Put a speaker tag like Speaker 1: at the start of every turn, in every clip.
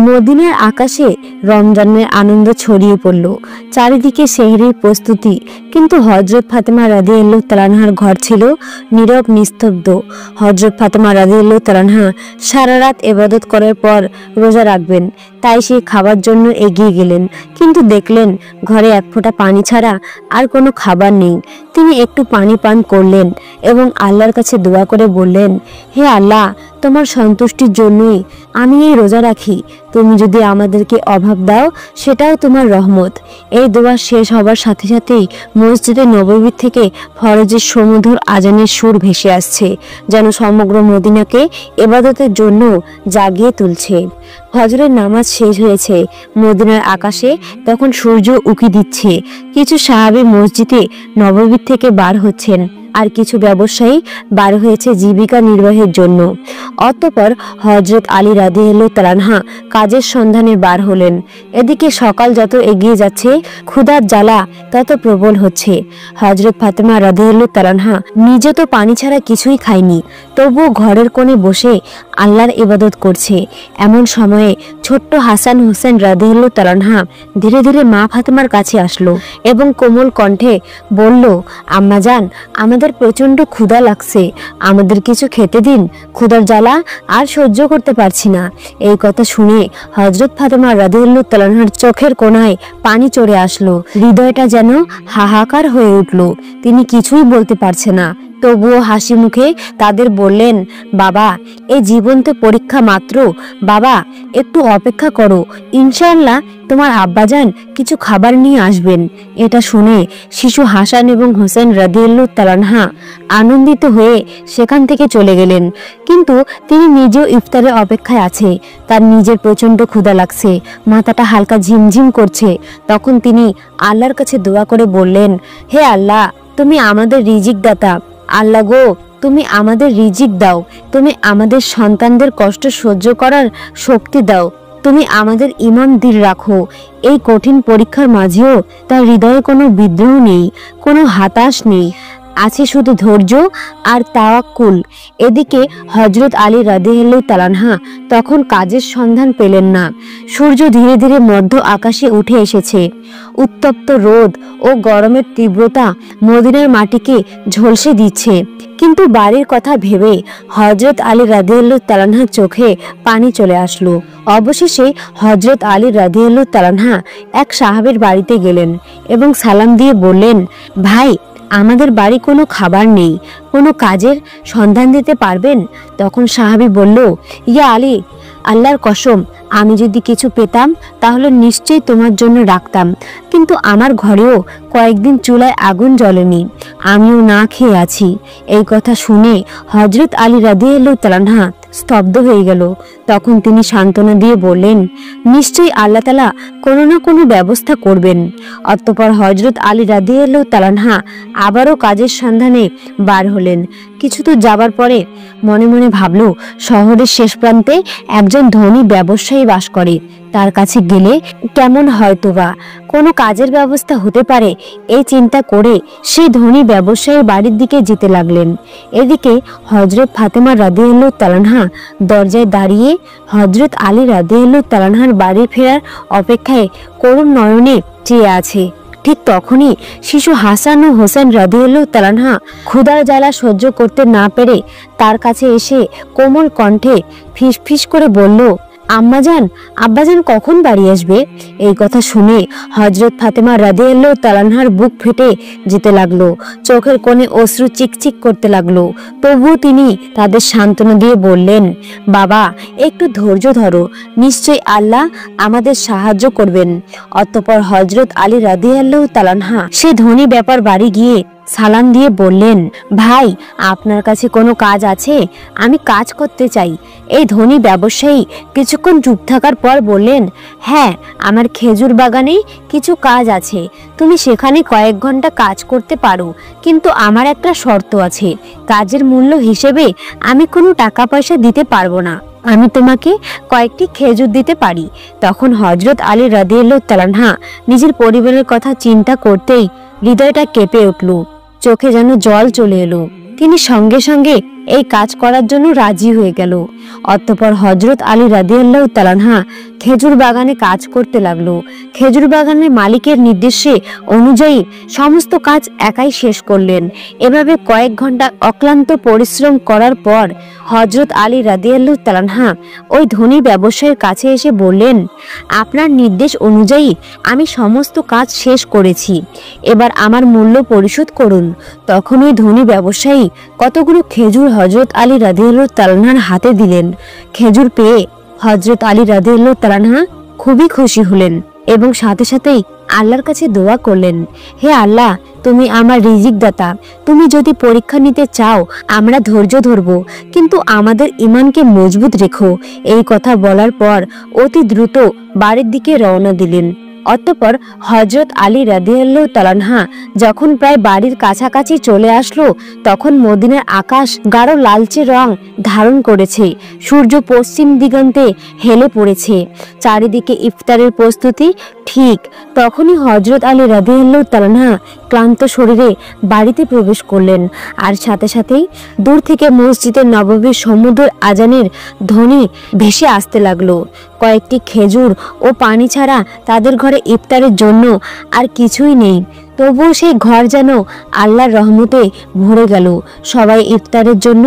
Speaker 1: মদিনার আকাশে রমজানের আনন্দ ছড়িয়ে পড়ল। চারিদিকে সেহরির প্রস্তুতি, কিন্তু হযরত ফাতেমা রাদিয়াল্লাহু তাআলা আনহার ঘর ছিল নীরব নিস্তব্ধ। হযরত ফাতেমা রাদিয়াল্লাহু তাআলা আনহা সারা রাত ইবাদত করার পর রোজা রাখবেন, তাই সে খাবার জন্য এগিয়ে গেলেন, কিন্তু দেখলেন ঘরে এক ফোঁটা পানি ছাড়া আর কোনো খাবার নেই। তিনি একটু পানি পান করলেন এবং আল্লাহর কাছে দোয়া করে বললেন, হে আল্লাহ, তোমার সন্তুষ্টির জন্যই আমি এই রোজা রাখি। তুমি যদি আমাদেরকে অভাব দাও সেটাও তোমার রহমত। এই দোয়া শেষ হবার সাথে সাথেই মসজিদে নববী থেকে ফরজের সুমধুর আজানের সুর ভেসে আসছে, যেন সমগ্র মদিনাকে ইবাদতের জন্য জাগিয়ে তুলছে। ফজরের নামাজ শেষ হয়েছে, মদিনার আকাশে তখন সূর্য উঁকি দিচ্ছে। কিছু সাহাবী মসজিদে নববী থেকে বার হচ্ছেন, আর কিছু ব্যবসায়ী বার হয়েছে জীবিকা নির্বাহের জন্য। অতঃপর হযরত আলী রাদিয়াল্লাহু তাআলা আনহু কাজের সন্ধানে বার হলেন। এদিকে সকাল যত এগিয়ে যাচ্ছে, ক্ষুধার জ্বালা তত প্রবল হচ্ছে। হযরত ফাতেমা রাদিয়াল্লাহু তাআলা আনহা নিজে তো পানি ছাড়া কিছুই খায়নি, তবুও ঘরের কোণে বসে আল্লাহর ইবাদত করছে। এমন সময়ে ছোট্ট হাসান হোসেন রাদিয়াল্লাহু তাআলা আনহু ধীরে ধীরে মা ফাতেমার কাছে আসলো এবং কোমল কণ্ঠে বলল, আম্মাজান, আমাদের প্রচন্ড ক্ষুধা লাগছে, আমাদের কিছু খেতে দিন, ক্ষুধার জ্বালা আর সহ্য করতে পারছি না। এই কথা শুনে হযরত ফাতেমা রাদিয়াল্লাহু তাআলা আনহার চোখের কোণায় পানি চড়ে আসলো, হৃদয়টা যেন হাহাকার হয়ে উঠল। তিনি কিছুই বলতে পারছে না, তবুও হাসি মুখে তাদের বললেন, বাবা, এই জীবন তো পরীক্ষা মাত্র, বাবা একটু অপেক্ষা করো, ইনশাআল্লাহ তোমার আব্বাজান কিছু খাবার নিয়ে আসবেন। এটা শুনে শিশু হাসান এবং হোসেন রাদিয়াল্লাহু তাআলা আনহু আনন্দিত হয়ে সেখান থেকে চলে গেলেন, কিন্তু তিনি নিজেও ইফতারের অপেক্ষায় আছে। তার নিজের প্রচন্ড ক্ষুধা লাগছে, মাথাটা হালকা ঝিমঝিম করছে। তখন তিনি আল্লাহর কাছে দোয়া করে বললেন, হে আল্লাহ, তুমি আমাদের রিজিক দাতা, আল্লাহ গো, তুমি আমাদের রিজিক দাও, তুমি আমাদের সন্তানদের কষ্ট সহ্য করার শক্তি দাও, তুমি আমাদের ঈমান দৃঢ় রাখো। এই কঠিন পরীক্ষার মাঝেও তার হৃদয়ে কোনো বিদ্রোহ নেই, কোনো হতাশ নেই, আছে শুধু ধৈর্য আর তাওয়াক্কুল। এদিকে হযরত আলী রাদিয়াল্লাহু তাআলা আনহু তখন কাজের সন্ধান পেলেন না। সূর্য ধীরে ধীরে মধ্য আকাশে উঠে এসেছে। উত্তপ্ত রোদ ও গরমের তীব্রতা মদিনার মাটিকে ঝলসে দিচ্ছে, কিন্তু বাড়ির কথা ভেবে হযরত আলী রাদিয়াল্লাহু তাআলা আনহুর চোখে পানি চলে আসলো। অবশেষে হযরত আলী রাদিয়াল্লাহু তাআলা আনহু এক সাহাবীর বাড়িতে গেলেন এবং সালাম দিয়ে বললেন, ভাই, আমাদের বাড়ি কোনো খাবার নেই, কোনো কাজের সন্ধান দিতে পারবেন? তখন সাহাবী বলল, ইয়া আলী, আল্লাহর কসম, আমি যদি কিছু পেতাম তাহলে নিশ্চয়ই তোমার জন্য রাখতাম, কিন্তু আমার ঘরেও কয়েকদিন চুলায় আগুন জ্বলেনি, আমিও না খেয়ে আছি। এই কথা শুনে হযরত আলী রাদিয়াল্লাহু তাআলা আনহু স্তব্ধ হয়ে গেল। তখন তিনি সান্ত্বনা দিয়ে বললেন, নিশ্চয়ই আল্লাহ তাআলা কোনো না কোনো ব্যবস্থা করবেন। অতঃপর হযরত আলী রাদিয়াল্লাহু তাআলা আনহু আবারও কাজের সন্ধানে বার হলেন। কিছু দূর যাবার পরে মনে মনে ভাবল, শহরের শেষ প্রান্তে একজন ধনী ব্যবসায়ী বাস করে, তার কাছে গেলে কেমন হয়তোবা কোনো কাজের ব্যবস্থা হতে পারে। এই চিন্তা করে সেই ধনী ব্যবসায়ীর বাড়ির দিকে যেতে লাগলেন। এদিকে হযরত ফাতেমা রাদিয়াল্লাহু তাআলা আনহা দরজায় দাঁড়িয়ে হযরত আলী রাদিয়াল্লাহু তাআলা আনহার বাড়ি ফেরার অপেক্ষায় করুণ নয়নে চেয়ে আছে। ঠিক তখনই শিশু হাসান ও হোসেন রাদিয়াল্লাহু তাআলা আনহু ক্ষুধার জ্বালা সহ্য করতে না পেরে তার কাছে এসে কোমল কণ্ঠে ফিসফিস করে বলল, আম্মাজান, আব্বাজান কখন বাড়ি আসবে? এই কথা শুনে হযরত ফাতেমা রাদিয়াল্লাহু তাআলা আনহার বুক ফেটে যেতে লাগলো, চোখের কোণে অশ্রু চিকচিক করতে লাগলো। তবুও তিনি তাদের সান্ত্বনা দিয়ে বললেন, বাবা, একটু ধৈর্য ধরো, নিশ্চয়ই আল্লাহ আমাদের সাহায্য করবেন। অতঃপর হযরত আলী রাদিয়াল্লাহু তাআলা আনহু সে ধনী ব্যাপার বাড়ি গিয়ে সালাম দিয়ে বললেন, ভাই, আপনার কাছে কোনো কাজ আছে? আমি কাজ করতে চাই। এই ধনী ব্যবসায়ী কিছুক্ষণ চুপ থাকার পর বললেন, হ্যাঁ, আমার খেজুর বাগানে কিছু কাজ আছে, তুমি সেখানে কয়েক ঘন্টা কাজ করতে পারো, কিন্তু আমার একটা শর্ত আছে, কাজের মূল্য হিসেবে আমি কোনো টাকা পয়সা দিতে পারবো না, আমি তোমাকে কয়েকটি খেজুর দিতে পারি। তখন হযরত আলী রাদিয়াল্লাহু তাআলা আনহু নিজের পরিবারের কথা চিন্তা করতেই হৃদয়টা কেঁপে উঠল, চোখে যেন জল চলে এলো। তিনি সঙ্গে সঙ্গে এই কাজ করার জন্য রাজি হয়ে গেল। অতঃপর হযরত আলী রাদিয়াল্লাহু তাআলা আনহু খেজুর বাগানে কাজ করতে লাগলো। খেজুর বাগানের মালিকের নির্দেশে অনুযায়ী সমস্ত কাজ একাই শেষ করলেন। এভাবে কয়েক ঘন্টা অক্লান্ত পরিশ্রম করার পর হযরত আলী রাদিয়াল্লাহু তাআলা আনহু ওই ধনী ব্যবসায়ীর কাছে এসে বললেন, আপনার নির্দেশ অনুযায়ী আমি সমস্ত কাজ শেষ করেছি, এবার আমার মূল্য পরিশোধ করুন। তখন ওই ধনী ব্যবসায়ী কতগুলো খেজুর হযরত আলী রাদিয়াল্লাহু তাআলা আনহুর হাতে দিলেন। খেজুর পেয়ে হযরত আলী রাদিয়াল্লাহু তাআলা আনহু খুবই খুশি হলেন এবং সাথে সাথেই আল্লাহর কাছে দোয়া করলেন, হে আল্লাহ, তুমি আমার রিজিক দাতা, তুমি যদি পরীক্ষা নিতে চাও আমরা ধৈর্য ধরব, কিন্তু আমাদের ঈমানকে মজবুত রেখো। এই কথা বলার পর অতি দ্রুত বাড়ির দিকে রওনা দিলেন। অতঃপর হযরত আলী রাদিয়াল্লাহু তাআলা আনহু যখন প্রায় বাড়ির কাছাকাছি চলে আসলো, তখন মদিনার আকাশ গাঢ় লালচে রং ধারণ করেছে। সূর্য পশ্চিম দিগন্তে হেলে পড়েছে। চারিদিকে ইফতারের প্রস্তুতি। ঠিক তখনই হযরত আলী রাদিয়াল্লাহু তাআলা আনহু ক্লান্ত শরীরে বাড়িতে প্রবেশ করলেন। আর সাথে সাথেই দূর থেকে মসজিদের নববীর সমুদ্রের আজানের ধ্বনি ভেসে আসতে লাগলো। কয়েকটি খেজুর ও পানি ছাড়া তাদের ঘরে ইফতারের জন্য আর কিছুই নেই। তবুও সেই ঘর যেন আল্লাহর রহমতে ভরে গেল। সবাই ইফতারের জন্য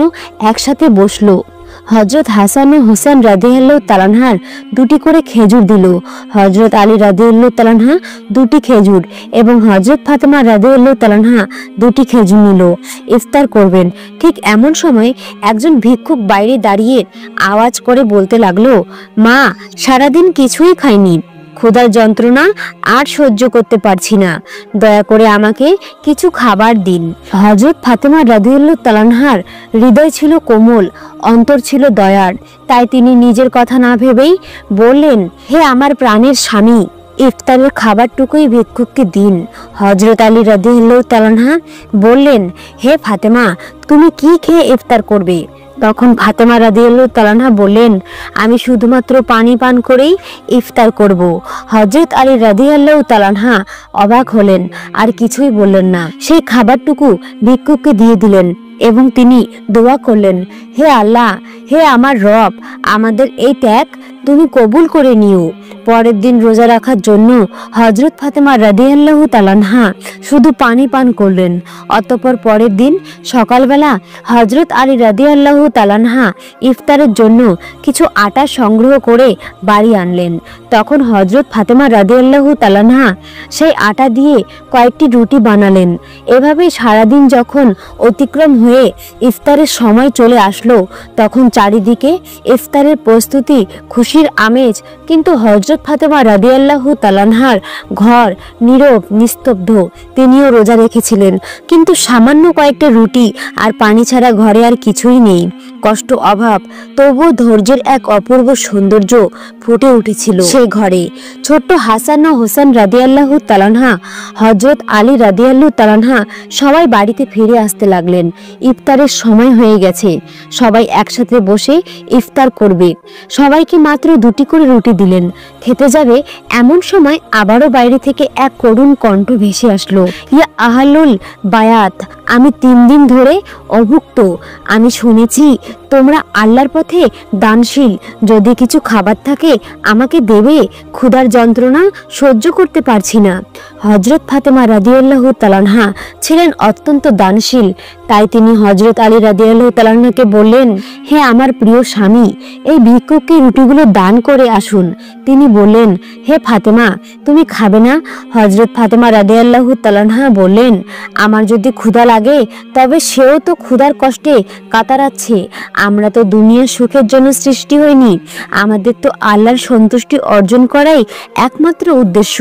Speaker 1: একসাথে বসলো। হযরত হাসান ও হুসেন রাদিয়াল্লাহু তাআলা আনহুর দুটি করে খেজুর দিল। হযরত আলী রাদিয়াল্লাহু তাআলা আনহু দুটি খেজুর এবং হযরত ফাতেমা রাদিয়াল্লাহু তাআলা আনহা দুটি খেজুর নিল। ইফতার করবেন। ঠিক এমন সময় একজন ভিক্ষুক বাইরে দাঁড়িয়ে আওয়াজ করে বলতে লাগলো, মা, সারাদিন কিছুই খাইনি, ক্ষুধার যন্ত্রণা আর সহ্য করতে পারছি না, দয়া করে আমাকে কিছু খাবার দিন। হযরত ফাতেমা রাদিয়াল্লাহু তাআলা আনহার হৃদয় ছিল কোমল, অন্তর ছিল দয়ার। তাই তিনি নিজের কথা না ভেবেই বললেন, হে আমার প্রাণের স্বামী, ইফতারের খাবারটুকুই ভিক্ষুককে দিন। হযরত আলী রাদিয়াল্লাহু তাআলা আনহু বললেন, হে ফাতেমা, তুমি কি খেয়ে ইফতার করবে? তখন ফাতেমা রাদিয়াল্লাহু তাআলা আনহা বললেন, আমি শুধুমাত্র পানি পান করেই ইফতার করব। হযরত আলী রাদিয়াল্লাহু তাআলা আনহু অবাক হলেন, আর কিছুই বললেন না। সেই খাবারটুকু ভিক্ষুককে দিয়ে দিলেন এবং তিনি দোয়া করলেন, হে আল্লাহ, হে আমার রব, আমাদের এই ত্যাগ তুমি কবুল করে নিও। পরের দিন রোজা রাখার জন্য হযরত ফাতেমা রাদিয়াল্লাহু তাআলা আনহা শুধু পানি পান করলেন। অতঃপর পরের দিন সকালবেলা হযরত আলী রাদিয়াল্লাহু তাআলা আনহা ইফতারের জন্য কিছু আটা সংগ্রহ করে বাড়ি আনলেন। তখন হযরত ফাতেমা রাদিয়াল্লাহু তাআলা আনহা সেই আটা দিয়ে কয়েকটি রুটি বানালেন। এভাবে সারাদিন যখন অতিক্রম হয়ে ইফতারের সময় চলে আসলো, তখন চারিদিকে ইফতারের প্রস্তুতি, খুশির আমেজ। কিন্তু হযরত ফাতেমা রাদিয়াল্লাহু তাআলা আনহার ঘর নীরব, নিস্তব্ধ। তিনিও রোজা রেখেছিলেন, কিন্তু সামান্য কয়েকটা রুটি আর পানি ছাড়া ঘরে আর কিছুই নেই। কষ্ট, অভাব, তবুও ধৈর্যের এক অপূর্ব সৌন্দর্য ফুটে উঠেছিল সেই ঘরে। ছোট্ট হাসান ও হোসেন রাদিয়াল্লাহু তাআলা আনহু, হযরত আলী রাদিয়াল্লাহু তাআলা আনহু সবাই বাড়িতে ফিরে আসতে লাগলেন। ইফতারের সময় হয়ে গেছে। সবাই একসাথে বসে ইফতার করবে। সবাইকে মাত্র দুটি করে রুটি দিলেন। খেতে যাবে এমন সময় আবারও বাইরে থেকে এক করুণ কণ্ঠ ভেসে আসলো, ইয়া আহলুল বায়াত, আমি 3 দিন ধরে অভুক্ত। আমি শুনেছি তোমরা আল্লাহর পথে দানশীল। যদি কিছু খাবার থাকে আমাকে দেবে, ক্ষুধার যন্ত্রণা সহ্য করতে পারছি না। হযরত ফাতেমা রাদিয়াল্লাহু তাআলা আনহা ছিলেন অত্যন্ত দানশীল। তাই তিনি হযরত আলী রাদিয়াল্লাহু তাআলা আনহুকে বললেন, হে আমার প্রিয় স্বামী, এই ভিক্ষুককে রুটিগুলো দান করে আসুন। তিনি বললেন, হে ফাতেমা, তুমি খাবে না? হযরত ফাতেমা রাদিয়াল্লাহু তাআলা আনহা বললেন, আমার যদি ক্ষুধা লাগে তবে সেও তো ক্ষুধার কষ্টে কাতরাচ্ছে। আমরা তো দুনিয়ার সুখের জন্য সৃষ্টি হইনি, আমাদের তো আল্লাহর সন্তুষ্টি অর্জন করাই একমাত্র উদ্দেশ্য।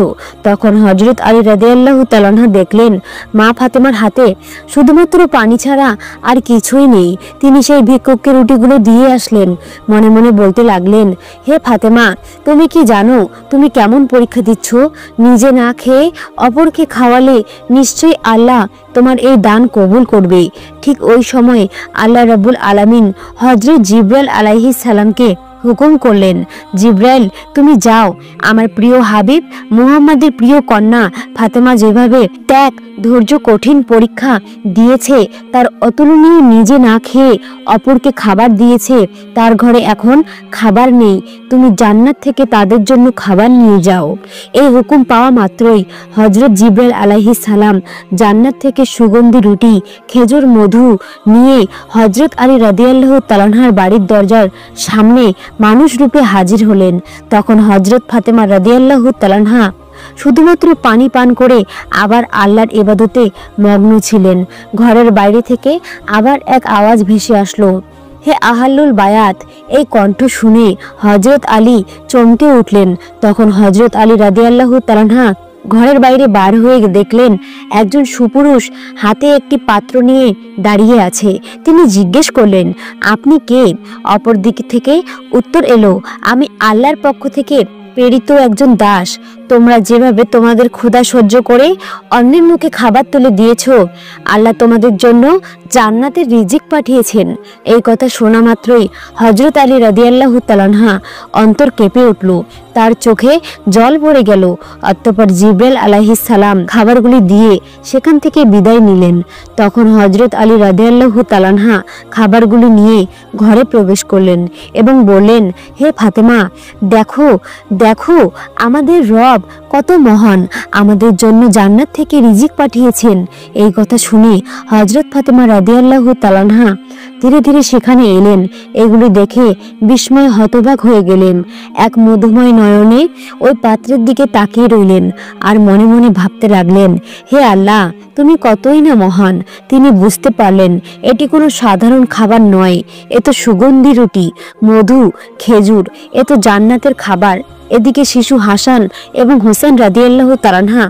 Speaker 1: তখন হযরত আলী রাদিয়াল্লাহু তাআলা আনহু দেখলেন মা ফাতেমার হাতে শুধুমাত্র পানি ছাড়া আর কিছুই নেই। তিনি সেই ভিক্ষুককে রুটিগুলো দিয়ে আসলেন। মনে মনে বলতে লাগলেন, হে ফাতেমা, তুমি কি জানো তুমি কেমন পরীক্ষা দিচ্ছ? নিজে না খেয়ে অপরকে খাওয়ালে নিশ্চয়ই আল্লাহ তোমার এই দান কবুল করবে। ঠিক ওই সময় আল্লাহ রাব্বুল আলামিন হযরত জিবরাইল আলাইহিস সালামকে হুকুম করলেন, জিব্রাইল তুমি যাও, আমার প্রিয় হাবিব মুহাম্মাদের প্রিয় কন্যা ফাতেমা যেভাবে ত্যাগ ধৈর্য কঠিন পরীক্ষা দিয়েছে, তার অতুলনীয় নিজে না খেয়ে অপরকে খাবার দিয়েছে, তার ঘরে এখন খাবার নেই, তুমি জান্নাত থেকে তাদের জন্য খাবার নিয়ে যাও। এই হুকুম পাওয়া মাত্রই হযরত জিব্রাইল আলাইহিস সালাম জান্নাত থেকে সুগন্ধি রুটি খেজুর মধু নিয়ে হযরত আলী রাদিয়াল্লাহু তাআলা আনহার বাড়ির দরজার সামনে মানুষ রূপে হাজির হলেন। তখন হযরত ফাতেমা রাদিয়াল্লাহু তাআলা আনহা শুধুমাত্র পানি পান করে আবার আল্লাহর ইবাদতে মগ্ন ছিলেন। ঘরের বাইরে থেকে আবার এক আওয়াজ ভেসে আসলো, হে আহাল্লুল বায়াত। এই কণ্ঠ শুনে হযরত আলী চমকে উঠলেন। তখন হযরত আলী রাদিয়াল্লাহু তাআলা আনহা ঘরের বাইরে বার হয়ে দেখলেন একজন সুপুরুষ হাতে একটি পাত্র নিয়ে দাঁড়িয়ে আছে। তিনি জিজ্ঞেস করলেন, আপনি কে? অপর দিক থেকে উত্তর এলো, আমি আল্লাহর পক্ষ থেকে প্রেরিত একজন দাস। তোমরা যেভাবে তোমাদের ক্ষুধা সহ্য করে অন্যের মুখে খাবার তুলে দিয়েছো, আল্লাহ তোমাদের জন্য জান্নাতের রিজিক পাঠিয়েছেন। এই কথা শোনা মাত্রই হযরত আলী রাদিয়াল্লাহু তাআলা আনহা অন্তর কেঁপে উঠল, তার চোখে জল ভরে গেল। অতঃপর জিব্রাইল আলাইহিস সালাম খাবারগুলি দিয়ে সেখান থেকে বিদায় নিলেন। তখন হযরত আলী রাদিয়াল্লাহু তাআলা আনহা খাবারগুলি নিয়ে ঘরে প্রবেশ করলেন এবং বললেন, হে ফাতেমা, দেখো দেখো আমাদের রব কত মহান, আমাদের জন্য জান্নাত থেকে রিজিক পাঠিয়েছেন। এই কথা শুনে হযরত ফাতেমা রাদিয়াল্লাহু তাআলা আনহা ধীরে ধীরে সেখানে এলেন। এগুলি দেখে বিস্ময়ে হতবাক হয়ে গেলেন। এক মধুময় নয়নে ওই পাত্রের দিকে তাকিয়ে রইলেন আর মনে মনে ভাবতে লাগলেন, হে আল্লাহ, তুমি কতই না মহান। তিনি বুঝতে পারলেন এটি কোনো সাধারণ খাবার নয়, এ তো সুগন্ধি রুটি মধু খেজুর, এ তো জান্নাতের খাবার। এদিকে শিশু হাসান এবং হোসেন রাদিয়াল্লাহু তাআলা আনহা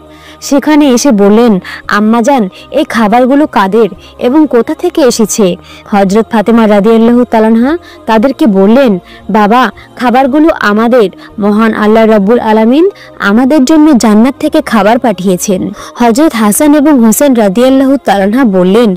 Speaker 1: সেখানে এসে বললেন, আম্মাজান, এই খাবারগুলো কাদের এবং কোথা থেকে এসেছে? হযরত ফাতেমা রাদিয়াল্লাহু তাআলা আনহা তাদেরকে বললেন, বাবা, খাবারগুলো আমাদের। মহান আল্লাহ রাব্বুল আলামিন আমাদের জন্য জান্নাত থেকে খাবার পাঠিয়েছেন। হযরত হাসান এবং হোসেন রাদিয়াল্লাহু তাআলা আনহা বললেন,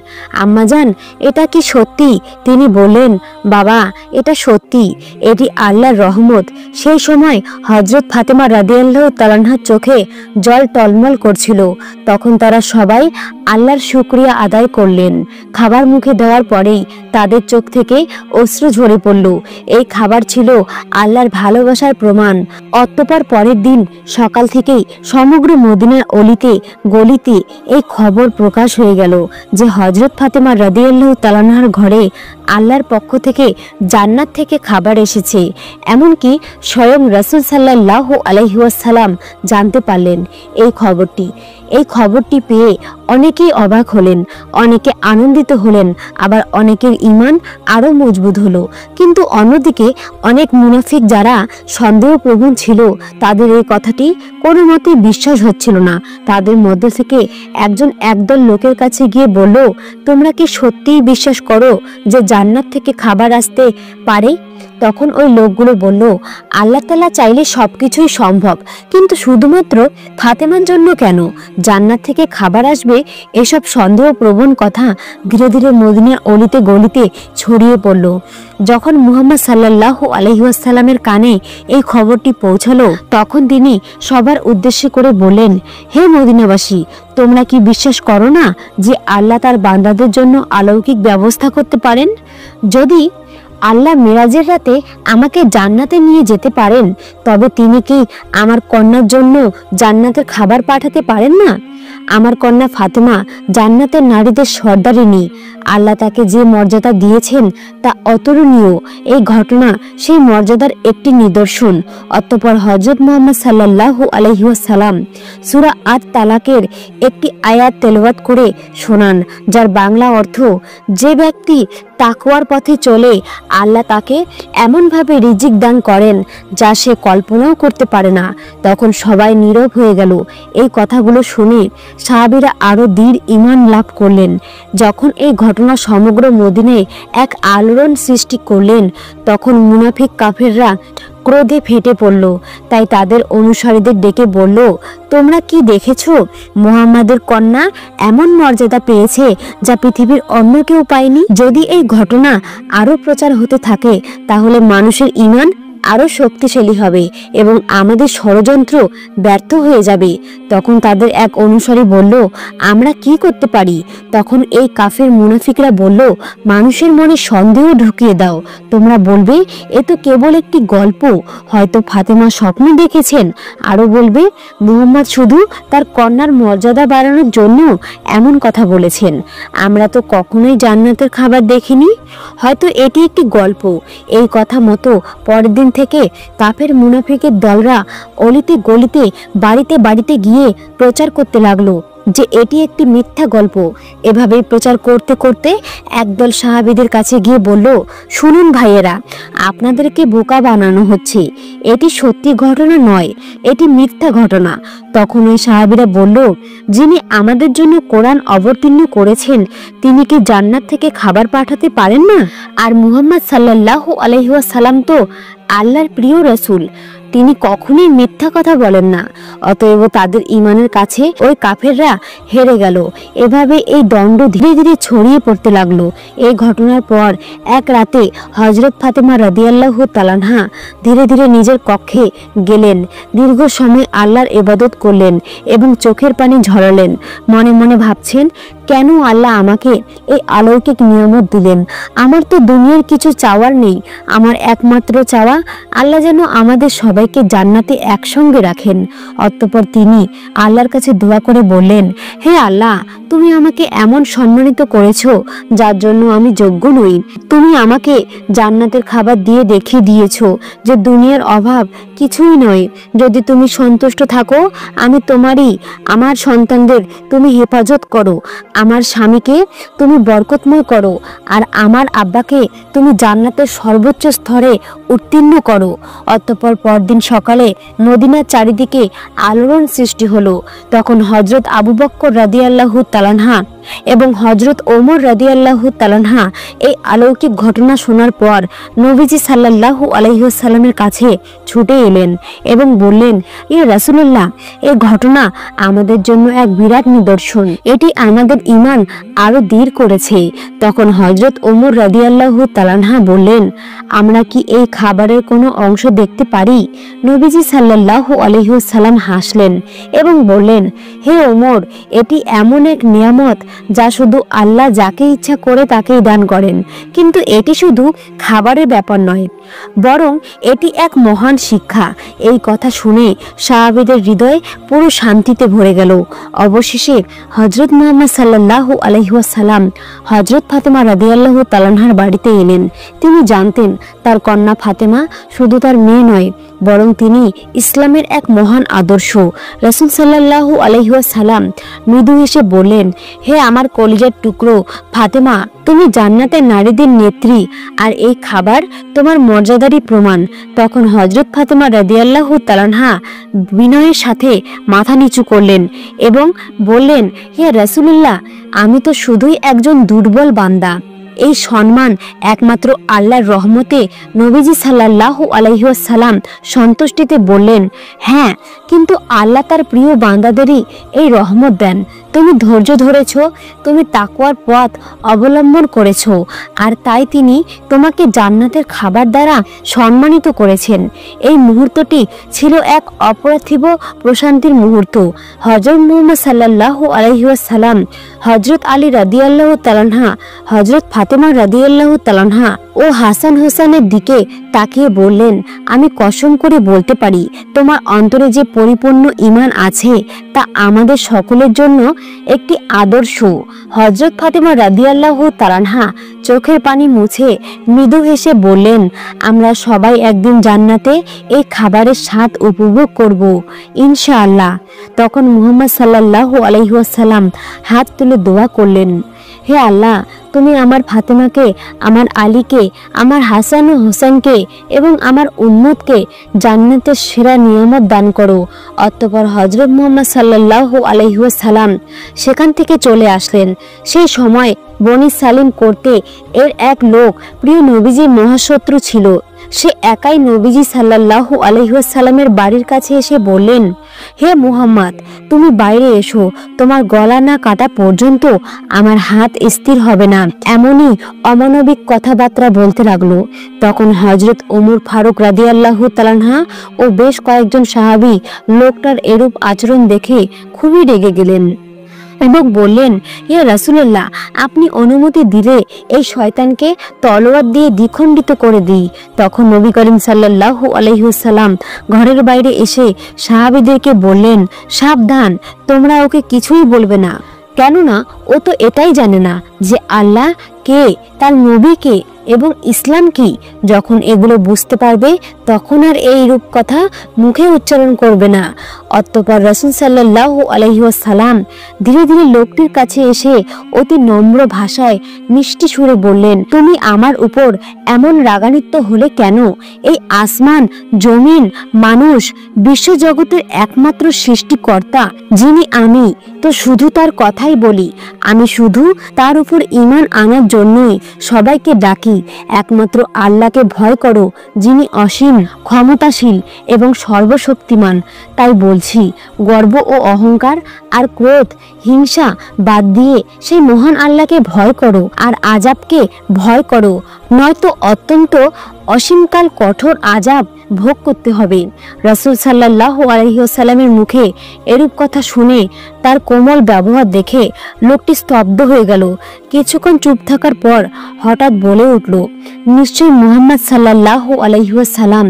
Speaker 1: আম্মাজান, এটা কি সত্যি? তিনি বললেন, বাবা, এটা সত্যি, এটি আল্লাহর রহমত। সেই সময় হযরত ফাতেমা রাদিয়াল্লাহু তাআলা আনহার চোখে জল টলমল করছিল। তখন তারা সবাই আল্লাহর শুকরিয়া আদায় করলেন। খাবার মুখে দেওয়ার পরেই তাদের চোখ থেকে অশ্রু ঝরে পড়ল। এই খাবার ছিল আল্লাহর ভালোবাসার প্রমাণ। অতঃপর পরের দিন সকাল থেকেই সমগ্র মদিনার অলিতে গলিতে এই খবর প্রকাশ হয়ে গেল যে হযরত ফাতেমা রাদিয়াল্লাহু তাআলা আনহার ঘরে আল্লাহর পক্ষ থেকে জান্নাত থেকে খাবার এসেছে। এমনকি স্বয়ং রাসূল সাল্লাল্লাহু আলাইহি ওয়াসাল্লাম জানতে পারলেন এই খবরটি পেয়ে অনেকেই অবাক হলেন, অনেকে আনন্দিত হলেন, আবার অনেকের ঈমান আরো মজবুত হলো। কিন্তু অন্যদিকে অনেক মুনাফিক যারা সন্দেহপ্রবণ ছিল, তাদের এই কথাটি কোনো মতেই বিশ্বাস হচ্ছিল না। তাদের মধ্য থেকে একজন একদল লোকের কাছে গিয়ে বলল, তোমরা কি সত্যিই বিশ্বাস করো যে জান্নাত থেকে খাবার আসতে পারে? তখন ওই লোকগুলো বলল, আল্লাহ তাআলা চাইলে সবকিছুই সম্ভব, কিন্তু শুধুমাত্র ফাতেমার জন্য কেন জান্নাত থেকে খাবার আসবে? এসব সন্দেহপ্রবণ কথা ধীরে ধীরে মদিনার অলিতে গলিতে ছড়িয়ে পড়ল। যখন মুহাম্মদ সাল্লাল্লাহু আলাইহি ওয়াসাল্লামের কানে এই খবরটি পৌঁছালো, তখন তিনি সবার উদ্দেশ্যে করে বললেন, হে মদিনাবাসী, তোমরা কি বিশ্বাস করো না যে আল্লাহ তার বান্দাদের জন্য অলৌকিক ব্যবস্থা করতে পারেন? যদি আল্লাহ মিরাজের রাতে আমাকে জান্নাতে নিয়ে যেতে পারেন, তবে তিনি কি আমার কন্যার জন্য জান্নাতের খাবার পাঠাতে পারেন না? আমার কন্যা ফাতেমা জান্নাতের নারীদের সর্দারিনী। আল্লাহ তাকে যে মর্যাদা দিয়েছেন তা অতুলনীয়। এই ঘটনা সেই মর্যাদার একটি নিদর্শন। অতঃপর হযরত মুহাম্মদ সাল্লাল্লাহু আলাইহি ওয়াসাল্লাম সূরা আত-তালাকের একটি আয়াত তেলাওয়াত করে শোনান, যার বাংলা অর্থ, যে ব্যক্তি তাকওয়ার পথে চলে আল্লাহ তাকে এমনভাবে রিজিক দান করেন যা সে কল্পনাও করতে পারে না। তখন সবাই নীরব হয়ে গেল। এই কথাগুলো শুনে সাহাবীরা আরো দৃঢ় ঈমান লাভ করলেন। যখন এই ঘটনা সমগ্র মদিনায় এক আলোড়ন সৃষ্টি করলেন, তখন মুনাফিক কাফেররা ক্রোধে ফেটে পড়ল। তাই তাদের অনুসারীদের ডেকে বলল, তোমরা কি দেখেছো? মুহাম্মাদের কন্যা এমন মর্যাদা পেয়েছে যা পৃথিবীর অন্য কেউ পায়নি। যদি এই ঘটনা আরো প্রচার হতে থাকে, তাহলে মানুষের ঈমান আরো শক্তিশালী হবে এবং আমাদের ষড়যন্ত্র ব্যর্থ হয়ে যাবে। তখন তাদের এক অনুসারী বলল, আমরা কি করতে পারি? তখন এই কাফের মুনাফিকরা বলল, মানুষের মনে সন্দেহ ঢুকিয়ে দাও। তোমরা বলবে এ তো কেবল একটি গল্প, হয়তো ফাতেমা স্বপ্ন দেখেছেন। আরো বলবে মুহাম্মদ শুধু তার কন্যার মর্যাদা বাড়ানোর জন্য এমন কথা বলেছেন। আমরা তো কখনোই জান্নাতের খাবার দেখিনি, হয়তো এটি একটি গল্প। এই কথা মতো পরের দিন থেকে কাফের মুনাফিকের দলরা অলিতে গলিতে বাড়িতে বাড়িতে গিয়ে প্রচার করতে লাগলো যে এটি একটি মিথ্যা গল্প। এভাবেই প্রচার করতে করতে একদল সাহাবীদের কাছে গিয়ে বলল, শুনুন ভাইয়েরা, আপনাদেরকে বোকা বানানো হচ্ছে, এটি সত্যি ঘটনা নয়, এটি মিথ্যা ঘটনা। তখন ওই সাহাবীরা বলল, যিনি আমাদের জন্য কোরআন অবতীর্ণ করেছেন তিনি কি জান্নাত থেকে খাবার পাঠাতে পারেন না? আর মুহাম্মদ সাল্লাল্লাহু আলাইহি ওয়াসাল্লাম তো আল্লাহর প্রিয় রাসূল, তিনি কখনোই মিথ্যা কথা বলেন না। অতএব তাদের ঈমানের কাছে ওই কাফেররা হেরে গেল। এভাবে এই দ্বন্দ্ব ধীরে ধীরে ছড়িয়ে পড়তে লাগলো। এই ঘটনার পর এক রাতে হযরত ফাতেমা রাদিয়াল্লাহু তাআলা আনহা ধীরে ধীরে নিজের কক্ষে গেলেন। দীর্ঘ সময় আল্লাহর ইবাদত করলেন এবং চোখের পানি ঝরালেন। মনে মনে ভাবছেন, কেন আল্লাহ আমাকে এই অলৌকিক নিয়ামত দিলেন? আমার তো দুনিয়ার কিছু চাওয়ার নেই। আমার একমাত্র চাওয়া আল্লাহ যেন আমাদের সবাইকে জান্নাতে একসঙ্গে রাখেন। অতঃপর তিনি আল্লাহর কাছে দোয়া করে বললেন, হে আল্লাহ, তুমি আমাকে এমন সম্মানিত করেছো যার জন্য আমি যোগ্য নই। তুমি আমাকে জান্নাতের খাবার দিয়ে দেখিয়ে দিয়েছো যে দুনিয়ার অভাব কিছুই নয়। যদি তুমি সন্তুষ্ট থাকো, আমি তোমারই, আমার সন্তানদের তুমি হেফাজত করো, আমার স্বামীকে তুমি বরকতময় করো, আর আমার আব্বাকে তুমি জান্নাতের সর্বোচ্চ স্তরে উত্তীর্ণ করো। অতঃপর পরদিন সকালে মদিনার চারিদিকে আলোড়ন সৃষ্টি হলো। তখন হযরত আবু বকর রাদিয়াল্লাহু তাআলা আনহু এবং হযরত ওমর রাদিয়াল্লাহু তাআলা আনহু এই অলৌকিক ঘটনা শোনার পর নবীজি সাল্লাল্লাহু আলাইহি ওয়াসাল্লামের কাছে ছুটে এলেন এবং বললেন, ইয়া রাসূলুল্লাহ, এই ঘটনা আমাদের জন্য এক বিরাট নিদর্শন, এটি আমাদের ঈমান আরো দৃঢ় করেছে। তখন হযরত ওমর রাদিয়াল্লাহু তাআলা আনহু বললেন, আমরা কি এই খাবারের কোনো অংশ দেখতে পারি? নবীজি সাল্লাল্লাহু আলাইহি ওয়াসাল্লাম হাসলেন এবং বললেন, হে ওমর, এটি এমন এক নিয়ামত যা শুধু আল্লাহ যাকে ইচ্ছা করে তাকেই দান করেন। কিন্তু এটি শুধু খাবারের ব্যাপার নয়, বরং এটি এক মহান শিক্ষা। এই কথা শুনে সাহাবীদের হৃদয় পুরো শান্তিতে ভরে গেল। অবশেষে হযরত মুহাম্মদ সাল্লাল্লাহু আলাইহি ওয়াসাল্লাম হযরত ফাতেমা রাদিয়াল্লাহু তাআলা আনহার বাড়িতে এলেন। তিনি জানতেন তার কন্যা ফাতেমা শুধু তার মেয়ে নয়, বরং তিনি ইসলামের এক মহান আদর্শ। রাসূল সাল্লাল্লাহু আলাইহি ওয়াসাল্লাম মৃদু হেসে বললেন, হে আমার কলিজার টুকরো ফাতেমা, তুমি জান্নাতের নারীদের নেত্রী, আর এই খাবার তোমার মর্যাদারই প্রমাণ। তখন হযরত ফাতেমা রাদিয়াল্লাহু তাআলা আনহা বিনয়ের সাথে মাথা নিচু করলেন এবং বললেন, হে রাসূলুল্লাহ, আমি তো শুধুই একজন দুর্বল বান্দা। এই সম্মান একমাত্র আল্লাহর রহমতে। নবীজি সাল্লাল্লাহু আলাইহি ওয়াসাল্লাম সন্তুষ্টিতে বললেন, হ্যাঁ, কিন্তু আল্লাহ তার প্রিয় বান্দাদেরই এই রহমত দেন। তুমি ধৈর্য ধরেছ, তুমি তাকওয়ার পথ অবলম্বন করেছ, আর তাই তিনি তোমাকে জান্নাতের খাবার দ্বারা সম্মানিত করেছেন। এই মুহূর্তটি ছিল এক অপার্থিব প্রশান্তির মুহূর্ত। হযরত মুহাম্মদ সাল্লাল্লাহু আলাইহি ওয়াসাল্লাম হযরত আলী রাদিয়াল্লাহু তাআলা আনহু, হযরত ফাতেমা রাদিয়াল্লাহু তাআলা আনহা ও হাসান হোসেনের দিকে তাকিয়ে বললেন, আমি কসম করে বলতে পারি, তোমার অন্তরে যে পরিপূর্ণ ঈমান আছে তা আমাদের সকলের জন্য একটি আদর্শ। হযরত ফাতেমা রাদিয়াল্লাহু তাআলা আনহা চোখের পানি মুছে মৃদু হেসে বললেন, আমরা সবাই একদিন জান্নাতে এই খাবারের স্বাদ উপভোগ করব ইনশাআল্লাহ। তখন মুহাম্মদ সাল্লাল্লাহু আলাইহি ওয়াসাল্লাম হাত তুলে দোয়া করলেন, হে আল্লাহ, তুমি আমার ফাতেমাকে, আমার আলীকে, আমার হাসান ও হোসেনকে এবং আমার উম্মতকে জান্নাতের সেরা নিয়ামত দান করো। অতঃপর হযরত মুহাম্মদ সাল্লাল্লাহু আলাইহি ওয়াসাল্লাম সেখান থেকে চলে আসলেন। সেই সময় বনি সালিম করতে এর এক লোক প্রিয় নবীজির মহাশত্রু ছিল। সে একাই নবীজি সাল্লাল্লাহু আলাইহি ওয়াসাল্লামের বাড়ির কাছে এসে বললেন, হে মুহাম্মদ, তুমি বাইরে এসো, তোমার গলা না কাটা পর্যন্ত আমার হাত স্থির হবে না। এমনই অমানবিক কথাবার্তা বলতে লাগলো। তখন হযরত ওমর ফারুক রাদিয়াল্লাহু তাআলা ও বেশ কয়েকজন সাহাবী লোকটার এরূপ আচরণ দেখে খুবই রেগে গেলেন এবং বললেন, ইয়া রাসূলুল্লাহ, আপনি অনুমতি দিলে এই শয়তানকে তলোয়ার দিয়ে দ্বিখণ্ডিত করে দিই। তখন নবী করিম সাল্লাল্লাহু আলাইহি ওয়াসাল্লাম ঘরের বাইরে এসে সাহাবীদেরকে বললেন, সাবধান, তোমরা ওকে কিছুই বলবে না, কেননা ও তো এটাই জানে না যে আল্লাহ কে, তার নবী কে এবং ইসলাম কি। যখন এগুলো বুঝতে পারবে তখন আর এই রূপ কথা মুখে উচ্চারণ করবে না। অতঃপর রাসূল সাল্লাল্লাহু আলাইহি ওয়াসাল্লাম ধীরে ধীরে লোকটির কাছে এসে অতি নম্র ভাষায় মিষ্টি সুরে বললেন, তুমি আমার উপর এমন রাগান্বিত হলে কেন? এই আসমান, জমিন, মানুষ, বিশ্বজগতের একমাত্র সৃষ্টিকর্তা যিনি, আমি তো শুধু তার কথাই বলি। আমি শুধু তার উপর ঈমান আনার জন্যই সবাইকে ডাকি। একমাত্র আল্লাহকে ভয় করো, যিনি অসীম, ক্ষমতাশীল এবং সর্বশক্তিমান। তাই বলছি, গর্ব ও অহংকার আর ক্রোধ, হিংসা বাদ দিয়ে সেই মহান আল্লাহকে ভয় করো আর আযাবকে ভয় করো, নয়তো অত্যন্ত অসীমকাল কঠোর আযাব ভোগ করতে হবে। রাসূল সাল্লাল্লাহু আলাইহি ওয়াসাল্লামের মুখে এরূপ কথা শুনে, তার কোমল ব্যবহার দেখে লোকটি স্তব্ধ হয়ে গেল। কিছুক্ষণ চুপ থাকার পর হঠাৎ বলে উঠল, নিশ্চয়ই মুহাম্মদ সাল্লাল্লাহু আলাইহি ওয়াসাল্লাম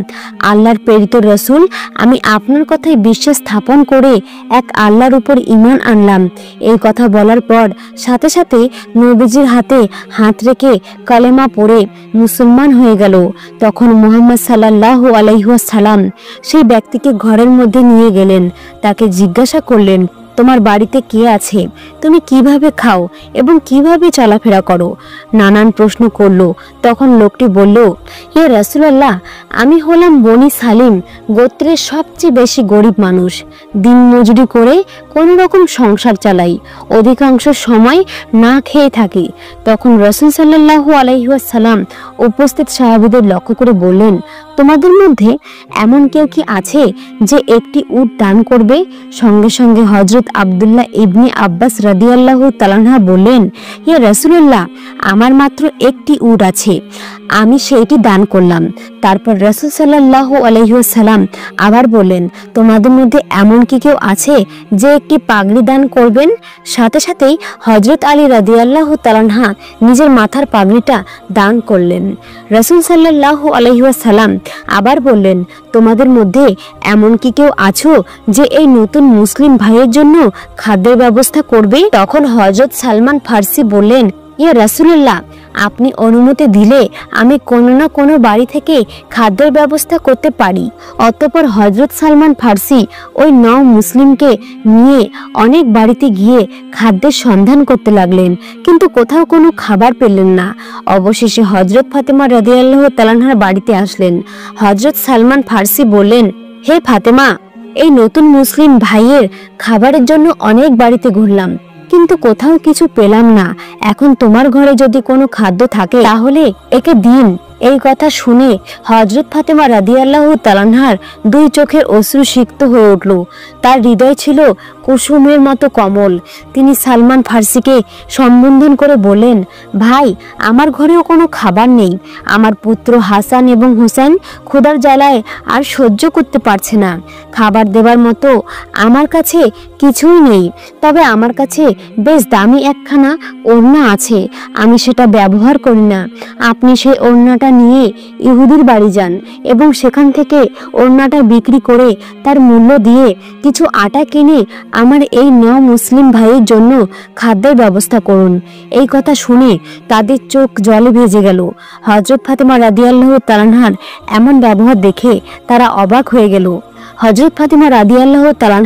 Speaker 1: আল্লাহর প্রেরিত রাসূল। আমি আপনার কথায় বিশ্বাস স্থাপন করে এক আল্লাহর উপর ঈমান আনলাম। এই কথা বলার পর সাথে সাথে নবীজির হাতে হাত রেখে কালেমা পড়ে মুসলমান হয়ে গেল। তখন মুহাম্মদ সাল্লাল্লাহু আলাইহি ওয়াসাল্লাম সেই ব্যক্তিকে ঘরের মধ্যে নিয়ে গেলেন। তাকে জিজ্ঞাসা করলেন, তোমার বাড়িতে কে আছে? তুমি কিভাবে খাও এবং কিভাবে চলাফেরা করো? নানান প্রশ্ন করলো। তখন লোকটি বলল, ইয়া রাসূলুল্লাহ, আমি হলাম বনি সালিম গোত্রের সবচেয়ে বেশি গরিব মানুষ। দিন মজুরি করে কোনো রকম সংসার চালাই, অধিকাংশ সময় না খেয়ে থাকি। তখন রাসূল সাল্লাল্লাহু আলাইহি ওয়াসাল্লাম উপস্থিত সাহাবীদের লক্ষ্য করে বললেন, তোমাদের মধ্যে এমন কেউ কি আছে যে একটি উট দান করবে? সঙ্গে সঙ্গে হযরত আব্দুল্লাহ ইবনে আব্বাস রাদিয়াল্লাহু তাআলা বললেন, ইয়া রাসূলুল্লাহ, আমার মাত্র একটি উট আছে, আমি সেইটি দান করলাম। তারপর রাসূল সাল্লাল্লাহু আলাইহি ওয়াসাল্লাম আবার বললেন, তোমাদের মধ্যে এমন কি কেউ আছে যে একটি পাগড়ি দান করবেন? সাথে সাথেই হযরত আলী রাদিয়াল্লাহু তাআলা নিজের মাথার পাগড়িটা দান করলেন। রাসূল সাল্লাল্লাহু আলাইহি ওয়াসাল্লাম আবার বললেন, তোমাদের মধ্যে এমন কি কেউ আছো যে এই নতুন মুসলিম ভাইয়ের জন্য খাদ্যের ব্যবস্থা করবে? তখন হযরত সালমান ফার্সি বললেন, ইয়া রাসূলুল্লাহ, আপনি অনুমতি দিলে আমি কোনো না কোনো বাড়ি থেকে খাদ্যের ব্যবস্থা করতে পারি। অতঃপর হযরত সালমান ফার্সি ওই মুসলিমকে নিয়ে অনেক বাড়িতে গিয়ে খাদ্যের সন্ধান করতে লাগলেন, কিন্তু কোথাও কোনো খাবার পেলেন না। অবশেষে হযরত ফাতেমা রাদিয়াল্লাহু তাআলার বাড়িতে আসলেন। হযরত সালমান ফার্সি বললেন, হে ফাতেমা, এই নতুন মুসলিম ভাইয়ের খাবারের জন্য অনেক বাড়িতে ঘুরলাম, কিন্তু কোথাও কিছু পেলাম না। এখন তোমার ঘরে যদি কোনো খাদ্য থাকে তাহলে একে দিন। এই কথা শুনে হযরত ফাতেমা রাদিয়াল্লাহু তাআলার দুই চোখের অশ্রু সিক্ত হয়ে উঠল। তার হৃদয় ছিল কুসুমের মতো কোমল। তিনি সালমান ফার্সিকে সম্বোধন করে বললেন, ভাই, আমার ঘরেও কোনো খাবার নেই। আমার পুত্র হাসান এবং হুসাইন ক্ষুধার জ্বালায় আর সহ্য করতে পারছে না। খাবার দেবার মতো আমার কাছে কিছুই নেই, তবে আমার কাছে বেশ দামি একখানা ওড়না আছে, আমি সেটা ব্যবহার করি না। আপনি সেই ওড়নাটা নিয়ে ইহুদির বাড়ি যান এবং সেখান থেকে ওড়নাটা বিক্রি করে তার মূল্য দিয়ে কিছু আটা কিনে আমার এই মুসলিম ভাইয়ের জন্য খাদ্যের ব্যবস্থা করুন। এই কথা শুনে তাদের চোখ জলে ভেজে গেল। হযরত ফাতেমা রাদিয়াল্লাহু তাআলার এমন ব্যবহার দেখে তারা অবাক হয়ে গেল। হযরত ফাতেমা রাদিয়াল্লাহু তাআলা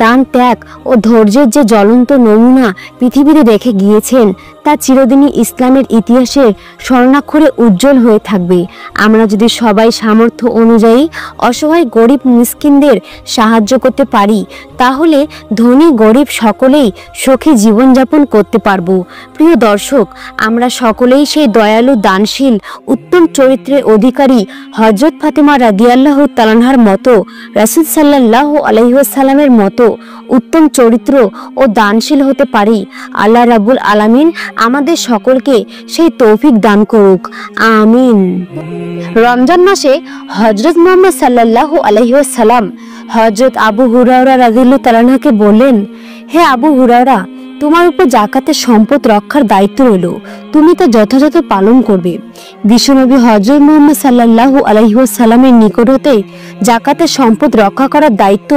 Speaker 1: দান, ত্যাগ ও ধৈর্যের যে জ্বলন্ত নমুনা পৃথিবীতে রেখে গিয়েছেন তা চিরদিনই ইসলামের ইতিহাসের স্বর্ণাক্ষরে উজ্জ্বল হয়ে থাকবে। আমরা যদি সবাই সামর্থ্য অনুযায়ী অসহায় গরিব মিসকিনদের সাহায্য করতে পারি, তাহলে ধনী গরিব সকলেই সুখী জীবনযাপন করতে পারবো। প্রিয় দর্শক, আমরা সকলেই সেই দয়ালু, দানশীল, উত্তম চরিত্রের অধিকারী হযরত ফাতেমা রাদিয়াল্লাহু তাআলা আনহার মতো, রাসূল সাল্লাল্লাহু আলাইহি ওয়াসাল্লামের মতো উত্তম চরিত্র ও দানশীল হতে পারি। আল্লাহ রাব্বুল আলামিন আমাদের সকলকে সেই তৌফিক দান করুক, আমিন। রমজান মাসে হযরত মুহাম্মদ সাল্লাল্লাহু আলাইহি ওয়াসাল্লাম হযরত আবু হুরায়রা রাদিয়াল্লাহু তাআলা আনহুকে বললেন, হে আবু হুরায়রা, তোমার উপর জাকাতের সম্পদ রক্ষার দায়িত্ব রইল, তুমি তা যথাযথ পালন করবে। বিশ্বনবী হযরত মুহাম্মদ সাল্লাল্লাহু আলাইহি ওয়াসাল্লামের নিকট হতে জাকাতের সম্পদ রক্ষা করার দায়িত্ব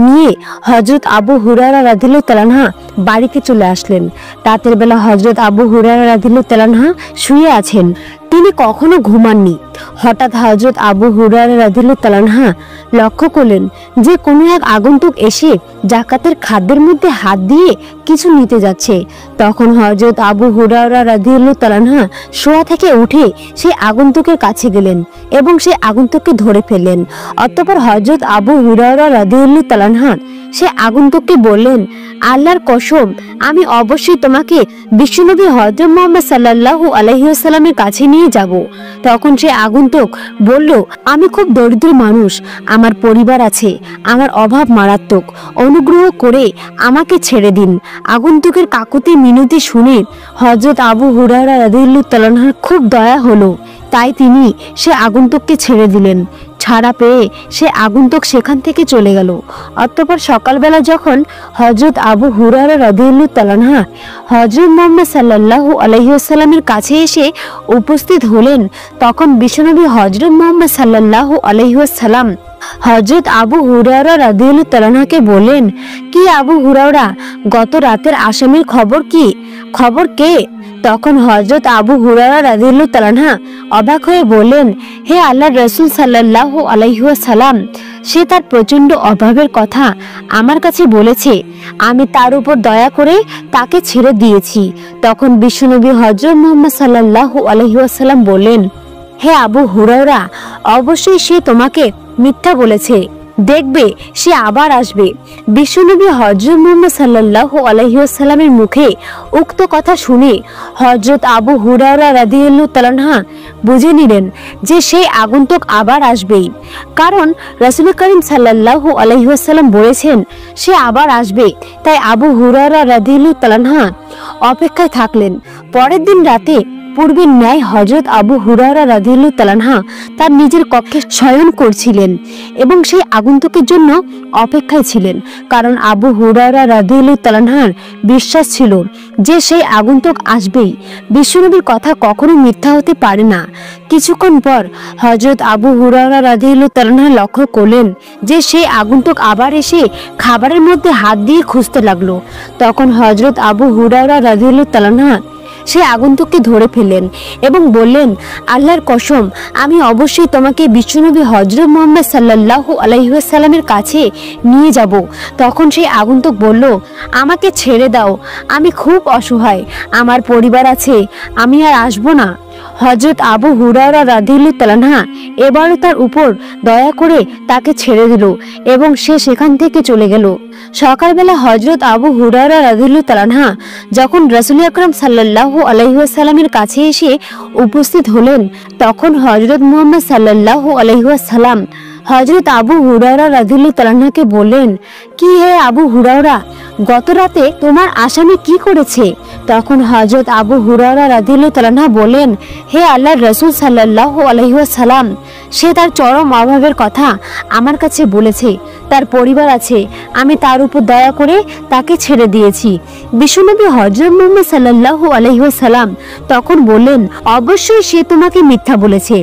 Speaker 1: নিয়ে হযরত আবু হুরায়রা রাদিয়াল্লাহু তাআলা আনহু বাড়িতে চলে আসলেন। রাতের বেলা হযরত আবু হুরায়রা রাদিয়াল্লাহু তাআলা আনহু শুয়ে আছেন, তিনি কখনো ঘুমাননি। হঠাৎ হযরত আবু হুরায়রা রাদিয়াল্লাহু তাআলা আনহু লক্ষ্য করলেন যে কোনো এক আগন্তুক এসে জাকাতের খাদ্যের মধ্যে হাত দিয়ে কিছু নিতে যাচ্ছে। তখন হযরত আবু হুরায়রা রাদিয়াল্লাহু তাআলা আনহু শোয়া থেকে উঠে সেই আগন্তুকের কাছে গেলেন এবং সেই আগন্তুককে ধরে ফেললেন। অতঃপর হযরত আবু হুরায়রা রাদিয়াল্লাহু তাআলা আনহু সেই আগন্তুককে বললেন, আল্লাহর কসম, আমি অবশ্যই তোমাকে বিশ্বনবী হযরত মুহাম্মদ সাল্লাল্লাহু আলাইহি ওয়াসাল্লামের কাছে নিয়ে যাব। তখন সে আগন্তুক বলল, আমি খুব দরিদ্র মানুষ, আমার পরিবার আছে, আমার অভাব মারাত্মক, অনুগ্রহ করে আমাকে ছেড়ে দিন। আগন্তুকের কাকুতি মিনতি শুনে হযরত আবু হুরায়রা রাদিয়াল্লাহু তাআলা আনহুর খুব দয়া হলো, তাই তিনি সে আগন্তুককে ছেড়ে দিলেন। ছাড়া পেয়ে সে আগন্তুক সেখান থেকে চলে গেল। অতঃপর সকালবেলা যখন হযরত আবু হুরায়রা রাদিয়াল্লাহু তাআলা আনহু হযরত মুহাম্মদ সাল্লাল্লাহু আলাইহি ওয়াসাল্লামের কাছে এসে উপস্থিত হলেন, তখন বিশ্বনবী হযরত মুহাম্মদ সাল্লাল্লাহু আলাইহি ওয়াসাল্লাম হযরত আবু হুরায়রা রাদিয়াল্লাহু তাআলা আনহুকে বললেন, কি আবু হুরায়রা, গত রাতের আসামির খবর কি? খবর কে? তখন হযরত আবু হুরায়রা রাদিয়াল্লাহু তাআলা আনহু অবাক হয়ে বললেন, হে আল্লাহর রাসূল সাল্লাল্লাহু আলাইহি ওয়াসাল্লাম, সে তার প্রচন্ড অভাবের কথা আমার কাছে বলেছে, আমি তার উপর দয়া করে তাকে ছেড়ে দিয়েছি। তখন বিশ্বনবী হযরত মুহাম্মদ সাল্লাল্লাহু আলাইহি ওয়াসাল্লাম বললেন, হে আবু হুরায়রা, অবশ্যই সে তোমাকে মিথ্যা বলেছে, দেখবে সে আবার আসবে। বিশ্বনবী হযরত মুহাম্মদ সাল্লাল্লাহু আলাইহি ওয়াসাল্লামের মুখে উক্ত কথা শুনে হযরত আবু হুরায়রা রাদিয়াল্লাহু তাআলা আনহু বুঝে নিলেন যে সেই আগন্তুক আবার আসবেই, কারণ রাসূল করিম সাল্লাল্লাহু আলাইহি ওয়াসাল্লাম বলেছেন সে আবার আসবে। তাই আবু হুরায়রা রাদিয়াল্লাহু তাআলা আনহু অপেক্ষায় থাকলেন। পরের দিন রাতে পূর্বের ন্যায় হযরত আবু হুরায়রা রাদিয়াল্লাহু তাআলা আনহু তার নিজের কক্ষে শয়ন করছিলেন এবং সেই আগন্তুকের জন্য অপেক্ষায় ছিলেন, কারণ আবু হুরায়রা রাদিয়াল্লাহু তাআলা আনহুর বিশ্বাস ছিল যে সেই আগন্তুক আসবেই। বিশ্বনবীর কথা কখনো মিথ্যা হতে পারে না। কিছুক্ষণ পর হযরত আবু হুরায়রা রাদিয়াল্লাহু তাআলা আনহু লক্ষ্য করলেন যে সেই আগন্তুক আবার এসে খাবারের মধ্যে হাত দিয়ে খুঁজতে লাগলো। তখন হযরত আবু হুরায়রা রাদিয়াল্লাহু তাআলা আনহু সে আগন্তুককে ধরে ফেললেন এবং বললেন, আল্লাহর কসম, আমি অবশ্যই তোমাকে বিশ্বনবী হযরত মুহাম্মদ সাল্লাল্লাহু আলাইহি ওয়াসাল্লামের কাছে নিয়ে যাব। তখন সেই আগন্তুক বলল, আমাকে ছেড়ে দাও, আমি খুব অসহায়, আমার পরিবার আছে, আমি আর আসবো না। হযরত আবু হুরায়রা রাদিয়াল্লাহু তাআলা আনহু এবারও তার উপর দয়া করে তাকে ছেড়ে দিল এবং সে সেখান থেকে চলে গেল। সকালবেলা হযরত আবু হুরায়রা রাদিয়াল্লাহু তাআলা আনহু যখন রাসূল আকরাম সাল্লাল্লাহু আলাইহি ওয়াসাল্লামের কাছে এসে উপস্থিত হলেন, তখন হযরত মুহাম্মদ সাল্লাল্লাহু আলাইহি ওয়াসাল্লাম হযরত আবু হুরায়রা রাদিয়াল্লাহু তাআলা আনহুকে বললেন, কি হে আবু হুরায়রা, গত রাতে তোমার আসামি কি করেছে? তখন হযরত আবু হুরায়রা রাদিয়াল্লাহু তাআলা আনহু বলেন, হে আল্লাহর রাসূল সাল্লাল্লাহু আলাইহি ওয়াসাল্লাম, সে তার চরম অভাবের কথা আমার কাছে বলেছে, তার পরিবার আছে, আমি তার উপর দয়া করে তাকে ছেড়ে দিয়েছি। বিশ্বনবী হযরত মুহাম্মদ সাল্লাল্লাহু আলাইহি ওয়াসাল্লাম তখন বললেন, অবশ্যই সে তোমাকে মিথ্যা বলেছে,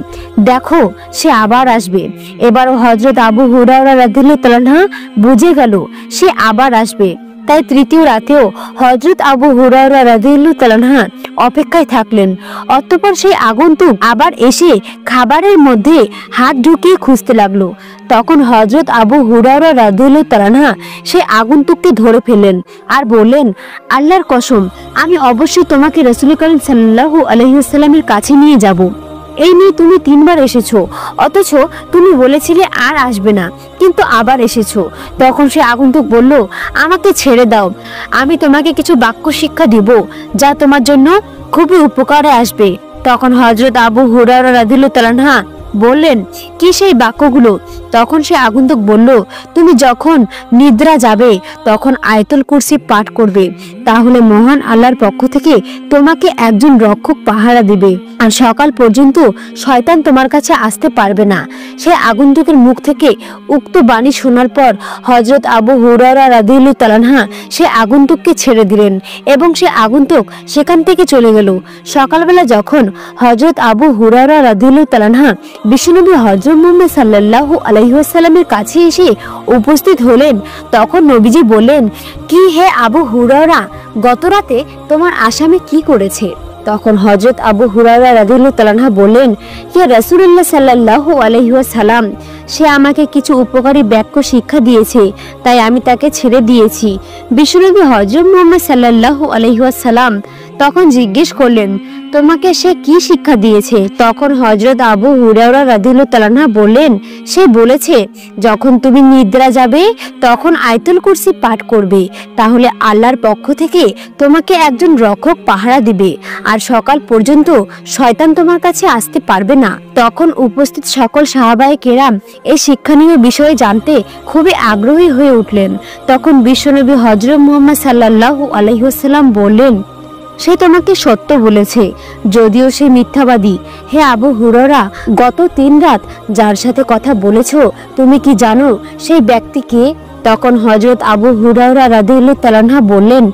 Speaker 1: দেখো সে আবার আসবে। এবারও হযরত আবু হুরায়রা রাদিয়াল্লাহু তাআলা আনহু বুঝে গেল সে আবার আসবে। তাই তৃতীয় রাতেও হযরত আবু হুরায়রা রাদিয়াল্লাহু তাআলা আনহু অপেক্ষায় থাকলেন। অতঃপর সেই আগন্তুক আবার এসে খাবারের মধ্যে হাত ঢুকিয়ে খুঁজতে লাগলো। তখন হযরত আবু হুরায়রা রাদিয়াল্লাহু তাআলা আনহু সেই আগন্তুককে ধরে ফেললেন আর বললেন, আল্লাহর কসম, আমি অবশ্যই তোমাকে রাসূল করিম সাল্লাল্লাহু আলাইহি ওয়াসাল্লামের কাছে নিয়ে যাব। এই নিয়ে তুমি 3 বার এসেছো, অথচ তুমি বলেছিলে আর আসবে না, কিন্তু আবার এসেছো। তখন সে আগন্তুক বলল, আমাকে ছেড়ে দাও, আমি তোমাকে কিছু বাক্য শিক্ষা দিব যা তোমার জন্য খুবই উপকারে আসবে। তখন হযরত আবু হুরায়রা রাদিয়াল্লাহু তাআলা আনহু বললেন, কি সেই বাক্যগুলো? তখন সে আগন্তুক বলল, তুমি যখন নিদ্রা যাবে তখন আয়াতুল কুরসি পাঠ করবে, তাহলে মহান আল্লাহর পক্ষ থেকে তোমাকে একজন রক্ষক পাহারা দিবে, আর সকাল পর্যন্ত শয়তান তোমার কাছে আসতে পারবে না। সে আগন্তুকের মুখ থেকে উক্ত বাণী শোনার পর হযরত আবু হুরায়রা রাদিয়াল্লাহু তাআলা আনহু সে আগন্তুককে ছেড়ে দিলেন এবং সে আগন্তুক সেখান থেকে চলে গেল। সকালবেলা যখন হযরত আবু হুরায়রা রাদিয়াল্লাহু তাআলা আনহু বিশ্বনবী হযরত মুহাম্মদ সাল্লাল্লাহু আলাইহি ওয়াসাল্লামের কাছে এসে উপস্থিত হলেন, তখন নবীজি বললেন, কি হে আবু হুরায়রা, গত রাতে তোমার আসামি কি করেছে? তখন হযরত আবু হুরায়রা রাদিয়াল্লাহু তাআলা আনহু বললেন, ইয়া রাসূলুল্লাহ সাল্লাল্লাহু আলাইহি ওয়াসাল্লাম, সে আমাকে কিছু উপকারী বাক্য শিক্ষা দিয়েছে, তাই আমি তাকে ছেড়ে দিয়েছি। বিশ্বনবী হযরত মুহাম্মদ সাল্লাল্লাহু আলাইহি ওয়াসাল্লাম তখন জিজ্ঞেস করলেন, তোমাকে সে কি শিক্ষা দিয়েছে? তখন হযরত আবু হুরায়রা রাদিয়াল্লাহু তাআলা আনহু বললেন, সে বলেছে, যখন তুমি নিদ্রা যাবে তখন আয়াতুল কুরসি পাঠ করবে, তাহলে আল্লাহর পক্ষ থেকে তোমাকে একজন রক্ষক পাহারা দিবে, আর সকাল পর্যন্ত শয়তান তোমার কাছে আসতে পারবে না। তখন উপস্থিত সকল সাহাবায়ে কেরাম এই শিক্ষণীয় বিষয়ে জানতে খুবই আগ্রহী হয়ে উঠলেন। তখন বিশ্বনবী হযরত মুহাম্মদ সাল্লাল্লাহু আলাইহি ওয়াসাল্লাম বললেন, সে তোমাকে সত্য বলেছে, যদিও সে মিথ্যাবাদী। হে আবু হুরায়রা, গত 3 রাত যার সাথে কথা বলেছো, তুমি কি জানো সেই ব্যক্তি কে? তখন হযরত আবু হুরায়রা রাদিয়াল্লাহু তাআলা আনহু বললেন,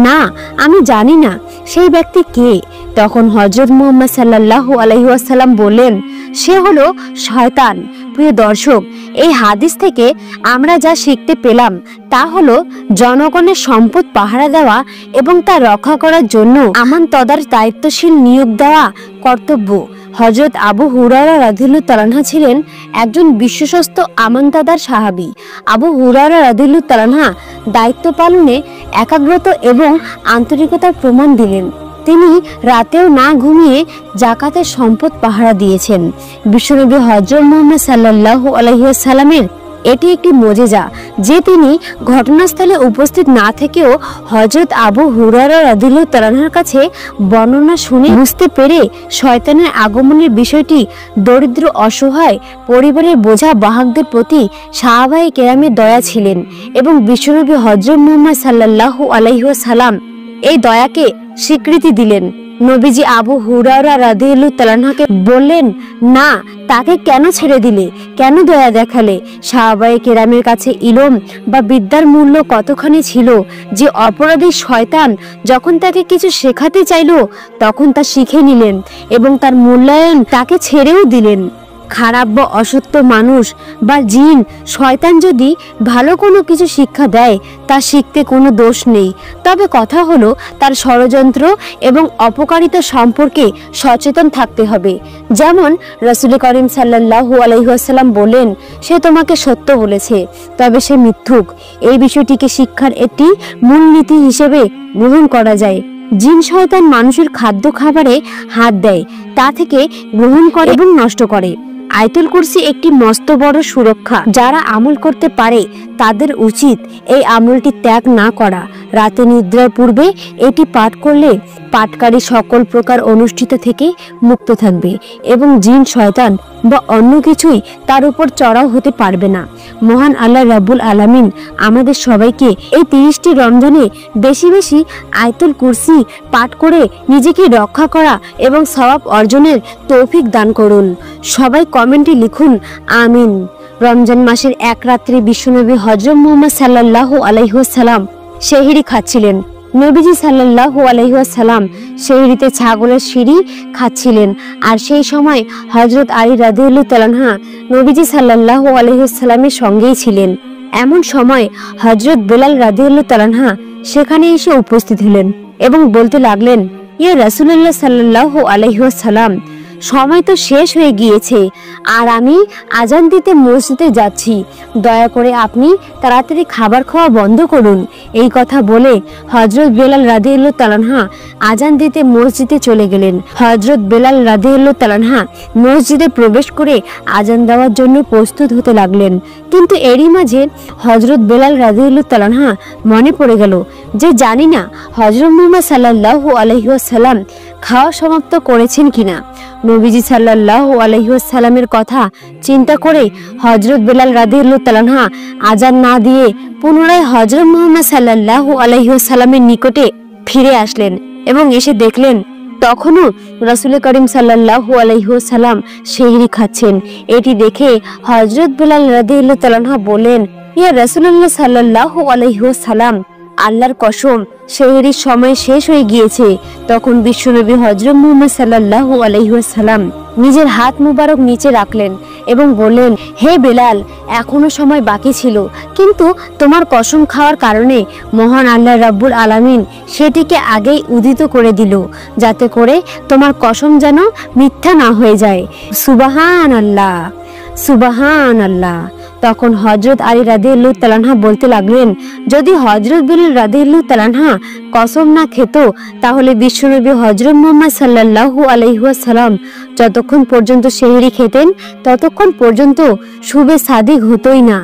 Speaker 1: না, আমি জানি না সেই ব্যক্তি কে। তখন হযরত মুহাম্মদ সাল্লাল্লাহু আলাইহি ওয়াসাল্লাম বললেন, সে হলো শয়তান। প্রিয় দর্শক, এই হাদিস থেকে আমরা যা শিখতে পেলাম তা হলো জনগণের সম্পদ পাহারা দেওয়া এবং তা রক্ষা করার জন্য আমানতদার দায়িত্বশীল নিয়োগ দেওয়া কর্তব্য। হযরত আবু হুরায়রা রাদিয়াল্লাহু তাআলা আনহু ছিলেন একজন বিশ্বস্ত আমানতদার সাহাবী। আবু হুরায়রা রাদিয়াল্লাহু তাআলা আনহু দায়িত্ব পালনে একাগ্রতা এবং আন্তরিকতার প্রমাণ দিলেন। তিনি রাতেও না ঘুমিয়ে জাকাতের সম্পদ পাহারা দিয়েছেন। বিশ্বনবী হযরত মুহাম্মদ সাল্লাল্লাহু আলাইহি ওয়াসাল্লামের এটি একটি মুজিজা যে তিনি ঘটনাস্থলে উপস্থিত না থেকেও হযরত আবু হুরায়রা রাদিয়াল্লাহু তাআলা আনহুর কাছে বর্ণনা শুনে বুঝতে পেরে শয়তানের আগমনের বিষয়টি দরিদ্র অসহায় পরিবারের বোঝা বাহকদের প্রতি সাহাবায়ে কেরামের দয়া ছিলেন এবং বিশ্বনবী হযরত মুহাম্মদ সাল্লাল্লাহু আলাইহি ওয়াসাল্লাম এই দয়াকে স্বীকৃতি দিলেন। নবীজি আবু হুরায়রা রাদিয়াল্লাহু তাআলা আনহুকে বললেন, না, তাকে কেন ছেড়ে দিলে, কেন দয়া দেখালে? সাহাবায়ে কেরামের কাছে ইলম বা বিদ্যার মূল্য কতখানি ছিল যে অপরাধী শয়তান যখন তাকে কিছু শেখাতে চাইল তখন তা শিখে নিলেন এবং তার মূল্যায়ন তাকে ছেড়েও দিলেন। খারাপ বা অসত্য মানুষ বা জিন শয়তান যদি ভালো কোনো কিছু শিক্ষা দেয় তা শিখতে কোনো দোষ নেই, তবে কথা হলো তার ষড়যন্ত্র এবং অপকারিতা সম্পর্কে সচেতন থাকতে হবে। যেমন রাসূল করিম সাল্লাল্লাহু আলাইহি ওয়াসাল্লাম বলেন, সে তোমাকে সত্য বলেছে, তবে সে মিথ্যুক। এই বিষয়টিকে শিক্ষার একটি মূলনীতি হিসেবে গ্রহণ করা যায়। জিন শয়তান মানুষের খাদ্য খাবারে হাত দেয়, তা থেকে গ্রহণ করে এবং নষ্ট করে। আয়াতুল কুরসি একটি মস্ত বড় সুরক্ষা। যারা আমল করতে পারে তাদের উচিত এই আমলটি ত্যাগ না করা। রাতে নিদ্রার পূর্বে এটি পাঠ করলে পাঠকারী সকল প্রকার অনুষ্ঠিত থেকে মুক্ত থাকবে এবং জিন শয়তান বা অন্য কিছুই তার উপর চড়াও হতে পারবে না। মহান আল্লাহ রাব্বুল আলামিন আমাদের সবাইকে এই 30টি রমজানে বেশি বেশি আয়াতুল কুরসি পাঠ করে নিজেকে রক্ষা করা এবং সওয়াব অর্জনের তৌফিক দান করুন। সবাই কমেন্টে লিখুন আমিন। রমজান মাসের এক রাত্রে বিশ্বনবী হযরত মুহাম্মদ সাল্লাল্লাহু আলাইহি ওয়াসাল্লাম সেহরি খাচ্ছিলেন। নবীজি সাল্লাল্লাহু আলাইহি ওয়াসাল্লাম সেহরিতে ছাগলের শিরি খাচ্ছিলেন, আর সেই সময় হযরত আলী রাদিয়াল্লাহু তাআলা আনহু নবীজি সাল্লাল্লাহু আলাইহি ওয়াসাল্লামের সঙ্গেই ছিলেন। এমন সময় হযরত বেলাল রাদিয়াল্লাহু তাআলা আনহু সেখানে এসে উপস্থিত হলেন এবং বলতে লাগলেন, ইয়া রাসূলুল্লাহ সাল্লাল্লাহু আলাইহি ওয়াসাল্লাম, সময় তো শেষ হয়ে গিয়েছে আর আমি আজান দিতে মসজিদে যাচ্ছি, দয়া করে আপনি তাড়াতাড়ি খাবার খাওয়া বন্ধ করুন। এই কথা বলে হযরত বেলাল রাদিয়াল্লাহু তাআলা আনহু আজান দিতে মসজিদে চলে গেলেন। হযরত বেলাল রাদিয়াল্লাহু তাআলা আনহু মসজিদে প্রবেশ করে আজান দেওয়ার জন্য প্রস্তুত হতে লাগলেন, কিন্তু এরই মাঝে হযরত বেলাল রাদিয়াল্লাহু তাআলা আনহু মনে পড়ে গেল যে জানি না হযরত মুহাম্মদ সাল্লাল্লাহু আলাইহি ওয়াসাল্লাম খাওয়া সমাপ্ত করেছেন কিনা। নবীজি সাল্লাল্লাহু আলাইহি ওয়াসাল্লামের কথা চিন্তা করে হযরত বেলাল রাদিয়াল্লাহু তাআলা আনহু আজান না দিয়ে পুনরায় হযরত মুহাম্মদ সাল্লাল্লাহু আলাইহি ওয়াসাল্লামের নিকটে ফিরে আসলেন এবং এসে দেখলেন তখনও রাসূল করিম সাল্লাল্লাহু আলাইহি ওয়াসাল্লাম সেহরি খাচ্ছেন। এটি দেখে হযরত বেলাল রাদিয়াল্লাহু তাআলা আনহু বলেন, ইয়া রাসূলুল্লাহ সাল্লাল্লাহু আলাইহি ওয়াসাল্লাম, আল্লাহর কসম সেহরির সময় শেষ হয়ে গিয়েছে। তখন বিশ্বনবী হযরত মুহাম্মদ সাল্লাল্লাহু আলাইহি ওয়াসাল্লাম নিজের হাত মুবারক নিচে রাখলেন এবং বললেন, হে বেলাল, এখনো সময় বাকি ছিল, কিন্তু তোমার কসম খাওয়ার কারণে মহান আল্লাহ রাব্বুল আলামিন সেটিকে আগেই উদিত করে দিল, যাতে করে তোমার কসম যেন মিথ্যা না হয়ে যায়। সুবহানাল্লাহ, সুবহানাল্লাহ। তখন হযরত আলী রাদিয়াল্লাহু তাআলা আনহু বলতে লাগলেন, যদি হযরত বেলাল রাদিয়াল্লাহু তাআলা আনহু কসম না খেত তাহলে বিশ্বনবী হযরত মুহাম্মদ সাল্লাল্লাহু আলাইহি ওয়াসাল্লাম যতক্ষণ পর্যন্ত সেহরি খেতেন ততক্ষণ পর্যন্ত শুবে সাদিক হতোই না।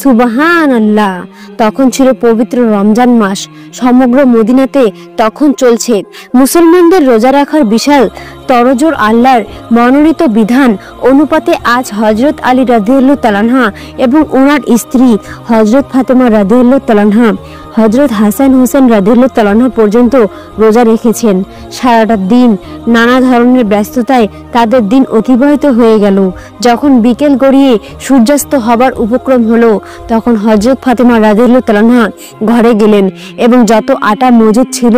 Speaker 1: সুবহানাল্লাহ। তখন ছিল পবিত্র রমজান মাস। সমগ্র মদিনাতে তখন চলছে মুসলমানদের রোজা রাখার বিশাল তরজোর। আল্লাহর মনোনীত বিধান অনুপাতে আজ হযরত আলী রাদিয়াল্লাহু তাআলা আনহু এবং ওনার স্ত্রী হযরত ফাতেমা রাদিয়াল্লাহু তাআলা আনহা হযরত হাসান হোসেন রাদিয়াল্লাহু তাআলা আনহু পর্যন্ত রোজা রেখেছেন। সারাটা দিন নানা ধরনের ব্যস্ততায় তাদের দিন অতিবাহিত হয়ে গেল। যখন বিকেল গড়িয়ে সূর্যাস্ত হবার উপক্রম হলো তখন হযরত ফাতেমা রাদিয়াল্লাহু তাআলা আনহা ঘরে গেলেন এবং যত আটা মজুদ ছিল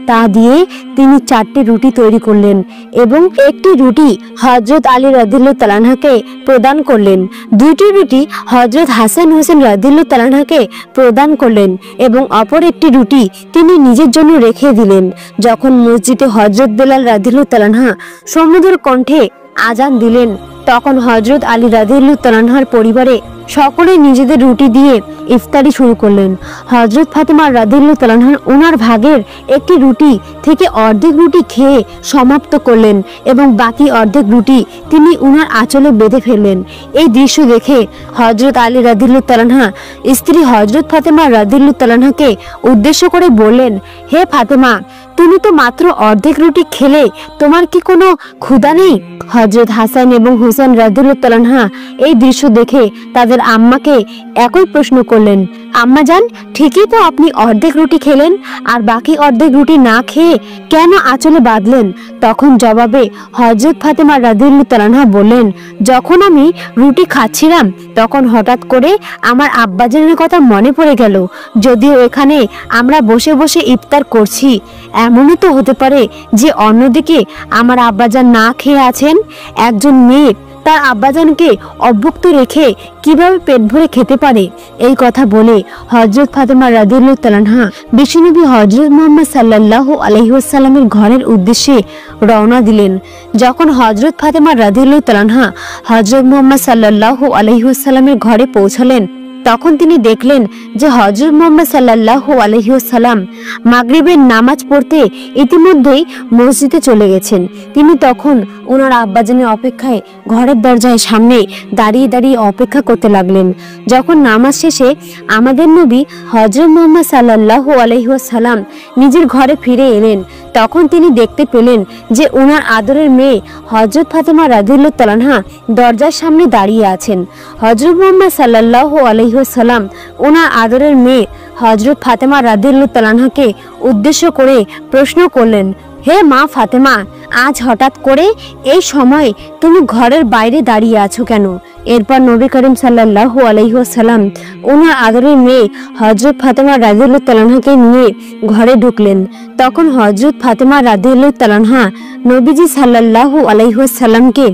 Speaker 1: তা দিয়ে তিনি 4টি রুটি তৈরি করলেন এবং একটি রুটি হযরত আলী রাদিয়াল্লাহু তাআলা আনহুকে প্রদান করলেন। 2টি রুটি হযরত হাসান হোসেন রাদিয়াল্লাহু তাআলা আনহুকে প্রদান করলেন এবং অপর একটি রুটি তিনি নিজের জন্য রেখে দিলেন। যখন মসজিদে হযরত বেলাল রাদিয়াল্লাহু তাআলা আনহু সমুদ্র কণ্ঠে আজান দিলেন তখন হযরত আলী রাদিয়াল্লাহু তাআলা আনহুর পরিবারে সকলে নিজেদের রুটি দিয়ে ইফতারি শুরু করলেন। হযরত ফাতেমা রাদিয়াল্লাহু তাআলা আনহা ওনার ভাগের একটি রুটি থেকে অর্ধেক রুটি খেয়ে সমাপ্ত করলেন এবং বাকি অর্ধেক রুটি তিনি ওনার আঁচলে বেঁধে ফেললেন। এই দৃশ্য দেখে হযরত আলী রাদিয়াল্লাহু তাআলা আনহা স্ত্রী হযরত ফাতেমা রাদিয়াল্লাহু তাআলা আনহাকে উদ্দেশ্য করে বললেন, হে ফাতেমা, তুমি তো মাত্র অর্ধেক রুটি খেলে, তোমার কি কোনো ক্ষুধা নেই? হযরত হাসান এবং হোসেন রাদিয়াল্লাহু তাআলা আনহা এই দৃশ্য দেখে তাদের আম্মাকে একই প্রশ্ন করলেন, আম্মা জান, ঠিকই তো আপনি অর্ধেক রুটি খেলেন আর বাকি অর্ধেক রুটি না খেয়ে কেন আঁচলে বাঁধলেন? তখন জবাবে হযরত ফাতেমা রাদিয়াল্লাহু তাআলা আনহা বললেন, যখন আমি রুটি খাচ্ছিলাম তখন হঠাৎ করে আমার আব্বাজানের কথা মনে পড়ে গেল। যদিও এখানে আমরা বসে বসে ইফতার করছি, এমনও তো হতে পারে যে অন্যদিকে আমার আব্বাজান না খেয়ে আছেন। একজন মেয়ে তার আব্বাজানকে অভুক্ত রেখে কিভাবে পেট ভরে খেতে পারে? এই কথা বলে হযরত ফাতেমা রাদিয়াল্লাহু তাআলা আনহা বিশ্বনবী হযরত মুহাম্মদ সাল্লাল্লাহু আলাইহি ওয়াসাল্লামের ঘরের উদ্দেশ্যে রওনা দিলেন। যখন হযরত ফাতেমা রাদিয়াল্লাহু তাআলা আনহা হযরত মুহাম্মদ সাল্লাল্লাহু আলাইহি ওয়াসাল্লামের ঘরে পৌঁছালেন তখন তিনি দেখলেন যে হযরত মুহাম্মদ সাল্লাল্লাহু আলাইহি ওয়াসাল্লাম মাগরিবের নামাজ পড়তে ইতিমধ্যেই মসজিদে চলে গেছেন। তিনি তখন ওনার আব্বাজানের অপেক্ষায় ঘরের দরজায় সামনে দাঁড়িয়ে দাঁড়িয়ে অপেক্ষা করতে লাগলেন। যখন নামাজ শেষে আমাদের নবী হযরত মুহাম্মদ সাল্লাল্লাহু আলাইহি ওয়াসাল্লাম নিজের ঘরে ফিরে এলেন তখন তিনি দেখতে পেলেন যে ওনার আদরের মেয়ে হযরত ফাতেমা রাদিয়াল্লাহু তাআলা আনহা দরজার সামনে দাঁড়িয়ে আছেন। হযরত মুহাম্মদ সাল্লাল্লাহু আলাইহি ওয়াসাল্লাম ওনার আদরের মেয়ে হযরত ফাতেমা রাদিয়াল্লাহু তাআলা আনহাকে উদ্দেশ্য করে প্রশ্ন করলেন, হে মা ফাতেমা, আজ হঠাৎ করে এই সময় তুমি ঘরের বাইরে দাঁড়িয়ে আছো কেন? এরপর নবী করিম সাল্লাল্লাহু আলাইহি ওয়াসাল্লাম ওনার আদরের মেয়ে হযরত ফাতেমা রাদিয়াল্লাহু তাআলা আনহাকে নিয়ে ঘরে ঢুকলেন। তখন হযরত ফাতেমা রাদিয়াল্লাহু তাআলা আনহা নবীজি সাল্লাল্লাহু আলাইহি ওয়াসাল্লামকে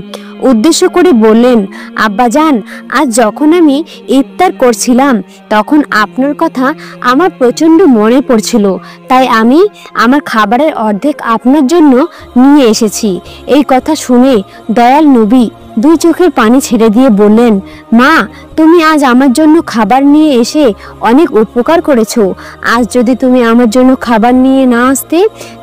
Speaker 1: উদ্দেশ্য করে বললেন, আব্বাজান, আজ যখন আমি ইফতার করছিলাম তখন আপনার কথা আমার প্রচণ্ড মনে পড়ছিল, তাই আমি আমার খাবারের অর্ধেক আপনার জন্য নিয়ে এসেছি। এই কথা শুনে দয়াল নবী দুই চোখের পানি ছেড়ে দিয়ে বললেন, মা, তুমি আজ আমার জন্য খাবার নিয়ে এসে অনেক উপকার করেছো। আজ যদি তুমি আমার জন্য খাবার নিয়ে না আসতে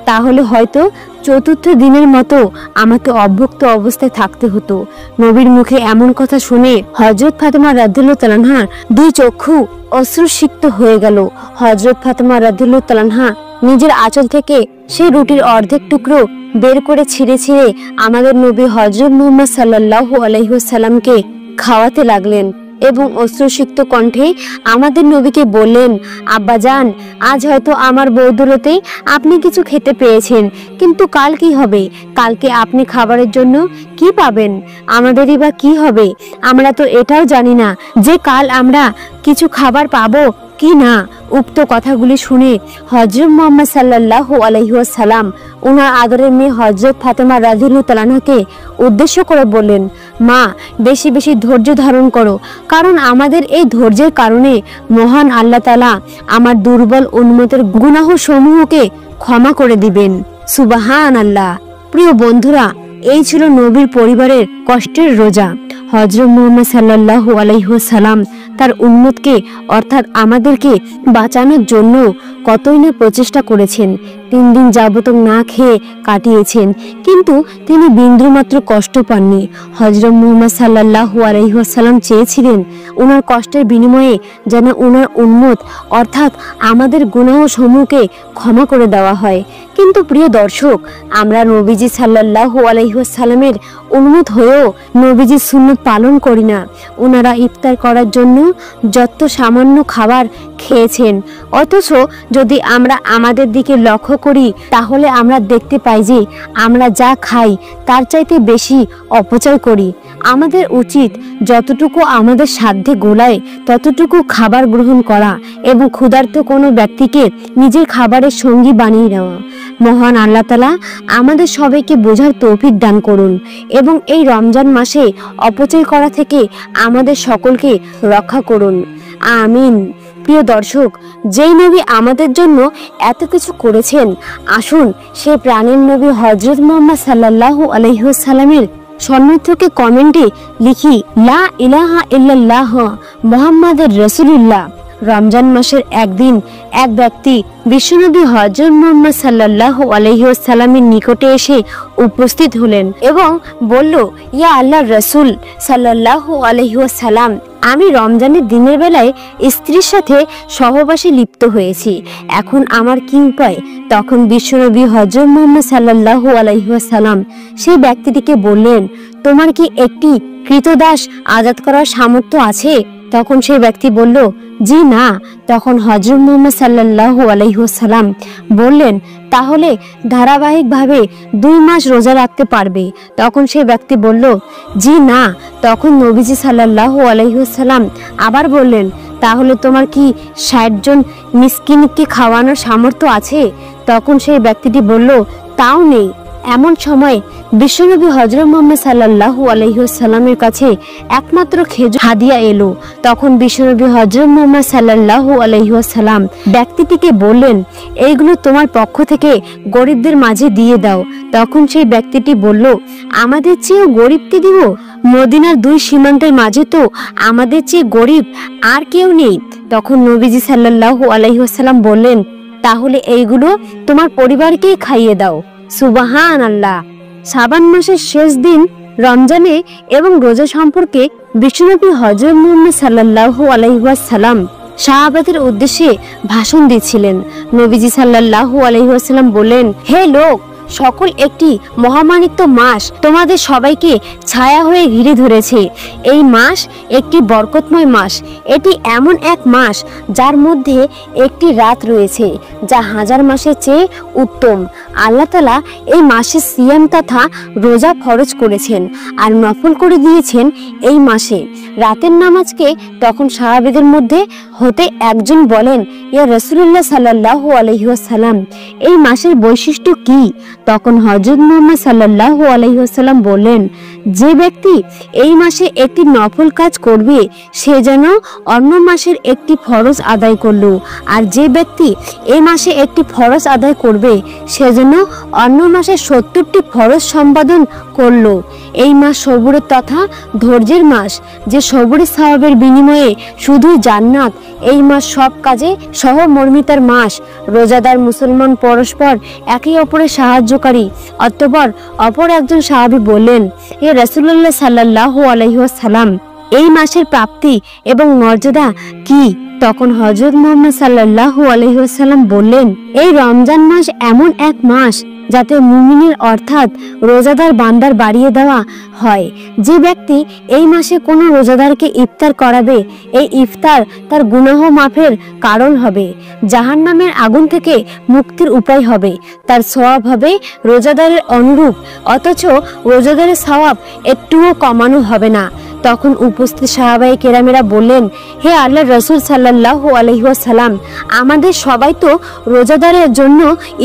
Speaker 1: তাহলে হয়তো চতুর্থ দিনের মতো আমাকে অভুক্ত অবস্থায় থাকতে হতো। নবীর মুখে এমন কথা শুনে হযরত ফাতেমা রাদিয়াল্লাহু তাআলা আনহা দুই চক্ষু অশ্রুসিক্ত হয়ে গেল। হযরত ফাতেমা রাদিয়াল্লাহু তাআলা আনহা নিজের আঁচল থেকে সেই রুটির অর্ধেক টুকরো বের করে ছিঁড়ে ছিঁড়ে আমাদের নবী হযরত মুহাম্মদ সাল্লাল্লাহু আলাইহি ওয়াসাল্লামকে খাওয়াতে লাগলেন এবং অশ্রুসিক্ত কণ্ঠে আমাদের নবীকে বললেন, আব্বাজান, আজ হয়তো আমার বৌদুরতে আপনি কিছু খেতে পেয়েছেন, কিন্তু কাল কি হবে? কালকে আপনি খাবারের জন্য কি পাবেন? আমাদেরই বা কি হবে? আমরা তো এটাও জানি না যে কাল আমরা কিছু খাবার পাবো কি না। উক্ত কথাগুলি শুনে হযরত মুহাম্মদ সাল্লাল্লাহু আলাইহি ওয়াসাল্লাম ওনার আদরের মেয়ে হযরত ফাতেমা রাদিয়াল্লাহু তাআলা আনহাকে উদ্দেশ্য করে বললেন, মা, বেশি বেশি ধৈর্য ধারণ করো, কারণ আমাদের এই ধৈর্যের কারণে মহান আল্লাহ তাআলা আমার দুর্বল উম্মতের গুনাহ সমূহকে ক্ষমা করে দিবেন। সুবহানাল্লাহ। প্রিয় বন্ধুরা, এই ছিল নবীর পরিবারের কষ্টের রোজা। হযরত মুহাম্মদ সাল্লাল্লাহু আলাইহি ওয়াসাল্লাম তার উম্মতকে অর্থাৎ আমাদেরকে বাঁচানোর জন্য কতই না প্রচেষ্টা করেছেন। 3 দিন যাবত না খেয়ে কাটিয়েছেন, কিন্তু তিনি বিন্দুমাত্র কষ্ট পাননি। হযরত মুহাম্মদ সাল্লাল্লাহু আলাইহি ওয়াসাল্লাম চেয়েছিলেন ওনার কষ্টের বিনিময়ে যেন ওনার উম্মত অর্থাৎ আমাদের গুনাহ সমূহকে ক্ষমা করে দেওয়া হয়। কিন্তু প্রিয় দর্শক, আমরা নবীজি সাল্লাল্লাহু আলাইহি ওয়াসাল্লামের উম্মত হয়েও নবীজির সুন্নাত পালন করি না। ওনারা ইফতার করার জন্য যত সামান্য খাবার খেয়েছেন, অথচ যদি আমরা আমাদের দিকে লক্ষ্য করি তাহলে আমরা দেখতে পাই যে আমরা যা খাই তার চাইতে বেশি অপচয় করি। আমাদের উচিত যতটুকু আমাদের সাধ্যে গোলায় ততটুকু খাবার গ্রহণ করা এবং ক্ষুধার্ত কোনো ব্যক্তিকে নিজের খাবারের সঙ্গী বানিয়ে নেওয়া। মহান আল্লাহ তাআলা আমাদের সবাইকে বোঝার তৌফিক দান করুন এবং এই রমজান মাসে অপচয় করা থেকে আমাদের সকলকে রক্ষা করুন। আমিন। প্রিয় দর্শক, যেই নবী আমাদের জন্য এত কিছু করেছেন, আসুন সেই প্রাণের নবী হযরত মুহাম্মদ সাল্লাল্লাহু আলাইহি ওয়াসাল্লামের সন্নিধ্যকে কমেন্টে লিখি, লা ইলাহা ইল্লাল্লাহ মুহাম্মাদুর রাসূলুল্লাহ। রমজান মাসের একদিন এক ব্যক্তি বিশ্বনবী হযরত মুহাম্মদ সাল্লাল্লাহু আলাইহি ওয়াসাল্লামের নিকটে এসে উপস্থিত হলেন এবং বলল, ইয়া আল্লাহর রাসূল সাল্লাল্লাহু আলাইহি ওয়াসাল্লাম, আমি রমজানের দিনের বেলায় স্ত্রীর সাথে সহবাসে লিপ্ত হয়েছি, এখন আমার কি উপায়? তখন বিশ্বনবী হযরত মুহাম্মদ সাল্লাল্লাহু আলাইহি ওয়াসাল্লাম সেই ব্যক্তিটিকে বললেন, তোমার কি একটি কৃতদাস আজাদ করার সামর্থ্য আছে? তখন সেই ব্যক্তি বলল, জি না। তখন হযরত মুহাম্মদ সাল্লাল্লাহু আলাইহি ওয়াসাল্লাম বললেন, তাহলে ধারাবাহিকভাবে 2 মাস রোজা রাখতে পারবে? তখন সেই ব্যক্তি বলল, জি না। তখন নবীজি সাল্লাল্লাহু আলাইহি ওয়াসাল্লাম আবার বললেন, তাহলে তোমার কি 60 জন মিসকিনকে খাওয়ানোর সামর্থ্য আছে? তখন সেই ব্যক্তিটি বলল, তাও নেই। এমন সময় বিশ্বনবী হযরত মুহাম্মদ সাল্লাল্লাহু আলাইহি ওয়াসাল্লামের কাছে একমাত্র খেজুর হাদিয়া এলো। তখন বিশ্বনবী হযরত মুহাম্মদ সাল্লাল্লাহু আলাইহি ওয়াসাল্লাম ব্যক্তিটিকে বললেন, এইগুলো তোমার পক্ষ থেকে গরিবদের মাঝে দিয়ে দাও। তখন সেই ব্যক্তিটি বলল, আমাদের চেয়েও গরিবকে দিব? মদিনার 2 সীমান্তের মাঝে তো আমাদের চেয়ে গরিব আর কেউ নেই। তখন নবীজি সাল্লাল্লাহু আলাইহি ওয়াসাল্লাম বললেন, তাহলে এইগুলো তোমার পরিবারকেই খাইয়ে দাও। সুবহানাল্লাহ। শাবান মাসের শেষ দিন রমজানে এবং রোজা সম্পর্কে বিশ্বনবী হযরত মুহাম্মদ সাল্লাল্লাহু আলাইহি ওয়াসাল্লাম সাহাবাদের উদ্দেশ্যে ভাষণ দিচ্ছিলেন। নবীজি সাল্লাল্লাহু আলাইহি ওয়াসাল্লাম বললেন, হে লোক, সকল একটি মহামাণিক্য মাস তোমাদের সবাইকে ছায়া হয়ে ঘিরে ধরেছে। এই মাস একটি বরকতময় মাস। এটি এমন এক মাস যার মধ্যে একটি রাত রয়েছে যা 1000 মাসের চেয়ে উত্তম। আল্লাহ তাআলা এই মাসে সিয়াম তথা রোজা ফরজ করেছেন আর নফল করে দিয়েছেন এই মাসে রাতের নামাজকে। তখন সাহাবীদের মধ্যে হতে একজন বলেন, ইয়া রাসূলুল্লাহ সাল্লাল্লাহু আলাইহি ওয়াসাল্লাম, এই মাসের বৈশিষ্ট্য কি? তখন হযরত মুহাম্মদ সাল্লাল্লাহু আলাইহি ওয়াসাল্লাম বললেন, যে ব্যক্তি এই মাসে একটি নফল কাজ করবে সে যেন অন্য মাসের একটি ফরজ আদায় করলো, আর যে ব্যক্তি এই মাসে একটি ফরজ আদায় করবে সে যেন অন্য মাসে 70টি ফরজ সম্পাদন করলো। এই মাস সবুরের তথা ধৈর্যের মাস, যে সবুরের সওয়াবের বিনিময়ে শুধুই জান্নাত। এই মাস সব কাজে সহমর্মিতার মাস। রোজাদার মুসলমান পরস্পর একে অপরের সাহায্যকারী। অপর একজন সাহাবী বললেন, হে রাসূলুল্লাহ সাল্লাল্লাহু আলাইহি ওয়াসাল্লাম, এই মাসের প্রাপ্তি এবং মর্যাদা কি? তখন হযরত মুহাম্মদ সাল্লাল্লাহু আলাইহি ওয়াসাল্লাম বললেন, এই রমজান মাস এমন এক মাস যাতে মুমিনের অর্থাৎ রোজাদার বান্দার বাড়িয়ে দেওয়া হয়। যে ব্যক্তি এই মাসে কোনো রোজাদারকে ইফতার করাবে, এই ইফতার তার গুনাহ মাফের কারণ হবে, জাহান্নামের আগুন থেকে মুক্তির উপায় হবে, তার সওয়াব হবে রোজাদারের অনুরূপ, অথচ রোজাদারের সওয়াব একটুও কমানো হবে না। তখন উপস্থিত সাহাবায়ে কেরামেরা বললেন, হে আল্লাহর রাসূল সাল্লাল্লাহু আলাইহি ওয়াসাল্লাম, আমাদের সবাই তো রোজাদারের জন্য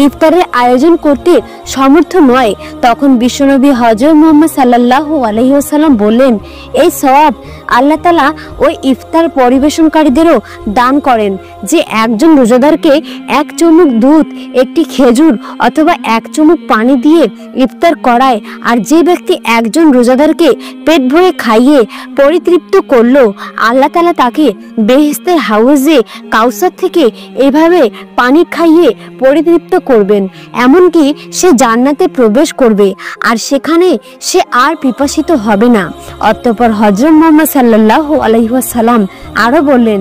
Speaker 1: ইফতারের আয়োজন করতে সমর্থ নয়। তখন বিশ্বনবী হযরত মুহাম্মদ সাল্লাল্লাহু আলাইহি ওয়াসাল্লাম বললেন, এই সওয়াব আল্লাহ তাআলা ওই ইফতার পরিবেশনকারীদেরও দান করেন যে একজন রোজাদারকে এক চুমুক দুধ, একটি খেজুর অথবা এক চুমুক পানি দিয়ে ইফতার করায়। আর যে ব্যক্তি একজন রোজাদারকে পেট ভরে খাইয়ে পরিতৃপ্ত করলো, আল্লাহ তাআলা তাকে বেহেশতের হাউজে কাউসার থেকে এভাবে পানি খাইয়ে পরিতৃপ্ত করবেন, এমনকি সে জান্নাতে প্রবেশ করবে আর সেখানে সে আর পিপাসিত হবে না। অতঃপর হযরত মুহাম্মদ সাল্লাল্লাহু আলাইহি ওয়াসাল্লাম আরো বললেন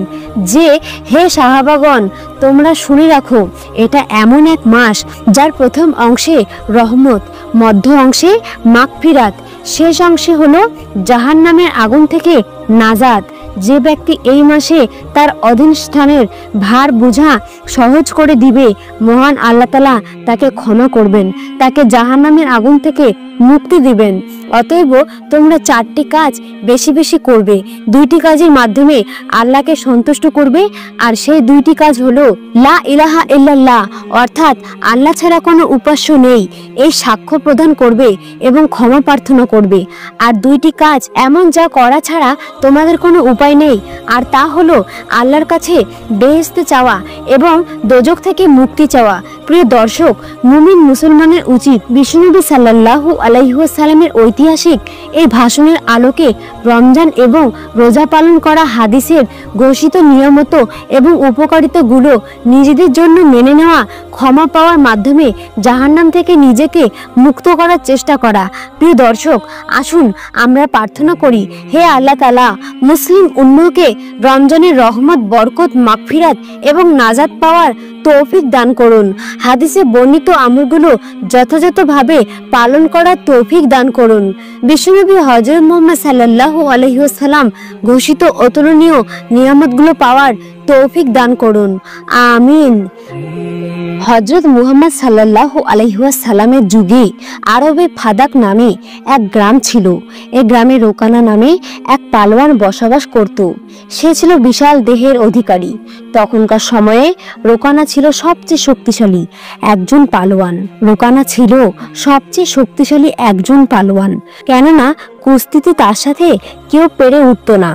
Speaker 1: যে, হে সাহাবাগণ, তোমরা শুনে রাখো, এটা এমন এক মাস যার প্রথম অংশে রহমত, মধ্য অংশে মাগফিরাত, শেষ অংশে হলো জাহান্নামের আগুন থেকে নাজাত। যে ব্যক্তি এই মাসে তার অধীনস্থানের ভার বোঝা সহজ করে দিবে, মহান আল্লাহ তাআলা তাকে ক্ষমা করবেন, তাকে জাহান্নামের আগুন থেকে মুক্তি দিবেন। অতএব তোমরা 4টি কাজ বেশি বেশি করবে, 2টি কাজের মাধ্যমে আল্লাহকে সন্তুষ্ট করবে, আর সেই 2টি কাজ হলো লা ইলাহা ইল্লাল্লাহ, অর্থাৎ আল্লাহ ছাড়া কোনো উপাস্য নেই, এই সাক্ষ্য প্রদান করবে এবং ক্ষমা প্রার্থনা করবে। আর 2টি কাজ এমন যা করা ছাড়া তোমাদের কোনো উপায় নেই, আর তা হলো আল্লাহর কাছে বেহেশত চাওয়া এবং দোজখ থেকে মুক্তি চাওয়া। প্রিয় দর্শক, মুমিন মুসলমানের উচিত বিশ্বনবী সাল্লাল্লাহু আলাইহি ওয়াসাল্লামের ঐতিহাসিক এই ভাষণের আলোকে রমজান এবং রোজা পালন করা হাদিসের ঘোষিত নিয়ামত এবং উপকারিতাগুলো নিজেদের জন্য মেনে নেওয়া, ক্ষমা পাওয়ার মাধ্যমে জাহান্নাম থেকে নিজেকে মুক্ত করার চেষ্টা করা। প্রিয় দর্শক, আসুন আমরা প্রার্থনা করি, হে আল্লাহ তাআলা, মুসলিম উম্মতকে রমজানের রহমত, বরকত, মাগফিরাত এবং নাজাত পাওয়ার তৌফিক দান করুন। হাদিসে বর্ণিত আমলগুলো যথাযথভাবে পালন করার তৌফিক দান করুন। বিশ্বনবী হযরত মুহাম্মদ সাল্লাল্লাহু আলাইহি ওয়াসাল্লাম ঘোষিত অতুলনীয় নিয়ামতগুলো পাওয়ার তৌফিক দান করুন। আমিন। হযরত মুহাম্মদ সাল্লাল্লাহু আলাইহি ওয়াসাল্লামের যুগে আরবে ফাদাক নামে এক গ্রাম ছিল। এই গ্রামে রোকানা নামে এক পালোয়ান বসবাস করত। সে ছিল বিশাল দেহের অধিকারী। তখনকার সময়ে রোকানা ছিল সবচেয়ে শক্তিশালী একজন পালোয়ান। রোকানা ছিল সবচেয়ে শক্তিশালী একজন পালোয়ান, কেননা কুস্তিতে তার সাথে কেউ পেরে উঠত না,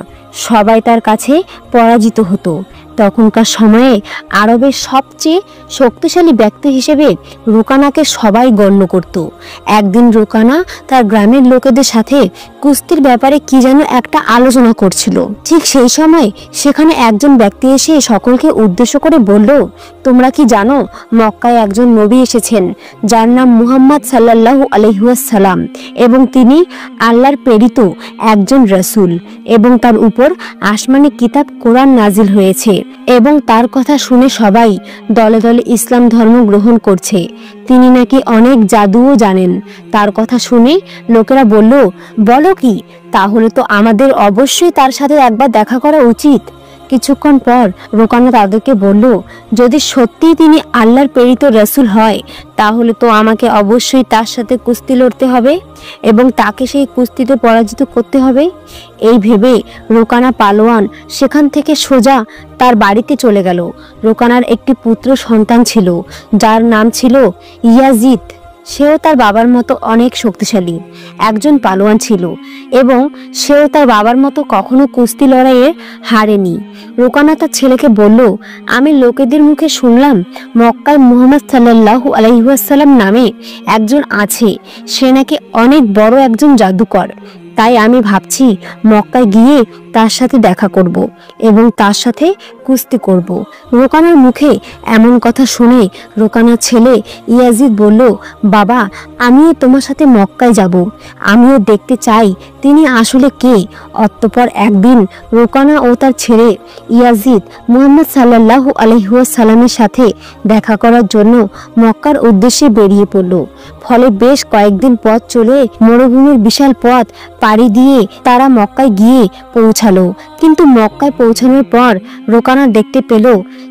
Speaker 1: সবাই তার কাছে পরাজিত হতো। তখনকার সময়ে আরবের সবচেয়ে শক্তিশালী ব্যক্তি হিসেবে রোকানাকে সবাই গণ্য করত। একদিন রোকানা তার গ্রামের লোকেদের সাথে কুস্তির ব্যাপারে কি যেন একটা আলোচনা করছিল। ঠিক সেই সময় সেখানে একজন ব্যক্তি এসে সকলকে উদ্দেশ্য করে বলল, তোমরা কি জানো মক্কায় একজন নবী এসেছেন যার নাম মুহাম্মদ সাল্লাল্লাহু আলাইহি ওয়াসাল্লাম, এবং তিনি আল্লাহর প্রেরিত একজন রাসূল, এবং তার উপর আসমানি কিতাব কোরআন নাজিল হয়েছে, এবং তার কথা শুনে সবাই দলে দলে ইসলাম ধর্ম গ্রহণ করছে। তিনি নাকি অনেক জাদুও জানেন। তার কথা শুনে লোকেরা বলল, বলো কি, তাহলে তো আমাদের অবশ্যই তার সাথে একবার দেখা করা উচিত। কিছুক্ষণ পর রোকানা তাদেরকে বলল, যদি সত্যিই তিনি আল্লাহর প্রেরিত রাসূল হয় তাহলে তো আমাকে অবশ্যই তার সাথে কুস্তি লড়তে হবে এবং তাকে সেই কুস্তিতে পরাজিত করতে হবে। এই ভেবে রোকানা পালোয়ান সেখান থেকে সোজা তার বাড়িতে চলে গেল। রোকানার একটি পুত্র সন্তান ছিল যার নাম ছিল ইয়াজিদ। সেও তার বাবার মতো অনেক শক্তিশালী একজন পালোয়ান ছিল এবং সেও তার বাবার মতো কখনো কুস্তি লড়াইয়ে হারেনি। রোকানা তার ছেলেকে বলল, আমি লোকেদের মুখে শুনলাম মক্কায় মুহাম্মদ সাল্লাল্লাহু আলাইহি ওয়াসাল্লাম নামে একজন আছে, সে নাকি অনেক বড় একজন জাদুকর। তাই আমি ভাবছি মক্কায় গিয়ে তার সাথে দেখা করব এবং তার সাথে কুস্তি করব। রোকানার মুখে এমন কথা শুনে রোকানার ছেলে ইয়াজিদ বলল, বাবা, আমিও তোমার সাথে মক্কায় যাব, আমিও দেখতে চাই তিনি আসলে কে। অতঃপর একদিন রোকানা ও তার ছেলে ইয়াজিদ মুহাম্মদ সাল্লাল্লাহু আলাইহি ওয়াসাল্লামের সাথে দেখা করার জন্য মক্কার উদ্দেশ্যে বেরিয়ে পড়ল। ফলে বেশ কয়েকদিন পথ চলে মরুভূমির বিশাল পথ পাড়ি দিয়ে তারা মক্কায় গিয়ে পৌঁছালো। কিন্তু মক্কায় পৌঁছানোর পর রোকানা দেখতে পেল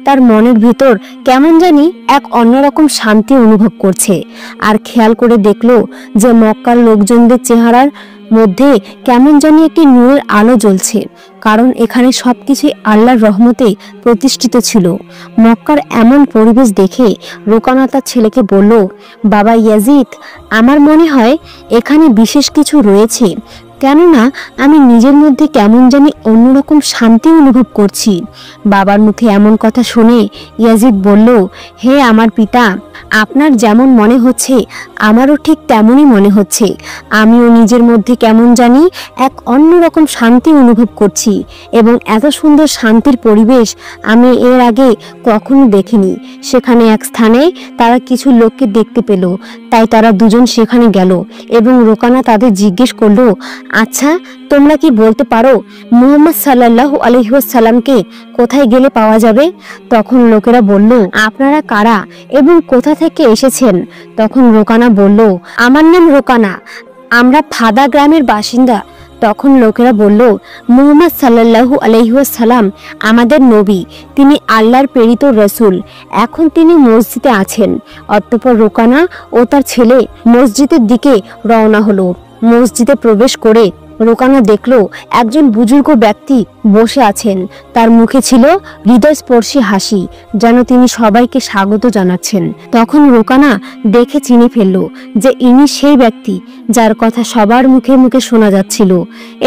Speaker 1: তার মনের ভিতর কেমন জানি এক অন্যরকম শান্তি অনুভব করছে। আর খেয়াল করে দেখলো যে মক্কার লোকজনদের চেহারার মধ্যে কেমন জানি একটি নূরের আলো জ্বলছে, কারণ এখানে সবকিছুই আল্লাহর রহমতে প্রতিষ্ঠিত ছিল। মক্কার এমন পরিবেশ দেখে রোকানা তার ছেলেকে বলল, বাবা ইয়াজিদ, আমার মনে হয় এখানে বিশেষ কিছু রয়েছে, কেননা আমি নিজের মধ্যে কেমন জানি অন্যরকম শান্তি অনুভব করছি। বাবার মুখে এমন কথা শুনে ইয়াজিদ বলল, হে আমার পিতা, আপনার যেমন মনে হচ্ছে আমারও ঠিক তেমনই মনে হচ্ছে। আমিও নিজের মধ্যে কেমন জানি এক অন্যরকম শান্তি অনুভব করছি এবং এত সুন্দর শান্তির পরিবেশ আমি এর আগে কখনো দেখিনি। সেখানে এক স্থানে তারা কিছু লোককে দেখতে পেল, তাই তারা দুজন সেখানে গেল এবং রোকানা তাদের জিজ্ঞেস করলো, আচ্ছা, তোমরা কি বলতে পারো মুহাম্মদ সাল্লাল্লাহু আলাইহি ওয়াসাল্লামকে কোথায় গেলে পাওয়া যাবে? তখন লোকেরা বলল, আপনারা কারা এবং কোথা থেকে এসেছেন? তখন রোকানা বলল, আমার নাম রোকানা, আমরা ফাদা গ্রামের বাসিন্দা। তখন লোকেরা বলল, মুহাম্মদ সাল্লাল্লাহু আলাইহি ওয়াসাল্লাম আমাদের নবী, তিনি আল্লাহর প্রেরিত রসুল, এখন তিনি মসজিদে আছেন। অতঃপর রোকানা ও তার ছেলে মসজিদের দিকে রওনা হলো। মসজিদে প্রবেশ করে রোকানা দেখলো একজন বুজুর্গ ব্যক্তি বসে আছেন। তার মুখে ছিল হৃদয়স্পর্শী হাসি, যেন তিনি সবাইকে স্বাগত জানাচ্ছেন। তখন রোকানা দেখে চিনে ফেলল যে ইনি সেই ব্যক্তি যার কথা সবার মুখে মুখে শোনা যাচ্ছিল।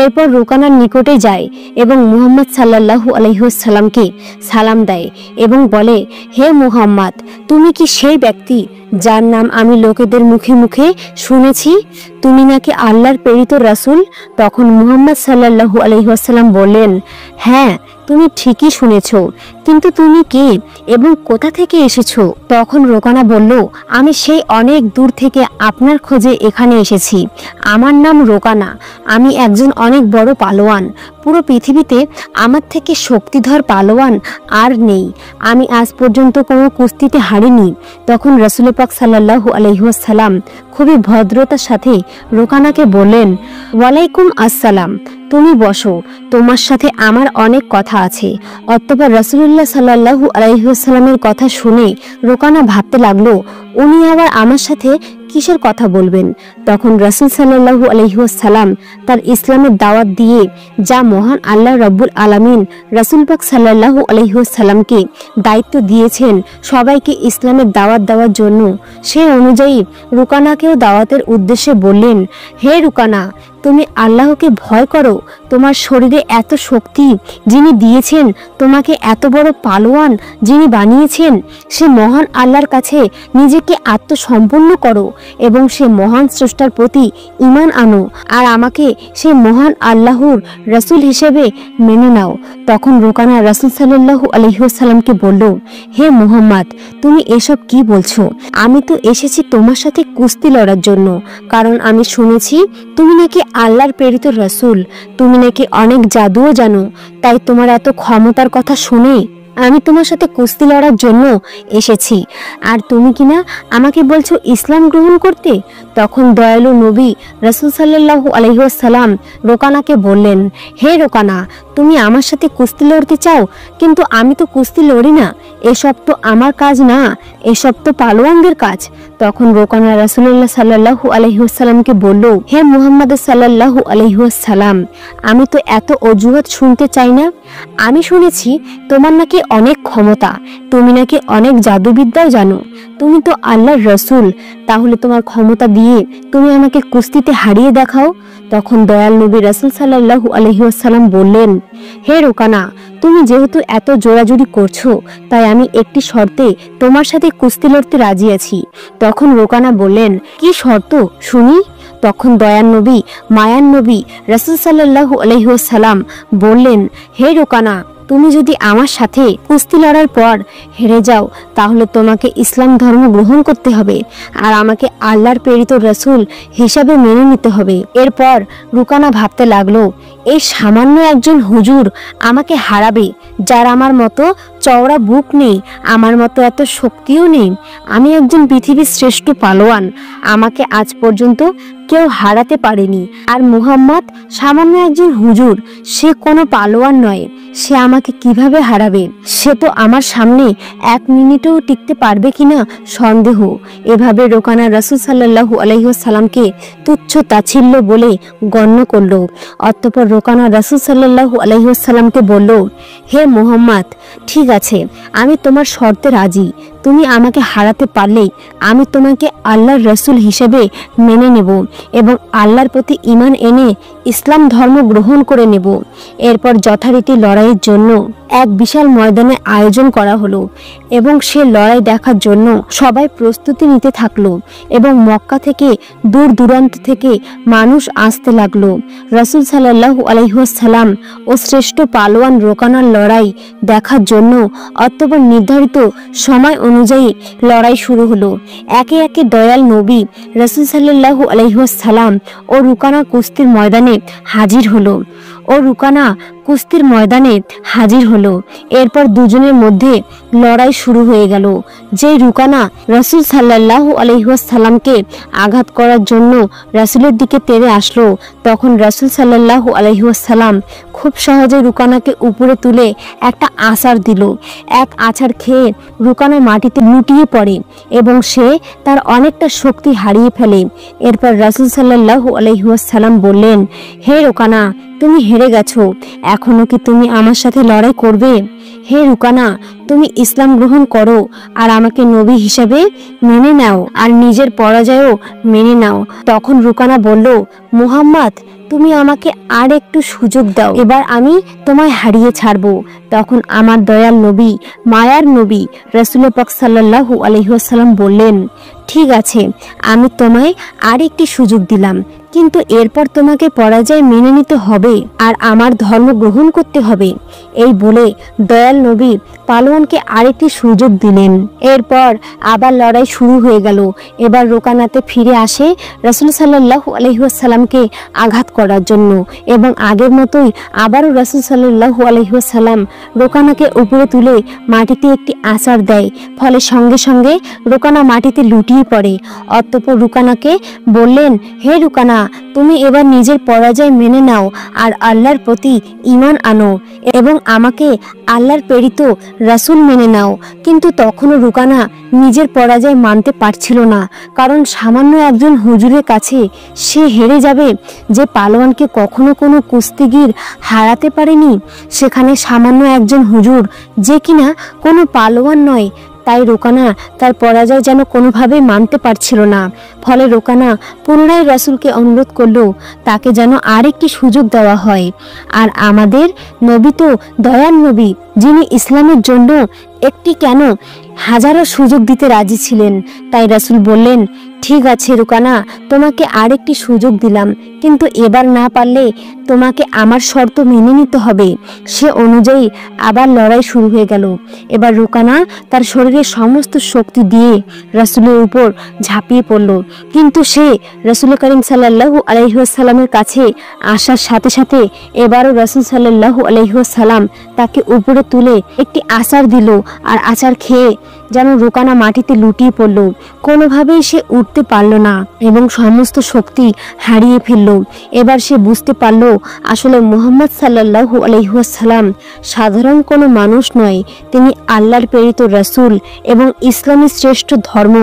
Speaker 1: এরপর রোকানার নিকটে যায় এবং মুহাম্মদ সাল্লাল্লাহু আলাইহি ওয়াসাল্লামকে সালাম দেয় এবং বলে, হে মুহাম্মদ, তুমি কি সেই ব্যক্তি যার নাম আমি লোকেদের মুখে মুখে শুনেছি? তুমি নাকি আল্লাহর প্রেরিত রাসূল? তখন মুহাম্মদ সাল্লাল্লাহু আলাইহি ওয়াসাল্লাম বললেন, হ্যাঁ, তুমি ঠিকই শুনেছ, কিন্তু তুমি কে এবং কোথা থেকে এসেছো? তখন রোকানা বলল, আমি সেই অনেক দূর থেকে আপনার খোঁজে এখানে এসেছি। আমার নাম রোকানা, আমি একজন অনেক বড় পালোয়ান। পুরো পৃথিবীতে আমার থেকে শক্তিধর পালোয়ান আর নেই। আমি আজ পর্যন্ত কোনো কুস্তিতে হারিনি। তখন রাসূল পাক সাল্লাল্লাহু আলাইহি ওয়াসাল্লাম খুবই ভদ্রতার সাথে রোকানাকে বললেন, ওয়ালাইকুম আসসালাম, তুমি বসো, তোমার সাথে আমার অনেক কথা আছে। অতঃপর রাসূলুল্লাহ সাল্লাল্লাহু আলাইহি ওয়াসাল্লামের কথা শুনে রোকানা ভাবতে লাগলো, উনি আবার আমার সাথে কিসের কথা বলবেন। তখন রাসূল সাল্লাল্লাহু আলাইহি ওয়াসাল্লাম তার ইসলামের দাওয়াত দিয়ে যা মহান আল্লাহ রাব্বুল আলামিন রাসূল পাক সাল্লাল্লাহু আলাইহি ওয়াসাল্লামকে দায়িত্ব দিয়েছেন সবাইকে ইসলামের দাওয়াত দেওয়ার জন্য, সেই অনুযায়ী রোকানাকেও দাওয়াতের উদ্দেশ্যে বললেন, হে রোকানা, তুমি আল্লাহকে ভয় করো। তোমার শরীরে এত শক্তি যিনি দিয়েছেন, তোমাকে এত বড় পালোয়ান যিনি বানিয়েছেন, সে মহান আল্লাহর কাছে নিজেকে আত্মসম্পন্ন করো এবং সে মহান স্রষ্টার প্রতি ঈমান আনো আর আমাকে সে মহান আল্লাহর রাসূল হিসেবে মেনে নাও। তখন রোকানা রাসূল সাল্লাল্লাহু আলাইহি ওয়াসাল্লামকে বলল, হে মুহাম্মদ, তুমি এসব কি বলছো? আমি তো এসেছি তোমার সাথে কুস্তি লড়ার জন্য, কারণ আমি শুনেছি তুমি নাকি আল্লাহর প্রেরিত রাসূল, তুমি নাকি অনেক জাদুও জানো। তাই তোমার এত ক্ষমতার কথা শুনে আমি তোমার সাথে কুস্তি লড়ার জন্য এসেছি, আর তুমি কিনা আমাকে বলছো ইসলাম গ্রহণ করতে। তখন দয়ালু নবী রাসূল সাল্লাল্লাহু আলাইহি ওয়াসাল্লাম রোকানাকে বললেন, হে রোকানা, তুমি আমার সাথে কুস্তি লড়তে চাও, কিন্তু আমি তো কুস্তি লড়ি না, এসব তো আমার কাজ না, এসব তো পালোয়ানদের কাজ। তখন রোকানা রাসূলুল্লাহ সাল্লাল্লাহু আলাইহি ওয়াসাল্লামকে বলল, হে মুহাম্মদ সাল্লাল্লাহু আলাইহি ওয়াসাল্লাম, আমি তো এত অজুহাত শুনতে চাই না। আমি শুনেছি তোমার নাকি অনেক ক্ষমতা, তুমি নাকি অনেক জাদুবিদ্যাও জানো, তুমি তো আল্লাহর রসুল, তাহলে তোমার ক্ষমতা দিয়ে তুমি আমাকে কুস্তিতে হারিয়ে দেখাও। তখন দয়াল নবী রাসূল সাল্লাল্লাহু আলাইহি ওয়াসাল্লাম বললেন, হে রুকানা, তুমি যেহেতু এত জোরাজুরি করছো, তাই আমি একটি শর্তে তোমার সাথে কুস্তি লড়তে রাজি আছি। তখন রুকানা বললেন, কি শর্ত শুনি? তখন দয়াল নবী মায়ান নবী রাসূল সাল্লাল্লাহু আলাইহি ওয়াসাল্লাম বললেন, হে রুকানা, তুমি যদি আমার সাথে কুস্তি লড়ার পর হেরে যাও, তাহলে তোমাকে ইসলাম ধর্ম গ্রহণ করতে হবে আর আমাকে আল্লাহর প্রেরিত রাসূল হিসাবে মেনে নিতে হবে। এরপর রুকানা ভাবতে লাগলো, এই সামান্য একজন হুজুর আমাকে হারাবে, যার আমার মতো চওড়া বুক নেই, আমার মতো এত শক্তিও নেই। আমি একজন পৃথিবীর শ্রেষ্ঠ পালোয়ান, আমাকে আজ পর্যন্ত কেউ হারাতে পারেনি। আর মুহাম্মদ সামান্য একজন হুজুর, সে কোনো পালোয়ান নয়, সে আমাকে কিভাবে হারাবে? সে তো আমার সামনে এক মিনিটও টিকতে পারবে কিনা সন্দেহ। এভাবে রুকানা রাসূল সাল্লাল্লাহু আলাইহি ওয়াসাল্লামকে তুচ্ছ তাচ্ছিল্য বলে গণ্য করল। অতঃপর রুকানা রাসূল সাল্লাল্লাহু আলাইহি ওয়াসাল্লামকে বলল, হে মুহাম্মদ, ঠিক আছে, আমি তোমার শর্তে রাজি। তুমি আমাকে হারাতে পারলে আমি তোমাকে আল্লাহর রসুল হিসেবে মেনে নেব এবং আল্লাহর প্রতি ঈমান এনে ইসলাম ধর্ম গ্রহণ করে নেব। এরপর যথারীতি লড়াইয়ের জন্য এক বিশাল ময়দানে আয়োজন করা হলো এবং সে লড়াই দেখার জন্য সবাই প্রস্তুতি নিতে থাকলো এবং মক্কা থেকে দূর দূরান্ত থেকে মানুষ আসতে লাগলো রাসূল সাল্লাল্লাহু আলাইহি ওয়াসাল্লাম ও শ্রেষ্ঠ পালোয়ান রুকানার লড়াই দেখার জন্য। অতঃপর নির্ধারিত সময় অনুযায়ী লড়াই শুরু হলো। একে একে দয়াল নবী রাসূল সাল্লাল্লাহু আলাইহি ওয়াসাল্লাম ও রুকানা কুস্তির ময়দানে হাজির হলো এরপর দুজনের মধ্যে লড়াই শুরু হয়ে গেল। যে রুকানা রাসূল সাল্লাল্লাহু আলাইহি ওয়াসাল্লামকে আঘাত করার জন্য রাসূলের দিকে তেড়ে আসলো, তখন রাসূল সাল্লাল্লাহু আলাইহি ওয়াসাল্লাম খুব সহজে রুকানাকে উপরে তুলে একটা আছাড় দিল। এক আছাড় খেয়ে রুকানা মাটিতে লুটিয়ে পড়ে এবং সে তার অনেকটা শক্তি হারিয়ে ফেলে। এরপর রাসূল সাল্লাল্লাহু আলাইহি ওয়াসাল্লাম বললেন, হে রুকানা, তুমি হেরে গেছো, এখনো কি তুমি আমার সাথে লড়াই করবে? হে রুকানা, তুমি ইসলাম গ্রহণ করো আর আমাকে নবী হিসেবে মেনে নাও আর নিজের পরাজয়ও মেনে নাও। তখন রুকানা বলল, মুহাম্মদ, তুমি আমাকে আর একটু সুযোগ দাও, এবার আমি তোমায় হারিয়ে ছাড়বো। তখন আমার দয়াল নবী মায়ার নবী রাসূল পাক সাল্লাল্লাহু আলাইহি ওয়াসাল্লাম বললেন, ঠিক আছে, আমি তোমায় আর একটি সুযোগ দিলাম, কিন্তু এরপর তোমাকে পরাজয় মেনে নিতে হবে আর আমার ধর্ম গ্রহণ করতে হবে। এই বলে দয়াল নবী পালোয়ানকে আরেকটি সুযোগ দিলেন। এরপর আবার লড়াই শুরু হয়ে গেল। এবার রুকানাতে ফিরে আসে রাসূল সাল্লাল্লাহু আলাইহি ওয়াসাল্লামকে আঘাত করার জন্য এবং আগের মতোই আবারও রাসূল সাল্লাল্লাহু আলাইহি ওয়াসাল্লাম রুকানাকে উপরে তুলে মাটিতে একটি আছাড় দেয়, ফলে সঙ্গে সঙ্গে রুকানা মাটিতে লুটিয়ে পড়ে। অতঃপর রুকানাকে বললেন, হে রুকানা, তুমি এবার নিজের পরাজয় মেনে নাও আর আল্লাহর প্রতি ঈমান আনো এবং আমাকে আল্লাহর প্রেরিত রাসূল মেনে নাও। কিন্তু তখনও রুকানা নিজের পরাজয় মানতে পারছিল না, কারণ সামান্য একজন হুজুরের কাছে সে হেরে যাবে, যে পালোয়ানকে কখনো কোনো কুস্তিগির হারাতে পারেনি, সেখানে সামান্য একজন হুজুর যে কিনা কোনো পালোয়ান নয়। তাই রুকানা তার পরাজয় যেন কোনোভাবেই মানতে পারছিল না। ফলে রুকানা পুনরায় রাসূলকে অনুরোধ করলো তাকে যেন আরেকটি সুযোগ দেওয়া হয়। আর আমাদের নবী তো দয়াল নবী, যিনি ইসলামের জন্য একটি কেন হাজারো সুযোগ দিতে রাজি ছিলেন। তাই রাসূল বললেন, ঠিক আছে রুকানা, তোমাকে আরেকটি সুযোগ দিলাম, কিন্তু এবার না পারলে তোমাকে আমার শর্ত মেনে নিতে হবে। সে অনুযায়ী আবার লড়াই শুরু হয়ে গেল। এবার রুকানা তার শরীরের সমস্ত শক্তি দিয়ে রাসূলের উপর ঝাঁপিয়ে পড়ল, কিন্তু সে রাসূল করিম সাল্লাল্লাহু আলাইহি ওয়াসাল্লামের কাছে আসার সাথে সাথে এবারও রাসূল সাল্লাল্লাহু আলাইহি ওয়াসাল্লাম তাকে উপরে তুলে একটি আছাড় দিল আর আছাড় খেয়ে যেন রুকানা মাটিতে লুটিয়ে পড়ল। কোনোভাবেই সে উঠতে পারল না এবং সমস্ত শক্তি হারিয়ে ফেলল। এবার সে বুঝতে পারল আসলে মুহাম্মদ সাল্লাল্লাহু আলাইহি ওয়াসাল্লাম সাধারণ কোনো মানুষ নয়, তিনি আল্লাহর প্রেরিত রাসূল এবং ইসলামের শ্রেষ্ঠ ধর্ম।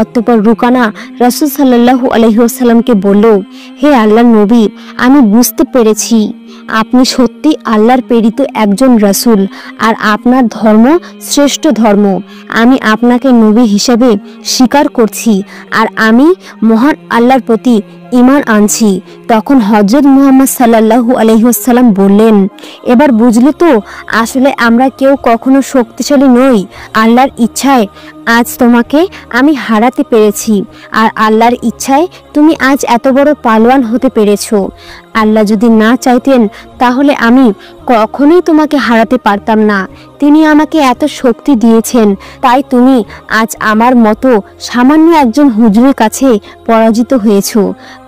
Speaker 1: অতঃপর রুকানা রাসূল সাল্লাল্লাহু আলাইহি ওয়াসাল্লামকে বলল, হে আল্লাহর নবী, আমি বুঝতে পেরেছি আপনি সত্যি আল্লাহর প্রেরিত একজন রাসূল, আর আপনার ধর্ম শ্রেষ্ঠ ধর্ম। আমি আপনাকে নবী হিসেবে স্বীকার করছি, আর আমি মহান আল্লাহর প্রতি ঈমান আনছি। তখন হযরত মুহাম্মদ সাল্লাল্লাহু আলাইহি ওয়াসাল্লাম বললেন, এবার বুঝলে তো, আসলে আমরা কেউ কখনো শক্তিশালী নই। আল্লাহর ইচ্ছায় আজ তোমাকে আমি হারাতে পেরেছি, আর আল্লাহর ইচ্ছায় তুমি আজ এত বড় পালোয়ান হতে পেরেছো। আল্লাহ যদি না চাইতেন তাহলে আমি কখনোই তোমাকে হারাতে পারতাম না। তিনি আমাকে এত শক্তি দিয়েছেন, তাই তুমি আজ আমার মতো সামান্য একজন হুজুরের কাছে পরাজিত হয়েছো।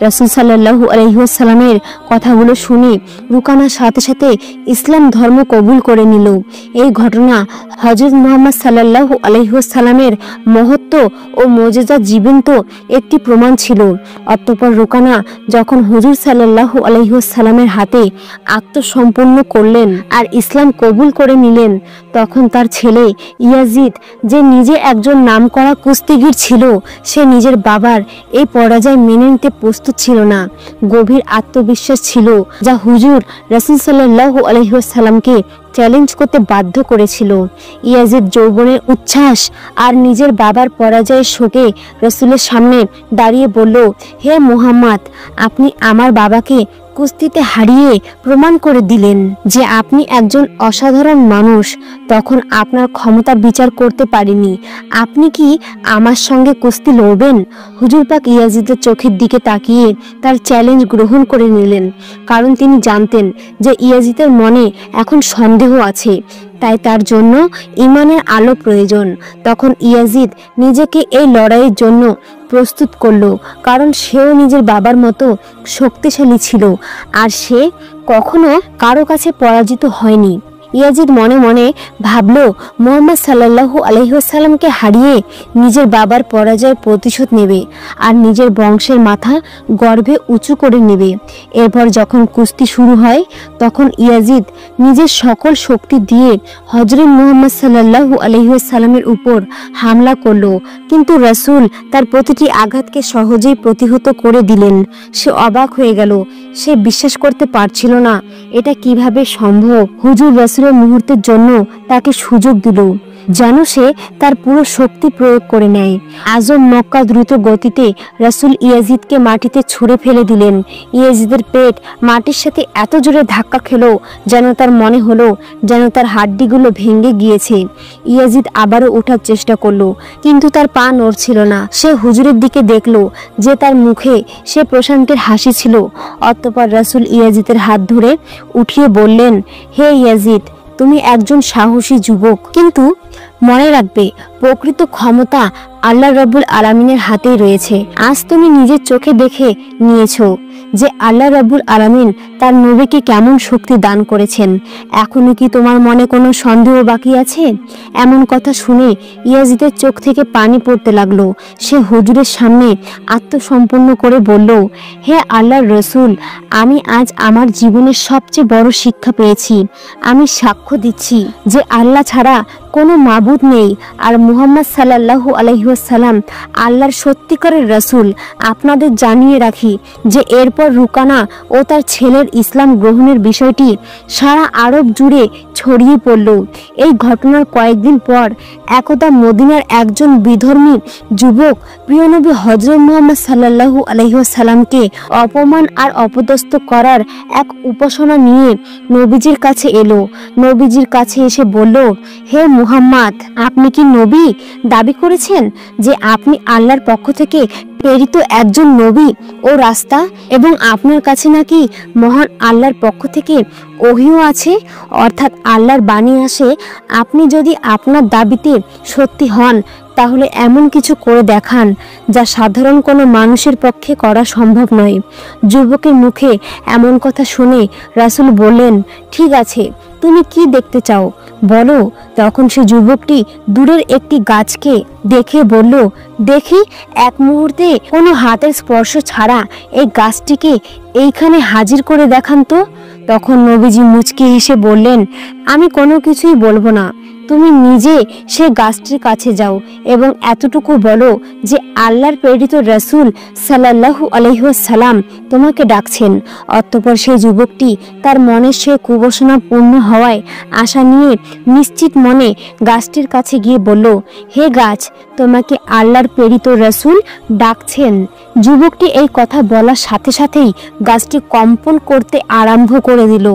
Speaker 1: রাসূল সাল্লাল্লাহু আলাইহি ওয়াসাল্লামের কথাগুলো শুনে রুকানার সাথে সাথে ইসলাম ধর্ম কবুল করে নিল। এই ঘটনা হযরত মুহাম্মদ সাল্লাল্লাহু আলাইহি ওয়াসাল্লামের মহত্ব ও মুজিজা জীবন্ত একটি প্রমাণ ছিল। অতঃপর রুকানা যখন হুজুর সাল্লাল্লাহু আলাইহি ওয়াসাল্লামের হাতে আত্মসম্পন্ন করলেন আর ইসলাম কবুল করে নিলেন, তখন তার ছেলে ইয়াজিদ, যে নিজে একজন নামকরা কুস্তিগীর ছিল, সে নিজের বাবার এই পরাজয় মেনে নিতে প্রস্তুত ছিল না। গভীর আত্মবিশ্বাস ছিল, যা হুজুর রাসূল সাল্লাল্লাহু আলাইহি ওয়াসাল্লামকে চ্যালেঞ্জ করতে বাধ্য করেছিল। ইয়াজিদ যৌবনের উচ্ছ্বাস আর নিজের বাবার পরাজয়ের শোকে রাসূলের সামনে দাঁড়িয়ে বলল, হে মুহাম্মদ, আপনি আমার বাবাকে কুস্তিতে হারিয়ে প্রমাণ করে দিলেন যে আপনি একজন অসাধারণ মানুষ। তখন আপনার ক্ষমতার বিচার করতে পারিনি। আপনি কি আমার সঙ্গে কুস্তি লড়বেন? হুজুর পাক ইয়াজিদের চোখের দিকে তাকিয়ে তার চ্যালেঞ্জ গ্রহণ করে নিলেন, কারণ তিনি জানতেন যে ইয়াজিদের মনে এখন সন্দেহ আছে, তাই তার জন্য ঈমানের আলো প্রয়োজন। তখন ইয়াজিদ নিজেকে এই লড়াইয়ের জন্য প্রস্তুত করলো, কারণ সেও নিজের বাবার মতো শক্তিশালী ছিল, আর সে কখনো কারো কাছে পরাজিত হয়নি। ইয়াজিদ মনে মনে ভাবল, মুহাম্মদ সাল্লাল্লাহু আলাইহি ওয়াসাল্লামকে হারিয়ে নিজের বাবার পরাজয়ের প্রতিশোধ নেবে আর নিজের বংশের মাথা গর্বে উঁচু করে নেবে। এরপর যখন কুস্তি শুরু হয়, তখন ইয়াজিদ নিজের সকল শক্তি দিয়ে হযরত মুহাম্মদ সাল্লাল্লাহু আলাইহি ওয়াসাল্লামের উপর হামলা করলো, কিন্তু রাসূল তার প্রতিটি আঘাতকে সহজেই প্রতিহত করে দিলেন। সে অবাক হয়ে গেল, সে বিশ্বাস করতে পারছিল না এটা কিভাবে সম্ভব। হুজুর রাসূলের মুহূর্তের জন্য তাকে সুযোগ দিল, যেন সে তার পুরো শক্তি প্রয়োগ করে নেয়। আজম মক্কা দ্রুত গতিতে রাসূল ইয়াজিদকে মাটিতে ছুঁড়ে ফেলে দিলেন। ইয়াজিদের পেট মাটির সাথে এত জোরে ধাক্কা খেলো যেন তার মনে হলো যেন তার হাড্ডিগুলো ভেঙে গিয়েছে। ইয়াজিদ আবারও ওঠার চেষ্টা করলো, কিন্তু তার পা নড়ছিল না। সে হুজুরের দিকে দেখলো যে তার মুখে সে প্রশান্তির হাসি ছিল। অতঃপর রাসূল ইয়াজিদের হাত ধরে উঠিয়ে বললেন, হে ইয়াজিদ, তুমি একজন সাহসী যুবক, কিন্তু মনে রাখবে প্রকৃত ক্ষমতা আল্লাহ রাব্বুল আলামিনের হাতেই রয়েছে। আজ তুমি নিজের চোখে দেখে নিয়েছো যে আল্লাহ রাব্বুল আলামিন তার নবীকে কেমন শক্তি দান করেছেন। এখনো কি তোমার মনে কোনো সন্দেহ বাকি আছে? এমন কথা শুনে ইয়াজিদের চোখ থেকে পানি পড়তে লাগলো। সে হুজুরের সামনে আত্মসম্পন্ন করে বলল, হে আল্লাহর রাসূল, আমি আজ আমার জীবনের সবচেয়ে বড় শিক্ষা পেয়েছি। আমি সাক্ষ্য দিচ্ছি যে আল্লাহ ছাড়া কোনো মাবুদ নেই, আর মুহাম্মদ সাল্লাল্লাহু আলাইহি ওয়াসাল্লাম আল্লাহর সত্যিকারের রাসূল। আপনাদের জানিয়ে রাখি যে এরপর রুকানা ও তার ছেলের ইসলাম গ্রহণের বিষয়টি সারা আরব জুড়ে ছড়িয়ে পড়ল। এই ঘটনার কয়েকদিন পর একদা মদিনার একজন বিধর্মী যুবক প্রিয় নবী হযরত মুহাম্মদ সাল্লাল্লাহু আলাইহি ওয়াসাল্লামকে অপমান আর অপদস্থ করার এক উপাসনা নিয়ে নবীজির কাছে এলো। নবীজির কাছে এসে বলল, হে মুহাম্মদ, আপনি কি নবী দাবি করেছেন যে আপনি আল্লাহর পক্ষ থেকে প্রেরিত একজন নবী ও রাস্তা, এবং আপনার কাছে নাকি মহান আল্লাহর পক্ষ থেকে ওহীও আছে, অর্থাৎ আল্লাহর বাণী আসে। আপনি যদি আপনার দাবিতে সত্যি হন তাহলে এমন কিছু করে দেখান যা সাধারণ কোনো মানুষের পক্ষে করা সম্ভব নয়। যুবকের মুখে এমন কথা শুনে রাসূল বললেন, ঠিক আছে, তুমি কি দেখতে চাও বলো। তখন সে যুবকটি দূরের একটি গাছকে দেখে বলল, দেখি এক মুহূর্তে কোনো হাতের স্পর্শ ছাড়া এই গাছটিকে এইখানে হাজির করে দেখান তো। তখন নবীজি মুচকি হেসে বললেন, আমি কোনো কিছুই বলবো না, তুমি নিজে সে গাছটির কাছে যাও এবং এতটুকু বলো যে আল্লাহর প্রেরিত রাসূল সাল্লাল্লাহু আলাইহি ওয়াসাল্লাম তোমাকে ডাকছেন। অতঃপর সেই যুবকটি তার মনের সে কুবাসনা পূর্ণ হওয়ায় আশা নিয়ে নিশ্চিত মনে গাছটির কাছে গিয়ে বলল, হে গাছ, তোমাকে আল্লাহর প্রেরিত রাসূল ডাকছেন। যুবকটি এই কথা বলার সাথে সাথেই গাছটি কম্পন করতে আরম্ভ করে দিল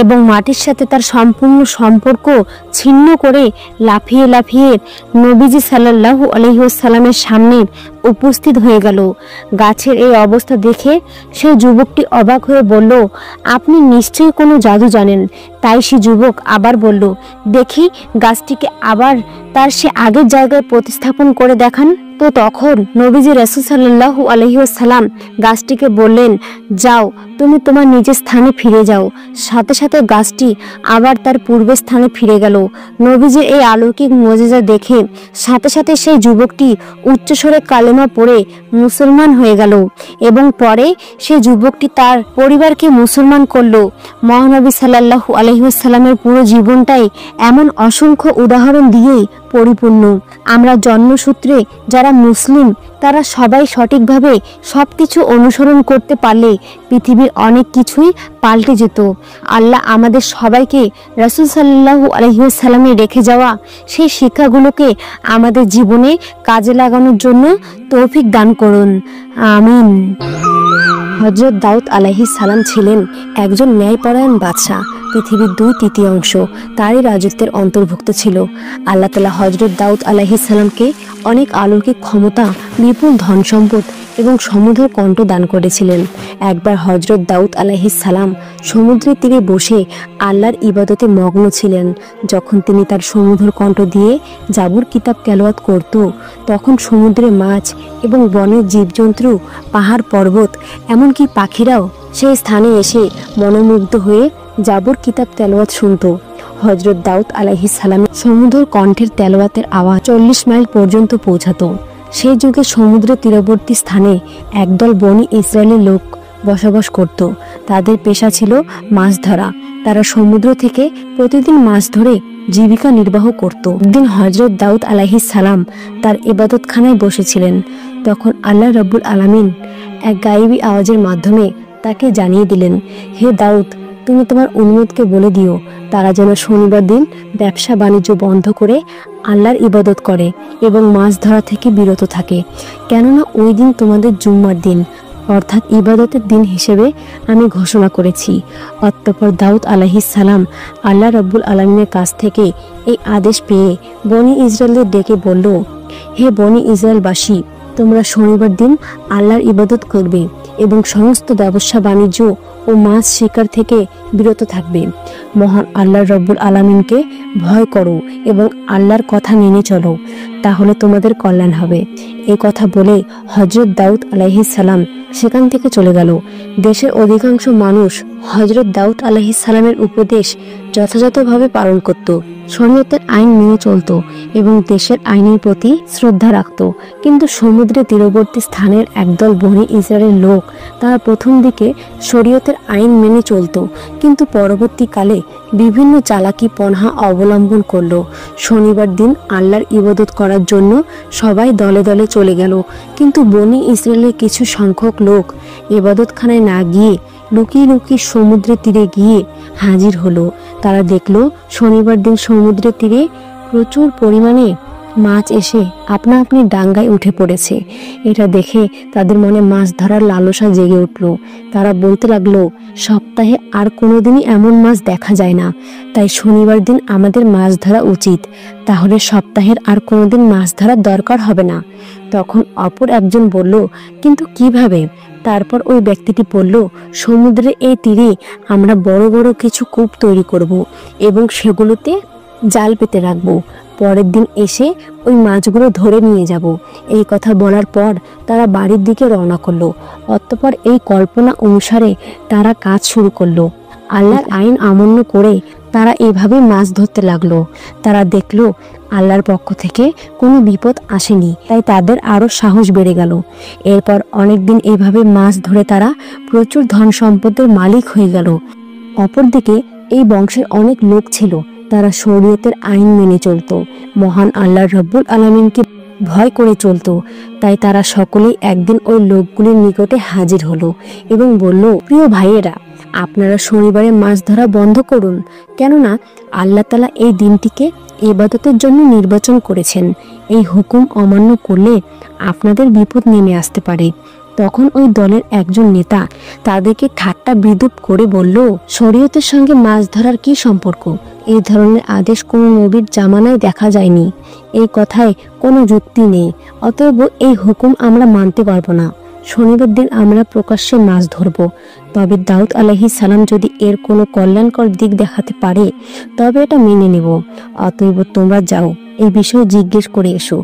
Speaker 1: এবং মাটির সাথে তার সম্পূর্ণ সম্পর্ক ছিন্ন করে লাফিয়ে লাফিয়ে নবীজি সাল্লাল্লাহু আলাইহি ওয়াসাল্লামের সামনে উপস্থিত হয়ে গেল। গাছের এই অবস্থা দেখে সেই যুবকটি অবাক হয়ে বলল, আপনি নিশ্চয়ই কোনো জাদু জানেন। তাই সে যুবক আবার বলল, দেখি গাছটিকে আবার তার সে আগের জায়গায় প্রতিস্থাপন করে দেখান। তো তখন নবীজি রাসূল সাল্লাল্লাহু আলাইহি ওয়াসাল্লাম গাছটিকে বললেন, যাও, তুমি তোমার নিজের স্থানে ফিরে যাও। সাথে সাথে গাছটি আবার তার পূর্বের স্থানে ফিরে গেল। নবীজির এই অলৌকিক মুজিজা দেখে সাথে সাথে সেই যুবকটি উচ্চস্বরে কালেমা পড়ে মুসলমান হয়ে গেল এবং পরে সেই যুবকটি তার পরিবারকে মুসলমান করলো। মহানবী সাল্লাল্লাহু আলাইহি ওয়াসাল্লামের পুরো জীবনটাই এমন অসংখ্য উদাহরণ দিয়েই পরিপূর্ণ। আমরা জন্মসূত্রে যারা মুসলিম তারা সবাই সঠিকভাবে সবকিছু অনুসরণ করতে পারলে পৃথিবীর অনেক কিছুই পাল্টে যেত। আল্লাহ আমাদের সবাইকে রাসূল সাল্লাল্লাহু আলাইহি ওয়াসাল্লামের রেখে যাওয়া সেই শিক্ষাগুলোকে আমাদের জীবনে কাজে লাগানোর জন্য তৌফিক দান করুন, আমিন। হযরত দাউদ আলাইহিস সালাম ছিলেন একজন ন্যায়পরায়ণ বাদশাহ। পৃথিবীর 2/3 তারই রাজত্বের অন্তর্ভুক্ত ছিল। আল্লাহ তাআলা হযরত দাউদ আলাইহিস সালামকে অনেক অলৌকিক ক্ষমতা, বিপুল ধন সম্পদ এবং সমুদ্রের কণ্ঠ দান করেছিলেন। একবার হযরত দাউদ আলাইহিস সালাম সমুদ্রের তীরে বসে আল্লাহর ইবাদতে মগ্ন ছিলেন। যখন তিনি তার সমুদ্র কণ্ঠ দিয়ে জাবুর কিতাব তেলাওয়াত করত, তখন সমুদ্রে মাছ এবং বনের জীবজন্তু, পাহাড় পর্বত, এমনকি পাখিরাও সেই স্থানে এসে মনোমুগ্ধ হয়ে জাবুর কিতাব তেলাওয়াত শুনত। হযরত দাউদ আলাইহিস সালামের সমুদ্র কণ্ঠের তেলাওয়াতের আওয়াজ 40 মাইল পর্যন্ত পৌঁছাতো। সেই যুগে সমুদ্রের তীরবর্তী স্থানে একদল বনি ইসরায়েলের লোক বসবাস করত। তাদের পেশা ছিল মাছ ধরা। তারা সমুদ্র থেকে প্রতিদিন মাছ ধরে জীবিকা নির্বাহ করত। একদিন হযরত দাউদ আলাইহিস সালাম তার ইবাদতখানায় বসেছিলেন। তখন আল্লাহ রাব্বুল আলামিন এক গায়েবী আওয়াজের মাধ্যমে তাকে জানিয়ে দিলেন, হে দাউদ, তুমি তোমার উম্মতকে বলে দিও তারা যেন শনিবার দিন ব্যবসা বাণিজ্য বন্ধ করে আল্লাহর ইবাদত করে এবং মাছ ধরা থেকে বিরত থাকে, কেননা ওই দিন তোমাদের জুম্মার দিন, অর্থাৎ ইবাদতের দিন হিসেবে আমি ঘোষণা করেছি। অতঃপর দাউদ আলাইহিস সালাম আল্লাহ রাব্বুল আলামিনের কাছ থেকে এই আদেশ পেয়ে বনি ইসরায়েলদের ডেকে বলল, হে বনি ইসরায়েলবাসী, তোমরা শনিবার দিন আল্লাহর ইবাদত করবে এবং সমস্ত ব্যবসা বাণিজ্য ও মাছ শিকার থেকে বিরত থাকবে। মহান আল্লাহ রাব্বুল আলামিনকে ভয় করো এবং আল্লাহর কথা মেনে চলো, তাহলে তোমাদের কল্যাণ হবে। এই কথা বলে হযরত দাউদ আলাইহিস সালাম সেখান থেকে চলে গেল। দেশের অধিকাংশ মানুষ হযরত দাউদ আলাইহিস সালামের উপদেশ যথাযথভাবে পালন করত, শরীয়তের আইন মেনে চলত এবং দেশের আইনের প্রতি শ্রদ্ধা রাখত। কিন্তু সমুদ্রের তীরবর্তী স্থানের একদল বনি ইসরায়েলের লোক, তারা প্রথম দিকে শরীয়তের আইন মেনে চলত, কিন্তু পরবর্তীকালে বিভিন্ন চালাকি পন্থা অবলম্বন করল। শনিবার দিন আল্লাহর ইবাদত করার জন্য সবাই দলে দলে চলে গেল, কিন্তু বনি ইসরায়েলের কিছু সংখ্যক লোক ইবাদতখানায় না গিয়ে লুকিয়ে লুকিয়ে সমুদ্রের তীরে গিয়ে হাজির হলো। তারা দেখলো শনিবার দিন সমুদ্রের তীরে প্রচুর পরিমাণে মাছ এসে আপনা আপনি ডাঙ্গায় উঠে পড়েছে। এটা দেখে তাদের মনে মাছ ধরার লালসা জেগে উঠল। তারা বলতে লাগলো, সপ্তাহে আর কোনোদিনই এমন মাছ দেখা যায় না, তাই শনিবার দিন আমাদের মাছ ধরা উচিত, তাহলে সপ্তাহের আর কোনোদিন মাছ ধরার দরকার হবে না। তখন অপর একজন বলল, কিন্তু কিভাবে? তারপর ওই ব্যক্তিটি বলল, সমুদ্রের এই তীরে আমরা বড় বড় কিছু কূপ তৈরি করব এবং সেগুলোতে জাল পেতে রাখবো, পরের দিন এসে ওই মাছগুলো ধরে নিয়ে যাব। এই কথা বলার পর তারা বাড়ির দিকে রওনা করলো। অতঃপর এই কল্পনা অনুসারে তারা কাজ শুরু করলো। আল্লাহর আইন অমান্য করে তারা এভাবে মাছ ধরতে লাগলো। তারা দেখলো আল্লাহর পক্ষ থেকে কোনো বিপদ আসেনি, তাই তাদের আরো সাহস বেড়ে গেল। এরপর অনেকদিন এভাবে মাছ ধরে তারা প্রচুর ধন সম্পদের মালিক হয়ে গেল। অপরদিকে এই বংশের অনেক লোক ছিল তারা শরীয়তের আইন মেনে চলতো, মহান আল্লাহ রব্বুল আলামিনকে ভয় করে চলতো। তাই তারা সকলেই একদিন ওই লোকগুলির নিকটে হাজির হলো এবং বলল, প্রিয় ভাইয়েরা, আপনারা শনিবারে মাছ ধরা বন্ধ করুন, কেননা আল্লাহ তাআলা এই দিনটিকে ইবাদতের জন্য নির্বাচন করেছেন। এই হুকুম অমান্য করলে আপনাদের বিপদ নেমে আসতে পারে। তখন ওই দলের একজন নেতা তাদেরকে ঠাট্টা বিদ্রূপ করে বলল, শরীয়তের সঙ্গে মাছ ধরার কি সম্পর্ক? এই ধরনের আদেশ কোনো নবীর জামানায় দেখা যায়নি। এই কথায় কোনো যুক্তি নেই, অতএব এই হুকুম আমরা মানতে পারবো না। শনিবার দিন আমরা প্রকাশ্যে মাছ ধরব। তবে দাউদ আলাইহিস সালাম যদি এর কোনো কল্যাণকর দিক দেখাতে পারে তবে এটা মেনে নেব। অতএব তোমরা যাও, এই বিষয়ে জিজ্ঞেস করে এসো।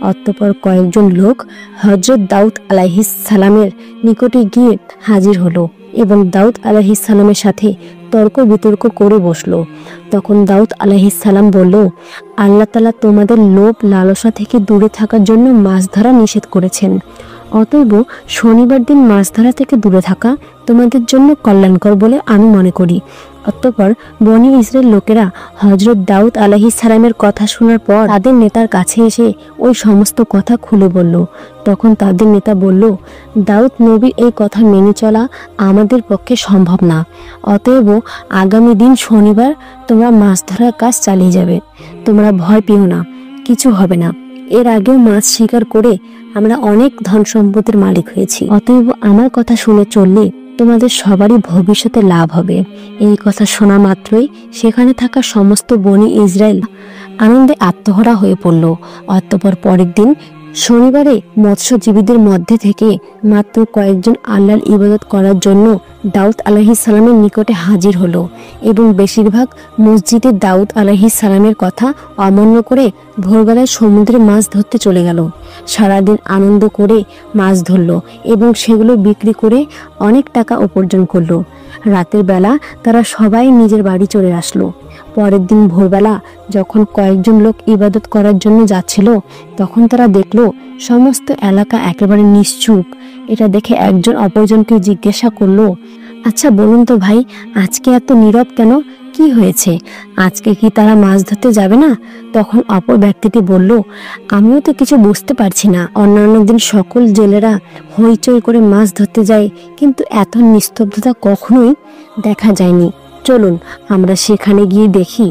Speaker 1: অতঃপর কয়েকজন লোক হযরত দাউদ আলাইহিস সালামের নিকটে গিয়ে হাজির হলো এবং দাউদ আলাইহিস সালামের সাথে তর্ক বিতর্ক করে বসলো। তখন দাউদ আলাইহিস সালাম বলল, আল্লাহ তাআলা তোমাদের লোভ লালসা থেকে দূরে থাকার জন্য মাছ ধরা নিষেধ করেছেন। অতএব শনিবার দিন মাছ ধরা থেকে দূরে থাকা তোমাদের জন্য কল্যাণকর বলে আমি মনে করি। অতঃপর বনি ইসরায়েল লোকেরা হযরত দাউদ আলাইহিস সালামের কথা শোনার পর তাদের নেতার কাছে এসে ওই সমস্ত কথা খুলে বলল। তখন তাদের নেতা বলল, দাউদ নবীর এই কথা মেনে চলা আমাদের পক্ষে সম্ভব না। অতএব আগামী দিন শনিবার তোমরা মাছ ধরার কাজ চালিয়ে যাবে। তোমরা ভয় পেও না, কিছু হবে না। এর আগেও মাছ শিকার করে আমরা অনেক ধন সম্পদের মালিক হয়েছি। অতএব আমার কথা শুনে চললে তোমাদের সবারই ভবিষ্যতে লাভ হবে। এই কথা শোনা মাত্রই সেখানে থাকা সমস্ত বনি ইসরায়েল আনন্দে আত্মহারা হয়ে পড়ল। অতঃপর পরের দিন শনিবারে মৎস্যজীবীদের মধ্যে থেকে মাত্র কয়েকজন আল্লাহর ইবাদত করার জন্য দাউদ আলাইহিস সালামের নিকটে হাজির হলো এবং বেশিরভাগ মসজিদে দাউদ আলাইহিস সালামের কথা অমান্য করে ভোরবেলায় সমুদ্রে মাছ ধরতে চলে গেল। সারাদিন আনন্দ করে মাছ ধরলো এবং সেগুলো বিক্রি করে অনেক টাকা উপার্জন করলো। রাতের বেলা তারা সবাই নিজের বাড়ি চলে আসলো। পরের দিন ভোরবেলা যখন কয়েকজন লোক ইবাদত করার জন্য যাচ্ছিল তখন তারা দেখলো সমস্ত এলাকা একেবারে নিশ্চুপ। এটা দেখে একজন অপরজনকে জিজ্ঞাসা করলো, আচ্ছা বলুন তো ভাই, আজকে এত নীরব কেন? কি হয়েছে? আজকে কি তারা মাছ ধরতে যাবে না? তখন অপর ব্যক্তিটি বলল, আমিও তো কিছু বুঝতে পারছি না। অন্যান্য দিন সকল জেলেরা হইচই করে মাছ ধরতে যায়, কিন্তু এত নিস্তব্ধতা কখনোই দেখা যায়নি। চলুন আমরা সেখানে গিয়ে দেখি।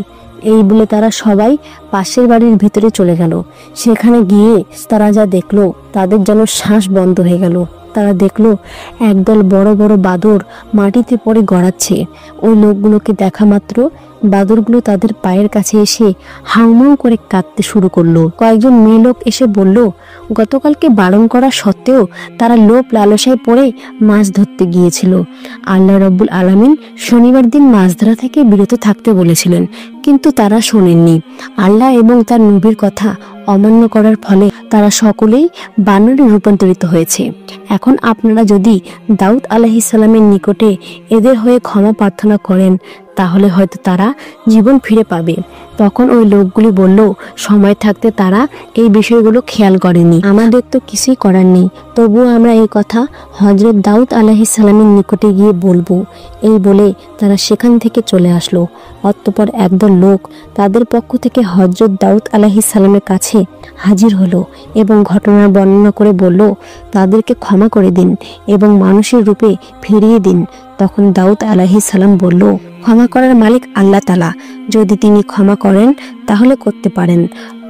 Speaker 1: এই বলে তারা সবাই পাশের বাড়ির ভিতরে চলে গেল। সেখানে গিয়ে তারা যা দেখলো তাদের যেন শ্বাস বন্ধ হয়ে গেল। তারা দেখলো একদল বড় বড় বাদর মাটিতে পড়ে গড়াচ্ছে। ওই লোকগুলোকে দেখা মাত্র বাদরগুলো তাদের পায়ের কাছে এসে হাউমাউ করে কাঁদতে শুরু করলো। কয়েকজন মেয়ে লোক এসে বলল, গতকালকে বারণ করা সত্ত্বেও তারা লোভ লালসায় পড়ে মাছ ধরতে গিয়েছিল। আল্লাহ রব্বুল আলামিন শনিবার দিন মাছ ধরা থেকে বিরত থাকতে বলেছিলেন, কিন্তু তারা শোনেননি। আল্লাহ এবং তার নবীর কথা অমান্য করার ফলে তারা সকলেই বানরে রূপান্তরিত হয়েছে। এখন আপনারা যদি দাউদ আলাইহিস সালামের নিকটে এদের হয়ে ক্ষমা প্রার্থনা করেন তাহলে হয়তো তারা জীবন ফিরে পাবে। তখন ওই লোকগুলি বলল, সময় থাকতে তারা এই বিষয়গুলো খেয়াল করেনি, আমাদের তো কিছুই করার নেই, তবুও আমরা এই কথা হযরত দাউদ আলাইহিস সালামের নিকটে গিয়ে বলবো। এই বলে তারা সেখান থেকে চলে আসলো। অতঃপর একদল লোক তাদের পক্ষ থেকে হযরত দাউদ আলাইহিস সালামের কাছে হাজির হলো এবং ঘটনার বর্ণনা করে বলল, তাদেরকে ক্ষমা করে দিন এবং মানুষের রূপে ফিরিয়ে দিন। তখন দাউদ আলাইহিস সালাম বলল, ক্ষমা করার মালিক আল্লাহ তাআলা, যদি তিনি ক্ষমা করেন তাহলে করতে পারেন।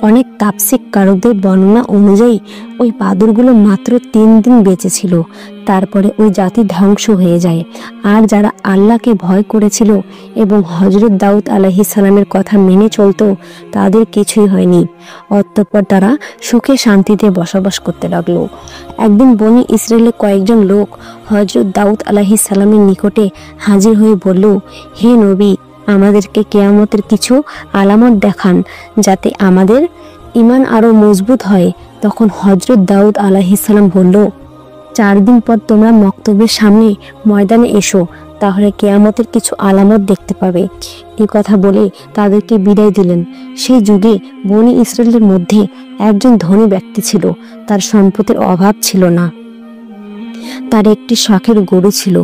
Speaker 1: অনেক তাফসীর কারকদের বর্ণনা অনুযায়ী ওই বাদুরগুলো মাত্র 3 দিন বেঁচে ছিল, তারপরে ওই জাতি ধ্বংস হয়ে যায়। আর যারা আল্লাহকে ভয় করেছিল এবং হযরত দাউদ আলাইহিস সালামের কথা মেনে চলতো তাদের কিছুই হয়নি। অতঃপর তারা সুখে শান্তিতে বসবাস করতে লাগলো। একদিন বনি ইসরায়েলের কয়েকজন লোক হযরত দাউদ আলাইহিস সালামের নিকটে হাজির হয়ে বলল, হে নবী, আমাদেরকে কিয়ামতের কিছু আলামত দেখান যাতে আমাদের ঈমান আরো মজবুত হয়। তখন হযরত দাউদ আলাইহিস সালাম বলল, 4 দিন পর তোমরা মক্তবের সামনে ময়দানে এসো, তাহলে কিয়ামতের কিছু আলামত দেখতে পাবে। এই কথা বলে তাদেরকে বিদায় দিলেন। সেই যুগে বনি ইসরায়েলের মধ্যে একজন ধনী ব্যক্তি ছিল, তার সম্পদের অভাব ছিল না। তার একটি শখের গরু ছিল।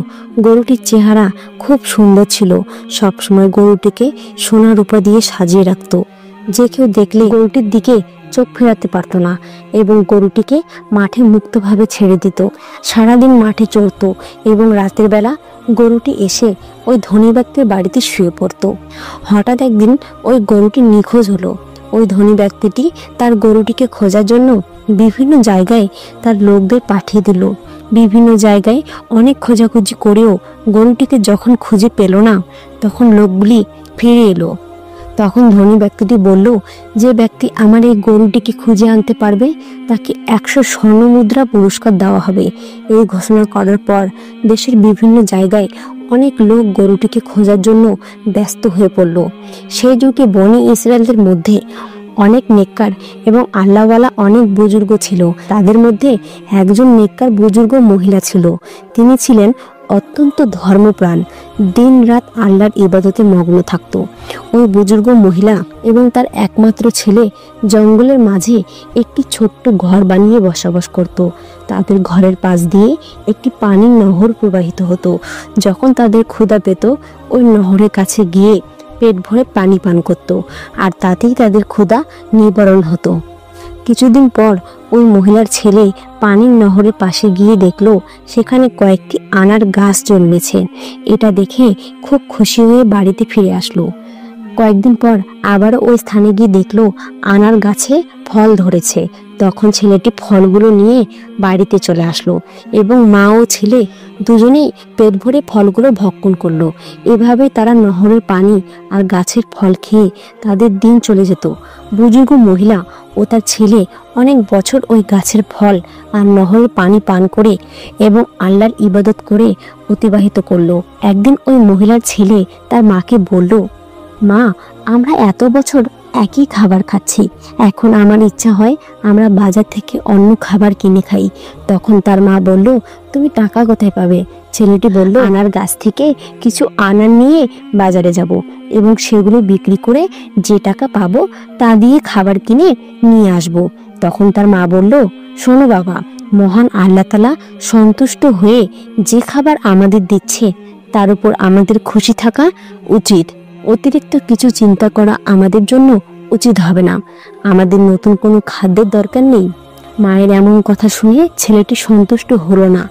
Speaker 1: গরুটির চেহারা খুব সুন্দর ছিল। সবসময় গরুটিকে সোনার রূপা দিয়ে সাজিয়ে রাখত। যে কেউ দেখলে গরুটির দিকে চোখ ফেরাতে পারত না এবং গরুটিকে মাঠে মুক্তভাবে ছেড়ে দিত। সারাদিন মাঠে চড়ত এবং রাতের বেলা গরুটি এসে ওই ধনী ব্যক্তির বাড়িতে শুয়ে পড়ত। হঠাৎ একদিন ওই গরুটি নিখোঁজ হলো। ওই ধনী ব্যক্তিটি তার গরুটিকে খোঁজার জন্য বিভিন্ন জায়গায় তার লোকদের পাঠিয়ে দিল। বিভিন্ন জায়গায় অনেক খোঁজাখুঁজি করেও গরুটিকে যখন খুঁজে পেল না, তখন লোকগুলি ফিরে এলো। তখন ধনী ব্যক্তিটি বলল, যে ব্যক্তি আমার এই গরুটিকে খুঁজে আনতে পারবে তাকে 100 স্বর্ণমুদ্রা পুরস্কার দেওয়া হবে। এই ঘোষণা করার পর দেশের বিভিন্ন জায়গায় অনেক লোক গরুটিকে খোঁজার জন্য ব্যস্ত হয়ে পড়ল। সেই যুগে বনি ইসরায়েলদের মধ্যে অনেক নেককার এবং আল্লাহওয়ালা অনেক বুজুর্গ ছিল। তাদের মধ্যে একজন নেককার বুজুর্গ মহিলা ছিল। তিনি ছিলেন অত্যন্ত ধর্মপ্রাণ, দিন রাত আল্লাহর ইবাদতে মগ্ন থাকত। ওই বুজুর্গ মহিলা এবং তার একমাত্র ছেলে জঙ্গলের মাঝে একটি ছোট্ট ঘর বানিয়ে বসবাস করত। তাদের ঘরের পাশ দিয়ে একটি পানির নহর প্রবাহিত হতো। যখন তাদের ক্ষুধা পেত, ওই নহরের কাছে গিয়ে পেট ভরে পানি পান করত, আর তাতেই তাদের ক্ষুধা নিবারণ হতো। কিছুদিন পর ওই মহিলার ছেলে পানির নহরের পাশে গিয়ে দেখলো সেখানে কয়েকটি আনার গাছ জন্মেছে। এটা দেখে খুব খুশি হয়ে বাড়িতে ফিরে আসলো। কয়েকদিন পর আবার ওই স্থানে গিয়ে দেখলো আনার গাছে ফল ধরেছে। তখন ছেলেটি ফলগুলো নিয়ে বাড়িতে চলে আসলো এবং মা ও ছেলে দুজনেই পেট ভরে ফলগুলো ভক্ষণ করলো। এভাবে তারা নহরের পানি আর গাছের ফল খেয়ে তাদের দিন চলে যেত। বুজুর্গ মহিলা ও তার ছেলে অনেক বছর ওই গাছের ফল আর নহরের পানি পান করে এবং আল্লাহর ইবাদত করে অতিবাহিত করলো। একদিন ওই মহিলার ছেলে তার মাকে বলল, মা, আমরা এত বছর একই খাবার খাচ্ছি, এখন আমার ইচ্ছা হয় আমরা বাজার থেকে অন্য খাবার কিনে খাই। তখন তার মা বলল, তুমি টাকা কোথায় পাবে? ছেলেটি বলল, আনার গাছ থেকে কিছু আনার নিয়ে বাজারে যাব এবং সেগুলো বিক্রি করে যে টাকা পাবো তা দিয়ে খাবার কিনে নিয়ে আসব। তখন তার মা বলল, শোনো বাবা, মহান আল্লাহ তাআলা সন্তুষ্ট হয়ে যে খাবার আমাদের দিচ্ছে তার উপর আমাদের খুশি থাকা উচিত। অতিরিক্ত কিছু চিন্তা করা আমাদের জন্য উচিত হবে না। আমাদের নতুন কোনো খাদ্যের দরকার নেই। মায়ের এমন কথা শুনে ছেলেটি সন্তুষ্ট হলো না,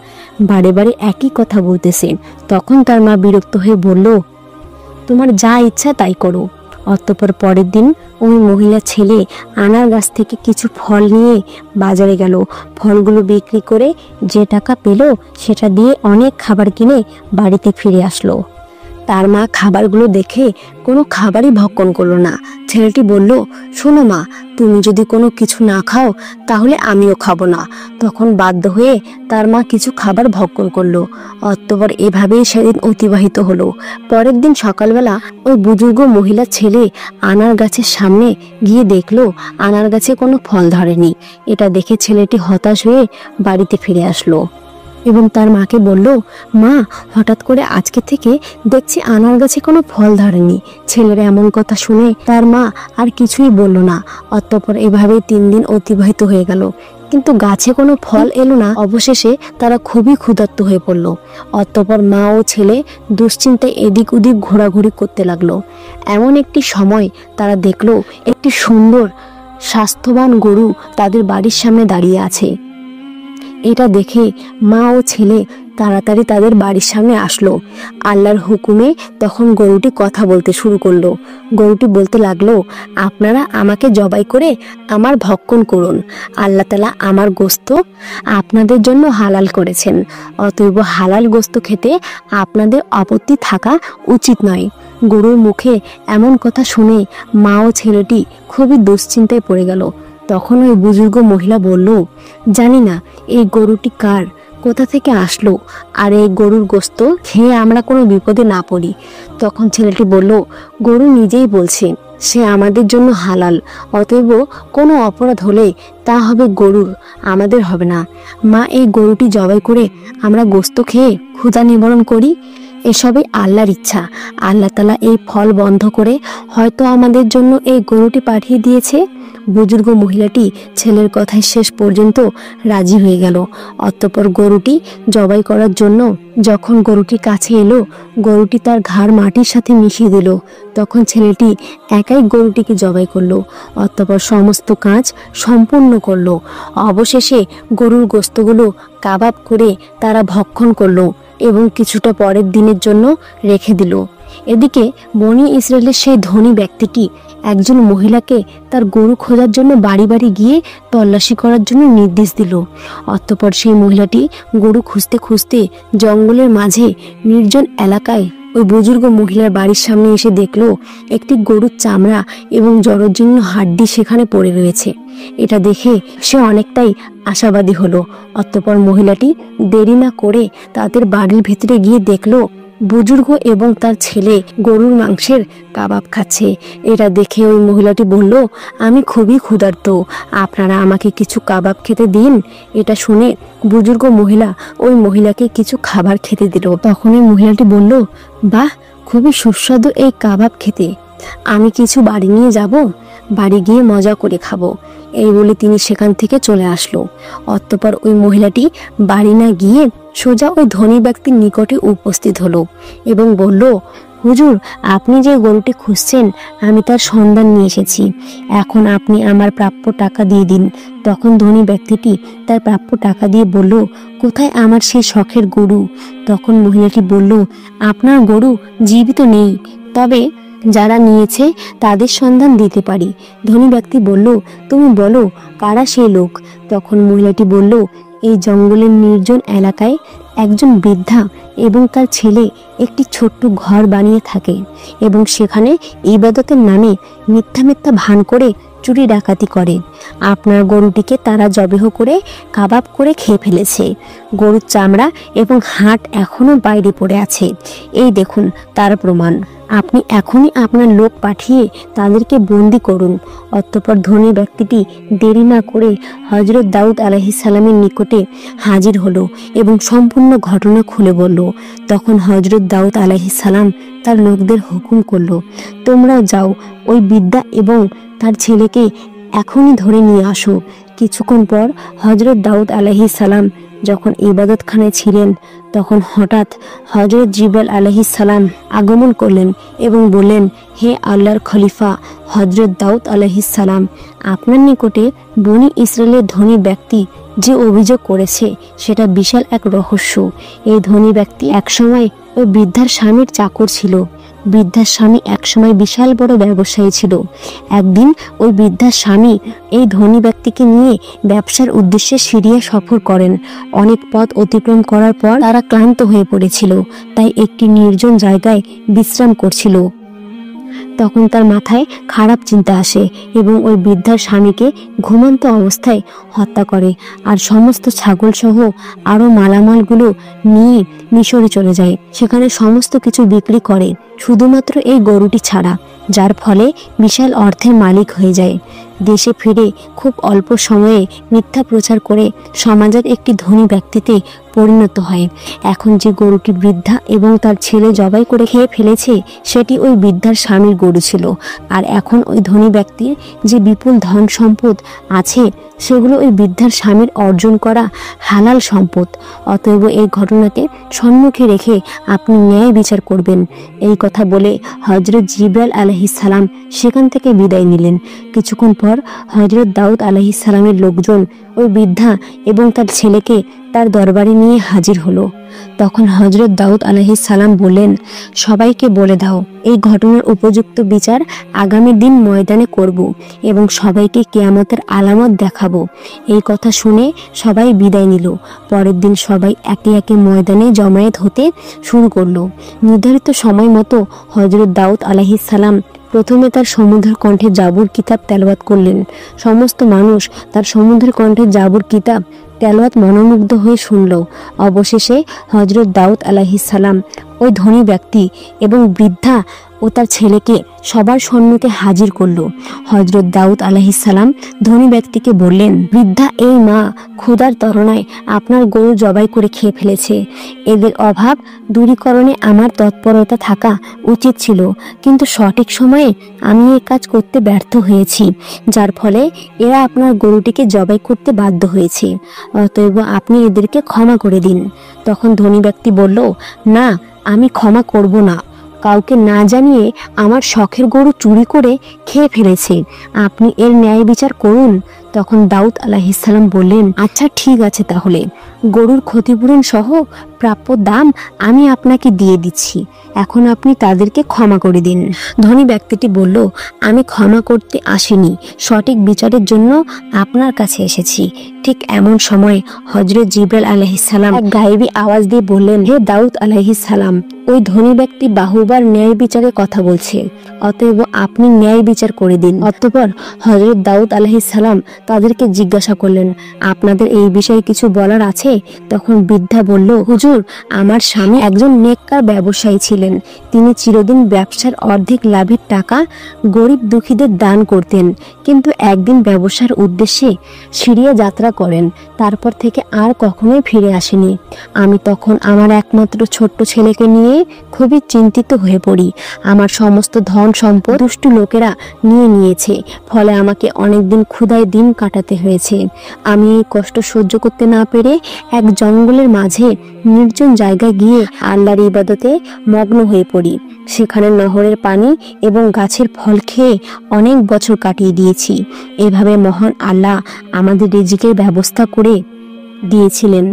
Speaker 1: বারে বারে একই কথা বলতেছে। তখন তার মা বিরক্ত হয়ে বলল, তোমার যা ইচ্ছা তাই করো। অতঃপর পরের দিন ওই মহিলা ছেলে আনার গাছ থেকে কিছু ফল নিয়ে বাজারে গেল। ফলগুলো বিক্রি করে যে টাকা পেল সেটা দিয়ে অনেক খাবার কিনে বাড়িতে ফিরে আসলো। তার মা খাবারগুলো দেখে কোনো খাবারই ভক্ষণ করলো না। ছেলেটি বলল, শোনো মা, তুমি যদি কোনো কিছু না খাও তাহলে আমিও খাবো না। তখন বাধ্য হয়ে তার মা কিছু খাবার ভক্ষণ করলো। অতঃপর এভাবেই সেদিন অতিবাহিত হলো। পরের দিন সকালবেলা ওই বুজুর্গ মহিলা ছেলে আনার গাছের সামনে গিয়ে দেখলো আনার গাছে কোনো ফল ধরেনি। এটা দেখে ছেলেটি হতাশ হয়ে বাড়িতে ফিরে আসলো এবং তার মাকে বলল, মা, হঠাৎ করে আজকে থেকে দেখছি আনার গাছে কোনো ফল ধরেনি। ছেলের এমন কথা শুনে তার মা আর কিছুই বলল না। অতঃপর এভাবেই 3 দিন অতিবাহিত হয়ে গেল, কিন্তু গাছে কোনো ফল এলো না। অবশেষে তারা খুবই ক্ষুধার্ত হয়ে পড়ল। অতঃপর মা ও ছেলে দুশ্চিন্তায় এদিক ওদিক ঘোরাঘুরি করতে লাগলো। এমন একটি সময় তারা দেখলো একটি সুন্দর স্বাস্থ্যবান গরু তাদের বাড়ির সামনে দাঁড়িয়ে আছে। এটা দেখে মা ও ছেলে তাড়াতাড়ি তাদের বাড়ির সামনে আসলো। আল্লাহর হুকুমে তখন গরুটি কথা বলতে শুরু করলো। গরুটি বলতে লাগলো, আপনারা আমাকে জবাই করে আমার ভক্ষণ করুন। আল্লাহ তাআলা আমার গোশত আপনাদের জন্য হালাল করেছেন, অতএব হালাল গোশত খেতে আপনাদের আপত্তি থাকা উচিত নয়। গরুর মুখে এমন কথা শুনে মা ও ছেলেটি খুবই দুশ্চিন্তায় পড়ে গেল। তখন ওই বুজুর্গ মহিলা বলল, জানি না এই গরুটি কার, কোথা থেকে আসলো, আর এই গরুর গোশত খেয়ে আমরা কোনো বিপদে না পড়ি। তখন ছেলেটি বলল, গরু নিজেই বলছে সে আমাদের জন্য হালাল, অতএব কোনো অপরাধ হলে তা হবে গরুর, আমাদের হবে না। মা, এই গরুটি জবাই করে আমরা গোশত খেয়ে ক্ষুধা নিবারণ করি। এসবই আল্লাহর ইচ্ছা। আল্লাহ তাআলা এই ফল বন্ধ করে হয়তো আমাদের জন্য এই গরুটি পাঠিয়ে দিয়েছে। বুজুর্গ মহিলাটি ছেলের কথায় শেষ পর্যন্ত রাজি হয়ে গেল। অতঃপর গরুটি জবাই করার জন্য যখন গরুটি কাছে এলো, গরুটি তার ঘাড় মাটির সাথে মিশিয়ে দিল। তখন ছেলেটি একাই গরুটিকে জবাই করলো। অতঃপর সমস্ত কাজ সম্পূর্ণ করলো। অবশেষে গরুর গোশতগুলো কাবাব করে তারা ভক্ষণ করলো এবং কিছুটা পরের দিনের জন্য রেখে দিল। এদিকে বনি ইসরায়েলের সেই ধনী ব্যক্তিটি একজন মহিলাকে তার গরু খোঁজার জন্য বাড়ি বাড়ি গিয়ে তল্লাশি করার জন্য নির্দেশ দিল। অতঃপর সেই মহিলাটি গরু খুঁজতে খুঁজতে জঙ্গলের মাঝে নির্জন এলাকায় ওই বুজুর্গ মহিলার বাড়ির সামনে এসে দেখলো একটি গরুর চামড়া এবং জরাজীর্ণ হাড্ডি সেখানে পড়ে রয়েছে। এটা দেখে সে অনেকটাই আশাবাদী হলো। অতঃপর মহিলাটি দেরি না করে তাদের বাড়ির ভেতরে গিয়ে দেখলো বুজুর্গ এবং তার ছেলে গরুর মাংসের কাবাব খাচ্ছে। এটা দেখে ওই মহিলাটি বলল, আমি খুবই ক্ষুধার্ত, আপনারা আমাকে কিছু কাবাব খেতে দিন। এটা শুনে বুজুর্গ মহিলা ওই মহিলাকে কিছু খাবার খেতে দিল। তখন ওই মহিলাটি বলল, বাহ, খুবই সুস্বাদু এই কাবাব খেতে, আমি কিছু বাড়ি নিয়ে যাব, বাড়ি গিয়ে মজা করে খাবো। এই বলে তিনি সেখান থেকে চলে আসলো। অতঃপর ওই মহিলাটি বাড়ি না গিয়ে সোজা ওই ধনী ব্যক্তির নিকটে উপস্থিত হলো এবং বলল, হুজুর, আপনি যে গরুটি খুঁজছেন আমি তার সন্ধান নিয়ে এসেছি, এখন আপনি আমার প্রাপ্য টাকা দিয়ে দিন। তখন ধনী ব্যক্তিটি তার প্রাপ্য টাকা দিয়ে বলল, কোথায় আমার সেই শখের গরু? তখন মহিলাটি বলল, আপনার গরু জীবিত নেই, তবে যারা নিয়েছে তাদের সন্ধান দিতে পারি। ধনী ব্যক্তি বলল, তুমি বলো কারা সেই লোক? তখন মহিলাটি বলল, এই জঙ্গলের নির্জন এলাকায় একজন বৃদ্ধা এবং তার ছেলে একটি ছোট্ট ঘর বানিয়ে থাকে এবং সেখানে ইবাদতের নামে মিথ্যা মিথ্যা ভান করে চুরি ডাকাতি করে। আপনার গরুটিকে তারা জবেহ করে কাবাব করে খেয়ে ফেলেছে। গরুর চামড়া এবং হাড় এখনো বাইরে পড়ে আছে, এই দেখুন তার প্রমাণ। আপনি এখনই আপনার লোক পাঠিয়ে তাদেরকে বন্দি করুন। অতঃপর ধনী ব্যক্তিটি দেরি না করে হযরত দাউদ আলাইহিস সালামের নিকটে হাজির হলো এবং সম্পূর্ণ ঘটনা খুলে বলল। তখন হযরত দাউদ আলাইহিস সালাম তার লোকদের হুকুম করলো, তোমরা যাও, ওই বৃদ্ধা এবং তার ছেলেকে এখনই ধরে নিয়ে আসো। কিছুক্ষণ পর হযরত দাউদ আলাইহিস সালাম যখন ইবাদতখানায় ছিলেন, তখন হঠাৎ হযরত জিবরাইল আলাইহিস সালাম আগমন করলেন এবং বললেন, হে আল্লাহর খলিফা হযরত দাউদ আলাইহিস সালাম, আপনার নিকটে বনি ইসরায়েলের ধনী ব্যক্তি যে অভিযোগ করেছে সেটা বিশাল এক রহস্য। এই ধনী ব্যক্তি একসময় ওই বৃদ্ধার স্বামীর চাকর ছিল। বৃদ্ধার স্বামী একসময় বিশাল বড় ব্যবসায়ী ছিল। একদিন ওই বৃদ্ধার স্বামী এই ধনী ব্যক্তিকে নিয়ে ব্যবসার উদ্দেশ্যে সিরিয়া সফর করেন। অনেক পথ অতিক্রম করার পর তারা ক্লান্ত হয়ে পড়েছিল, তাই একটি নির্জন জায়গায় বিশ্রাম করছিল। তখন তার মাথায় খারাপ চিন্তা আসে এবং ওই বৃদ্ধার স্বামীকে ঘুমন্ত অবস্থায় হত্যা করে আর সমস্ত ছাগল সহ আরও মালামালগুলো নিয়ে মিশরে চলে যায়। সেখানে সমস্ত কিছু বিক্রি করে, শুধুমাত্র এই গরুটি ছাড়া, যার ফলে বিশাল অর্থের মালিক হয়ে যায়। দেশে ফিরে খুব অল্প সময়ে মিথ্যা প্রচার করে সমাজের একটি ধনী ব্যক্তিতে পরিণত হয়। এখন যে গরুটি বৃদ্ধা এবং তার ছেলে জবাই করে খেয়ে ফেলেছে সেটি ওই বৃদ্ধার স্বামীর গরু ছিল। আর এখন ওই ধনী ব্যক্তির যে বিপুল ধন সম্পদ আছে সেগুলো ওই বৃদ্ধার স্বামীর অর্জন করা হালাল সম্পদ। অতএব এই ঘটনাকে সম্মুখে রেখে আপনি ন্যায় বিচার করবেন। এই কথা বলে হযরত জিবরাইল আলাইহিস সালাম সেখান থেকে বিদায় নিলেন। কিছুক্ষণ পর হযরত দাউদ আলাইহিস সালামের লোকজন ওই বৃদ্ধা এবং তার ছেলেকে তার দরবারে নিয়ে হাজির হলো। তখন হযরত দাউদ আলাইহিস সালাম বললেন, সবাইকে বলে দাও এই ঘটনার উপযুক্ত বিচার আগামী দিন ময়দানে করব এবং সবাইকে কিয়ামতের আলামত দেখাবো। এই কথা শুনে সবাই বিদায় নিল। পরের দিন সবাই একে একে ময়দানে জমায়েত হতে শুরু করলো। নির্ধারিত সময় মতো হযরত দাউদ আলাইহিস সালাম প্রথমে তার সমুদ্রের কণ্ঠে জাবুর কিতাব তেলাওয়াত করলেন। সমস্ত মানুষ তার সমুদ্রের কণ্ঠে জাবুর কিতাব তেলাওয়াত মনোমুগ্ধ হয়ে শুনল। অবশেষে হযরত দাউদ আলাইহিস সালাম ওই ধনী ব্যক্তি এবং বৃদ্ধা ও তার ছেলেকে সবার সম্মুখে হাজির করলো। হযরত দাউদ আলাইহিস সালাম ধনী ব্যক্তিকে বললেন, বৃদ্ধা এই মা ক্ষুধার তরণায় আপনার গরু জবাই করে খেয়ে ফেলেছে। এদের অভাব দূরীকরণে আমার তৎপরতা থাকা উচিত ছিল, কিন্তু সঠিক সময়ে আমি এই কাজ করতে ব্যর্থ হয়েছি, যার ফলে এরা আপনার গরুটিকে জবাই করতে বাধ্য হয়েছে। অতএব আপনি এদেরকে ক্ষমা করে দিন। তখন ধনী ব্যক্তি বলল, না, আমি ক্ষমা করব না। কাউকে না জানিয়ে আমার শখের গরু চুরি করে খেয়ে ফেলেছে, আপনি এর ন্যায় বিচার করুন। তখন দাউদ আলাইহিস সালাম বললেন, আচ্ছা ঠিক আছে, তাহলে গরুর ক্ষতিপূরণ সহ প্রাপ্য দাম আমি আপনাকে দিয়ে দিচ্ছি। এখন আপনি তাদেরকে ক্ষমা করে দিন। ধনী ব্যক্তিটি বলল, আমি ক্ষমা করতে আসিনি, সঠিক বিচারের জন্য আপনার কাছে এসেছি। ঠিক এমন সময় হযরত জিবরাইল আলাইহিস সালাম এক গায়েবী আওয়াজ দিয়ে বললেন, হে দাউদ আলাইহিস সালাম, ওই ধনী ব্যক্তি বাহুবার ন্যায় বিচারের কথা বলছে, অতএব আপনি ন্যায় বিচার করে দিন। অতঃপর হযরত দাউদ আলাইহিস সালাম তাদেরকে জিজ্ঞাসা করলেন, আপনাদের এই বিষয়ে কিছু বলার আছে? তখন বৃদ্ধা বলল, হুজুর, আমার স্বামী একজন নেককার ব্যবসায়ী ছিলেন। তিনি চিরদিন ব্যবসার অর্ধেক লাভের টাকা গরিব দুঃখীদের দান করতেন, কিন্তু একদিন ব্যবসার উদ্দেশ্যে সিরিয়া যাত্রা করেন, তারপর থেকে আর কখনোই ফিরে আসেনি। আমি তখন আমার একমাত্র ছোট্ট ছেলেকে নিয়ে খুবই চিন্তিত হয়ে পড়ি। আমার সমস্ত ধন সম্পদ দুষ্ট লোকেরা নিয়ে নিয়েছে, ফলে আমাকে অনেকদিন ক্ষুধায় দিন কাটাতে হয়েছে। আমি এই কষ্ট সহ্য করতে না পেরে এক জঙ্গলের মাঝে নির্জন জায়গায় গিয়ে আল্লাহর ইবাদতে মগ্ন হয়ে পড়ি। সেখানে নহরের পানি এবং গাছের ফল খেয়ে অনেক বছর কাটিয়ে দিয়েছি। এভাবে মহান আল্লাহ আমাদের রিজিকের ব্যবস্থা করে দিয়েছিলেন।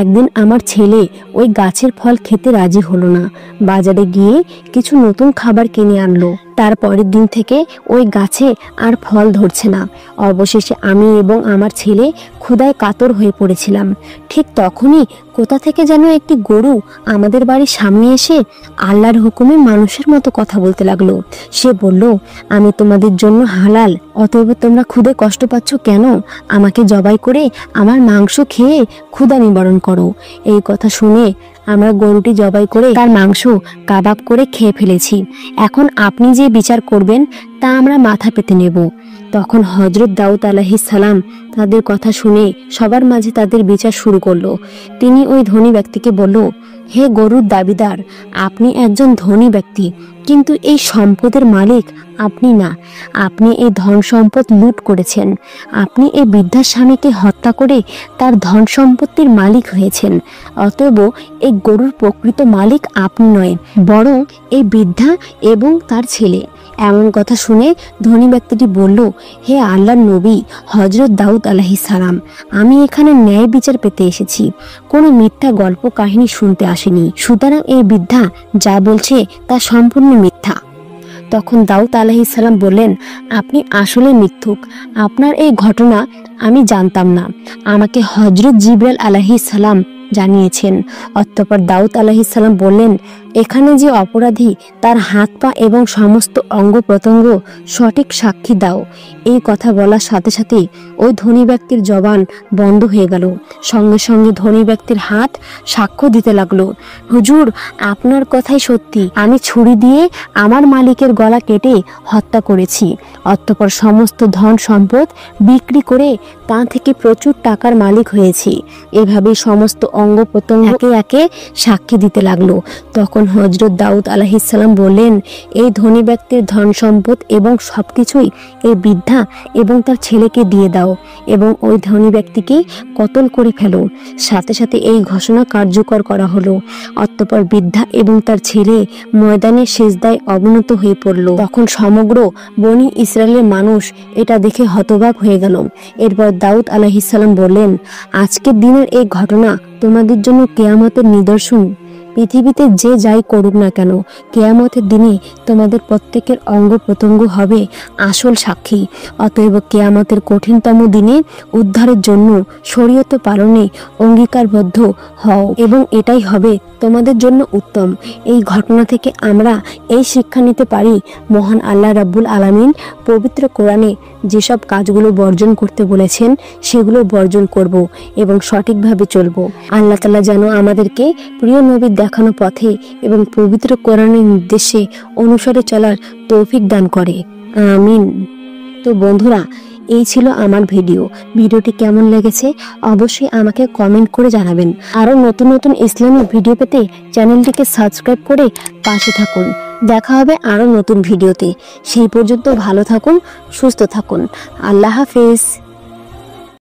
Speaker 1: একদিন আমার ছেলে ওই গাছের ফল খেতে রাজি হলো না, বাজারে গিয়ে কিছু নতুন খাবার কিনে আনলো। তারপরের দিন থেকে ওই গাছে আর ফল ধরছে না। অবশেষে আমি এবং আমার ছেলে ক্ষুধায় কাতর হয়ে পড়েছিলাম। ঠিক তখনই কোথা থেকে যেন একটি গরু আমাদের বাড়ির সামনে এসে আল্লাহর হুকুমে মানুষের মতো কথা বলতে লাগলো। সে বলল, আমি তোমাদের জন্য হালাল, অতএব তোমরা ক্ষুধে কষ্ট পাচ্ছ কেন? আমাকে জবাই করে আমার মাংস খেয়ে ক্ষুধা নিবারণ করো। এই কথা শুনে আমরা গরুটি জবাই করে তার মাংস কাবাব করে খেয়ে ফেলেছি। এখন আপনি যে বিচার করবেন তা আমরা মাথা পেতে নেব। তখন হযরত দাউদ আলাইহিস সালাম তাদের কথা শুনে সবার মাঝে তাদের বিচার শুরু করলো। তিনি ওই ধনী ব্যক্তিকে বলল, হে গরুর দাবিদার, আপনি একজন ধনী ব্যক্তি, কিন্তু এই সম্পদের মালিক আপনি না। আপনি এই ধন সম্পদ লুট করেছেন। আপনি এই বৃদ্ধার স্বামীকে হত্যা করে তার ধন সম্পত্তির মালিক হয়েছেন। অতএব এই গরুর প্রকৃত মালিক আপনি নয়, বরং এই বৃদ্ধা এবং তার ছেলে। এমন কথা শুনে ধনী ব্যক্তিটি বলল, হে আল্লাহর নবী হযরত দাউদ আলাইহিস সালাম, আমি এখানে ন্যায় বিচার পেতে এসেছি, কোনো মিথ্যা গল্প কাহিনী শুনতে আসিনি। সুতরাং এই বৃদ্ধা যা বলছে তা সম্পূর্ণ মিথ্যা। তখন দাউদ আলাইহিস সালাম বললেন, আপনি আসলে মিথ্যুক। আপনার এই ঘটনা আমি জানতাম না, আমাকে হযরত জিবরাইল আলাইহিস সালাম জানিয়েছেন। অতঃপর দাউদ আলাইহিস সালাম বললেন, এখানে যে অপরাধী তার হাত পা এবং সমস্ত অঙ্গ প্রত্যঙ্গ সঠিক সাক্ষী দাও। এই কথা বলার সাথে সাথে ওই ধনী ব্যক্তির জবান বন্ধ হয়ে গেল। সঙ্গে সঙ্গে ধনী ব্যক্তির হাত সাক্ষ্য দিতে লাগলো, হুজুর, আপনার কথাই সত্যি, আমি ছুরি দিয়ে আমার মালিকের গলা কেটে হত্যা করেছি। অতঃপর সমস্ত ধন সম্পদ বিক্রি করে তা থেকে প্রচুর টাকার মালিক হয়েছি। এভাবে সমস্ত অঙ্গ প্রত্যঙ্গ একে একে সাক্ষী দিতে লাগলো। তখন হযরত দাউদ আলাইহিস সালাম বললেন, এই ধনী ব্যক্তির ধন সম্পদ এবং সবকিছুই এই বৃদ্ধা এবং তার ছেলেকে দিয়ে দাও এবং ওই ধনী ব্যক্তিকে কতল করে ফেলো। সাথে সাথে এই ঘোষণা কার্যকর করা হলো। অতঃপর বৃদ্ধা এবং তার ছেলে ময়দানে সিজদায় অবনত হয়ে পড়ল। তখন সমগ্র বনি ইসরায়েলের মানুষ এটা দেখে হতবাক হয়ে গেল। এরপর দাউদ আলাইহিস সালাম বললেন, আজকের দিনের এই ঘটনা তোমাদের জন্য কিয়ামতের নিদর্শন। পৃথিবীতে যে যাই করুক না কেন, কিয়ামতের দিনে তোমাদের প্রত্যেকের অঙ্গ প্রত্যঙ্গ হবে আসল সাক্ষী। অতএব কিয়ামতের কঠিনতম দিনে উদ্ধারের জন্য শরীয়ত পালনে অঙ্গীকারবদ্ধ হও এবং এটাই হবে তোমাদের জন্য উত্তম। এই ঘটনা থেকে আমরা এই শিক্ষা নিতে পারি, মহান আল্লাহ রাব্বুল আলামিন পবিত্র কোরআনে যেসব কাজগুলো বর্জন করতে বলেছেন সেগুলো বর্জন করব এবং সঠিকভাবে চলব। আল্লাহ তাআলা যেন আমাদেরকে প্রিয় নবীর দেখানো পথে এবং পবিত্র কোরআনের নির্দেশে অনুসরণে চলার তৌফিক দান করে, আমিন। তো বন্ধুরা, এই ছিল আমার ভিডিওটি কেমন লেগেছে অবশ্যই আমাকে কমেন্ট করে জানাবেন। আরও নতুন নতুন ইসলামিক ভিডিও পেতে চ্যানেলটিকে সাবস্ক্রাইব করে পাশে থাকুন। দেখা হবে আরও নতুন ভিডিওতে। সেই পর্যন্ত ভালো থাকুন, সুস্থ থাকুন। আল্লাহ হাফেজ।